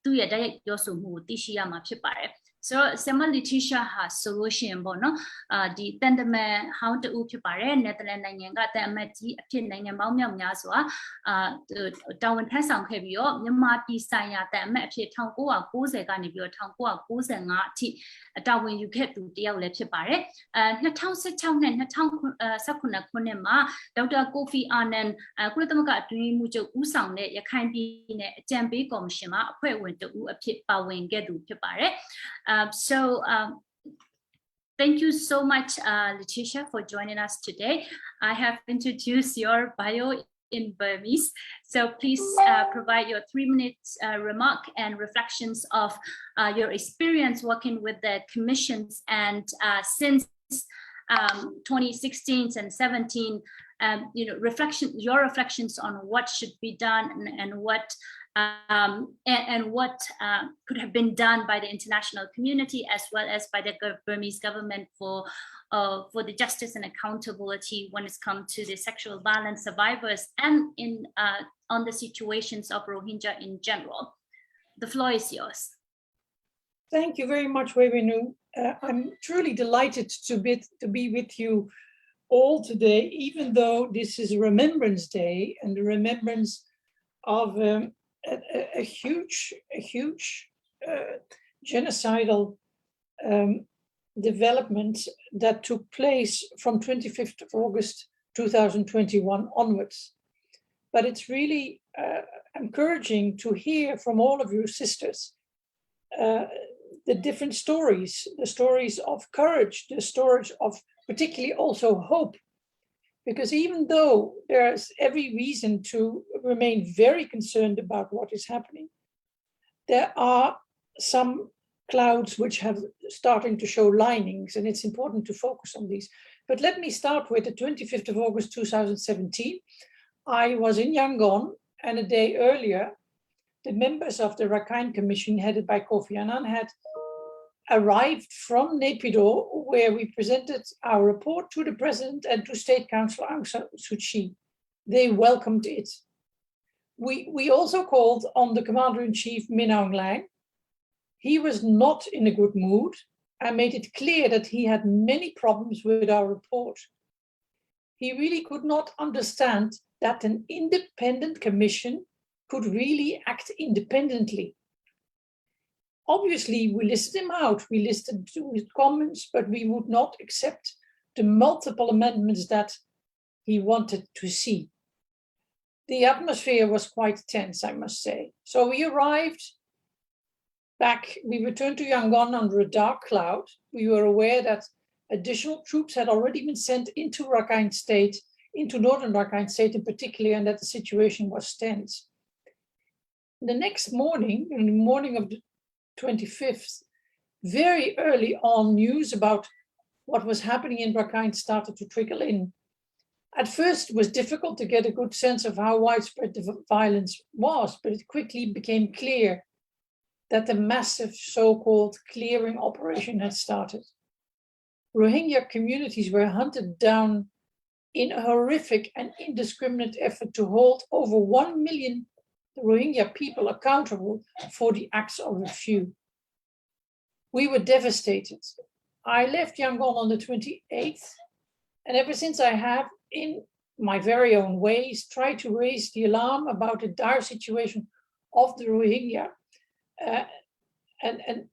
သူ့ရဲ့တိုက်ရိုက်ပြောဆိုမှုကိုသိရှိရမှာဖြစ်ပါတယ်ဆိုတော့ဆရာမ Letitia ဟာဆိုလို့ရှိရင်ပေါ့နော်ဒီတန်တမန်ဟောင်းတူဖြစ်ပါတယ်နယ်သာလန်နိုင်ငံကတန်အမတ်ကြီးအဖြစ်နိုင်ငံပေါင်းမြောက်များစွာတာဝန်ထမ်းဆောင်ခဲ့ပြီးတော့မြန်မာပြည်ဆိုင်ရာတန်အမတ်အဖြစ်1990ကနေပြီးတော့1995အထိတာဝန်ယူခဲ့သူတယောက်လည်းဖြစ်ပါတယ်2016နဲ့2019ခုနှစ်မှာဒေါက်တာကိုဖီအာနန်ကုလသမဂ္ဂအတွင်းရေးမှူးချုပ်ဦးဆောင်တဲ့ရခိုင်ပြည်နယ်အကြံပေးကော်မရှင်မှာအဖွဲ့ဝင်တဦးအဖြစ်ပါဝင်ခဲ့သူဖြစ်ပါတယ်So thank you so much, Letitia, for joining us today. I have introduced your bio in Burmese, so please provide your 3-minute remark and reflections of your experience working with the commissions and since 2016 and 17, your reflections on what should be done and what and what could have been done by the international community as well as by the Burmese government for the justice and accountability when it's come to the sexual violence survivors and on the situations of Rohingya in general. The floor is yours. Thank you very much, Wewenu. I'm truly delighted to be with you all today, even though this is Remembrance Day and the remembrance of a huge genocidal development that took place from 25th of August 2021 onwards. But it's really encouraging to hear from all of you sisters the different stories, the stories of courage, the stories of particularly also hope. Because even though there's every reason to remain very concerned about what is happening, there are some clouds which have starting to show linings, and it's important to focus on these. But let me start with the 25th of August 2017. I was in Yangon, and a day earlier, the members of the Rakhine Commission headed by Kofi Annan had arrived from Naypyidaw, where we presented our report to the president and to State Councillor Aung San Suu Kyi. They welcomed it. We also called on the Commander-in-Chief Min Aung Hlaing. He was not in a good mood and made it clear that he had many problems with our report. He really could not understand that an independent commission could really act independently. Obviously, we listed him out, we listed his comments, but we would not accept the multiple amendments that he wanted to see. The atmosphere was quite tense, I must say. So we arrived back, we returned to Yangon under a dark cloud. We were aware that additional troops had already been sent into Rakhine State, into northern Rakhine State in particular, and that the situation was tense. The next morning, in the morning of the 25th, very early on, news about what was happening in Rakhine started to trickle in. At first, it was difficult to get a good sense of how widespread the violence was, but it quickly became clear that the massive so-called clearing operation had started. Rohingya communities were hunted down in a horrific and indiscriminate effort to hold over 1 million Rohingya people accountable for the acts of a few. We were devastated. I left Yangon on the 28th, and ever since I have, in my very own ways, tried to raise the alarm about the dire situation of the Rohingya and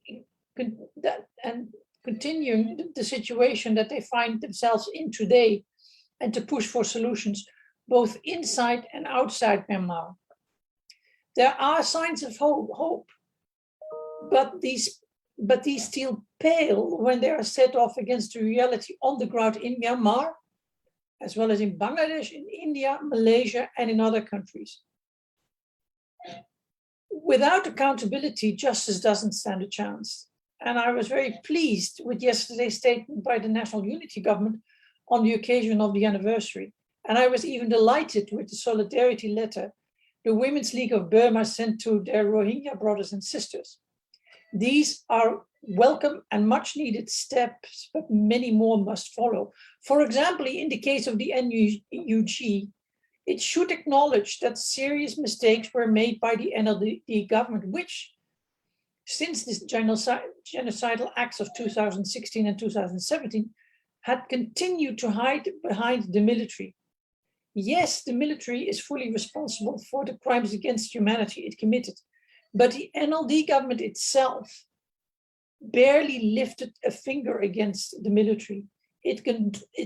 continuing the situation that they find themselves in today, and to push for solutions both inside and outside Myanmar. There are signs of hope, but these still pale when they are set off against the reality on the ground in Myanmar, as well as in Bangladesh, in India, Malaysia, and in other countries. Without accountability, justice doesn't stand a chance. And I was very pleased with yesterday's statement by the National Unity Government on the occasion of the anniversary. And I was even delighted with the solidarity letter the Women's League of Burma sent to their Rohingya brothers and sisters. These are welcome and much needed steps, but many more must follow. For example, in the case of the NUG, it should acknowledge that serious mistakes were made by the NLD government, which, since this genocidal acts of 2016 and 2017, had continued to hide behind the military. Yes, the military is fully responsible for the crimes against humanity it committed, but the NLD government itself barely lifted a finger against the military. It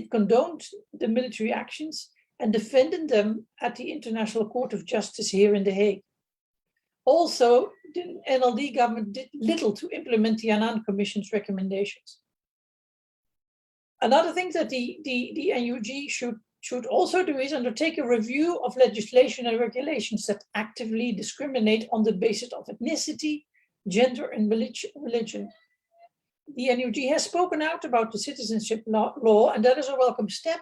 condoned the military actions and defended them at the International Court of Justice here in The Hague. Also, the NLD government did little to implement the Annan Commission's recommendations. Another thing that the NUG should also do is undertake a review of legislation and regulations that actively discriminate on the basis of ethnicity, gender, and religion. The NUG has spoken out about the citizenship law, and that is a welcome step.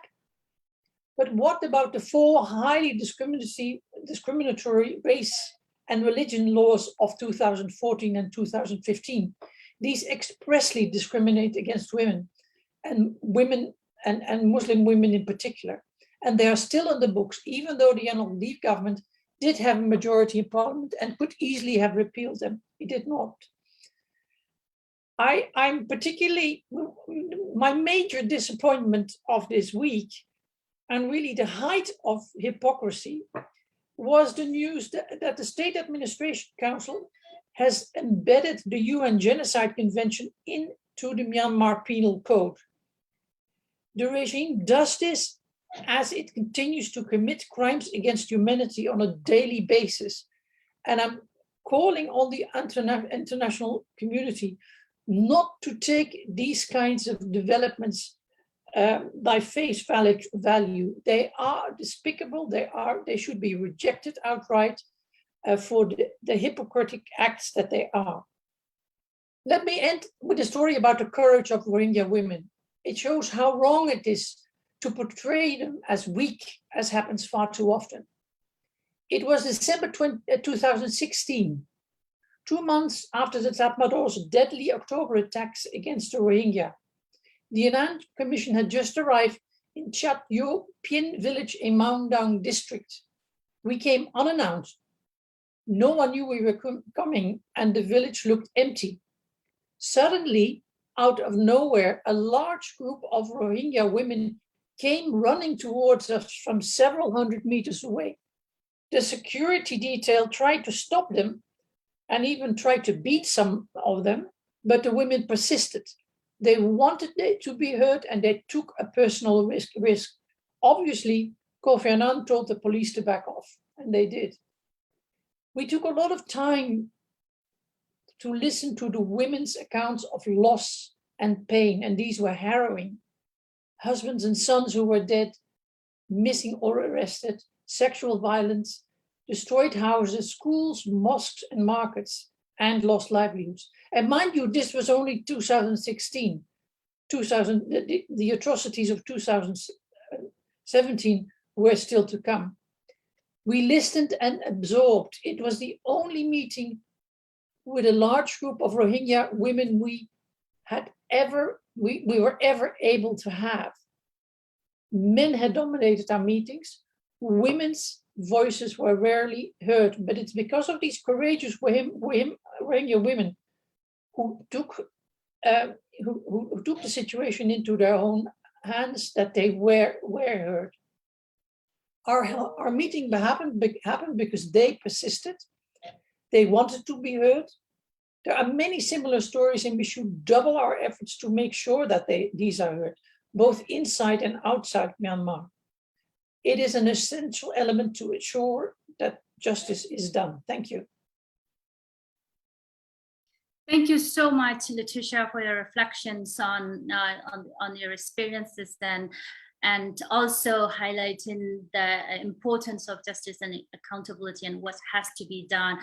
But what about the 4 highly discriminatory race and religion laws of 2014 and 2015. These expressly discriminate against women and Muslim women in particular. And they are still on the books, even though the Annual Leave government did have a majority in parliament and could easily have repealed them. It did not. I'm particularly, my major disappointment of this week, and really the height of hypocrisy, was the news that the State Administration Council has embedded the UN Genocide Convention into the Myanmar Penal Code. The regime does this as it continues to commit crimes against humanity on a daily basis. And I'm calling on the international community not to take these kinds of developments by face value. They are despicable. They should be rejected outright for the hypocritic acts that they are. Let me end with a story about the courage of Rohingya women. It shows how wrong it is to portray them as weak, as happens far too often. It was December 2016, 2 months after the Tatmadaws' deadly October attacks against the Rohingya. The UN Commission had just arrived in Chat Yo Pien village in Maungdaung district. We came unannounced. No one knew we were coming, and the village looked empty. Suddenly, out of nowhere, a large group of Rohingya women came running towards us from several hundred meters away. The security detail tried to stop them and even tried to beat some of them, but the women persisted. They wanted to be heard and they took a personal risk. Obviously, Kofi Annan told the police to back off, and they did. We took a lot of time to listen to the women's accounts of loss and pain, and these were harrowing. Husbands and sons who were dead, missing or arrested, sexual violence, destroyed houses, schools, mosques, and markets, and lost livelihoods. And mind you, this was only 2016. The atrocities of 2017 were still to come. We listened and absorbed. It was the only meeting with a large group of Rohingya women we were ever able to have. Men had dominated our meetings. Women's voices were rarely heard, but it's because of these courageous Rohingya women who took the situation into their own hands that they were heard. Our meeting happened because they persisted. They wanted to be heard. There are many similar stories, and we should double our efforts to make sure that these are heard, both inside and outside Myanmar. It is an essential element to ensure that justice is done. Thank you. Thank you so much, Letitia, for your reflections on your experiences and also highlighting the importance of justice and accountability and what has to be done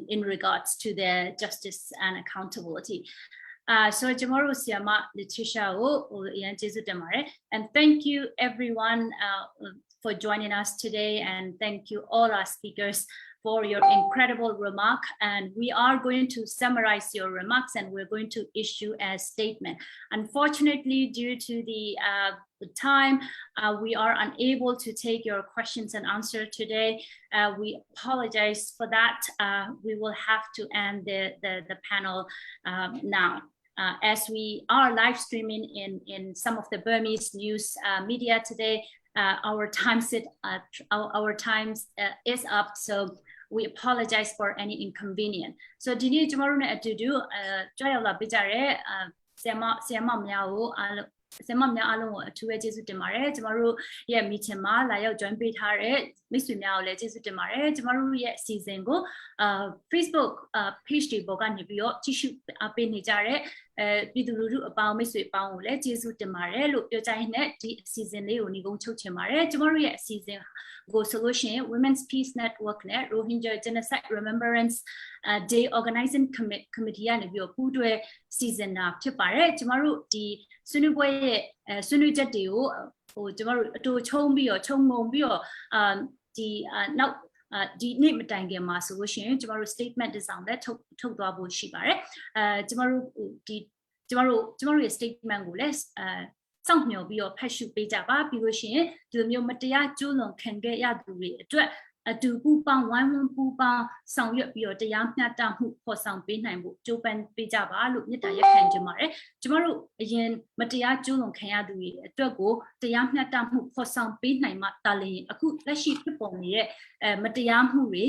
in regards to the justice and accountability. So tomorrow, Siama Letitia, and thank you everyone for joining us today, and thank you all our speakers for your incredible remark. And we are going to summarize your remarks and we're going to issue a statement. Unfortunately, due to the time, we are unable to take your questions and answer today. We apologize for that. We will have to end the panel now. As we are live streaming in some of the Burmese news media today, our time is up, so we apologize for any inconvenience. So dini tomorrow na atudu joya la bijare sema mya along atuwe jesu timare tomorrow ye meeting ma la yaw join pay thare miswi mya ko le jesu timare tomorrow ye season ko Facebook page de bo ka ni pi yo jishu ape ni jare pidu lu lu apaw miswi paw ko le jesu timare lo pyo jai net di season le ko ni gong chok chin mare tomorrow ye season go solution Women's Peace Network net Rohingya Genocide Remembrance Day Organizing Committee ya ni pi yo pu twe season na phit pare tomorrow di sunu bwe ye sunu jet de ko tomorrow to chong pi yo chong mong pi yo di now ဒီနေ့မတိုင်ခင်မှာဆိုလို့ရှိရင်ကျမတို့ statement တစ်စောင်လည်းထုတ်သွားဖို့ရှိပါတယ်ကျမတို့ရဲ့ statement ကိုလည်းစောင့်မျှော်ပြီးတော့ဖတ်ရှုပေးကြပါပြီးလို့ရှိရင်ဒီလိုမျိုးမတရားကျူးလွန်ခံခဲ့ရသူတွေအတွက်အတူပူပေါင်းဝိုင်းဝန်းပူပေါင်းဆောင်ရွက်ပြီးတော့တရားမျှတမှုဖော်ဆောင်ပေးနိုင်ဖို့ကြိုးပမ်းပေးကြပါလို့မြစ်တာရက်ခံကြပါတယ်ကျမတို့အရင်မတရားကျူးလွန်ခံရသူတွေအတွက်ကိုတရားမျှတမှုဖော်ဆောင်ပေးနိုင်မှတာလျင်အခုလက်ရှိဖြစ်ပေါ်နေတဲ့မတရားမှုတွေ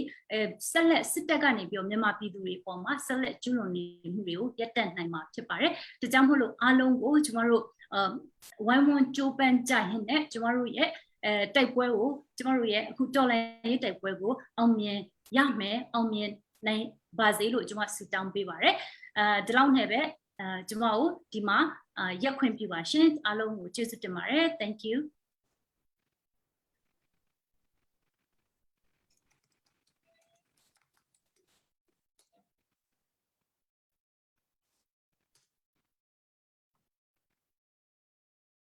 ဆက်လက်စစ်တပ်ကနေပြီးတော့မြန်မာပြည်သူတွေပေါ်မှာဆက်လက်ကျူးလွန်နေမှုတွေကိုရပ်တန့်နိုင်မှာဖြစ်ပါတယ်ဒါကြောင့်မို့လို့အားလုံးကိုကျမတို့ဝိုင်းဝန်းကြိုးပမ်းကြရင်နဲ့ကျမတို့ရဲ့တိုက်ပွဲကိုကျမတို့ရဲ့အခုတော်လှန်ရေးတိုက်ပွဲကိုအောင်မြင်ရမယ်အောင်မြင်နိုင်ပါစေလို့ကျမဆုတောင်းပေးပါတယ်ဒီလောက်နဲ့ပဲကျမတို့ဒီမှာရက်ခွင့်ပြုပါရှင်အားလုံးကိုကျေးဇူးတင်ပါတယ် thank you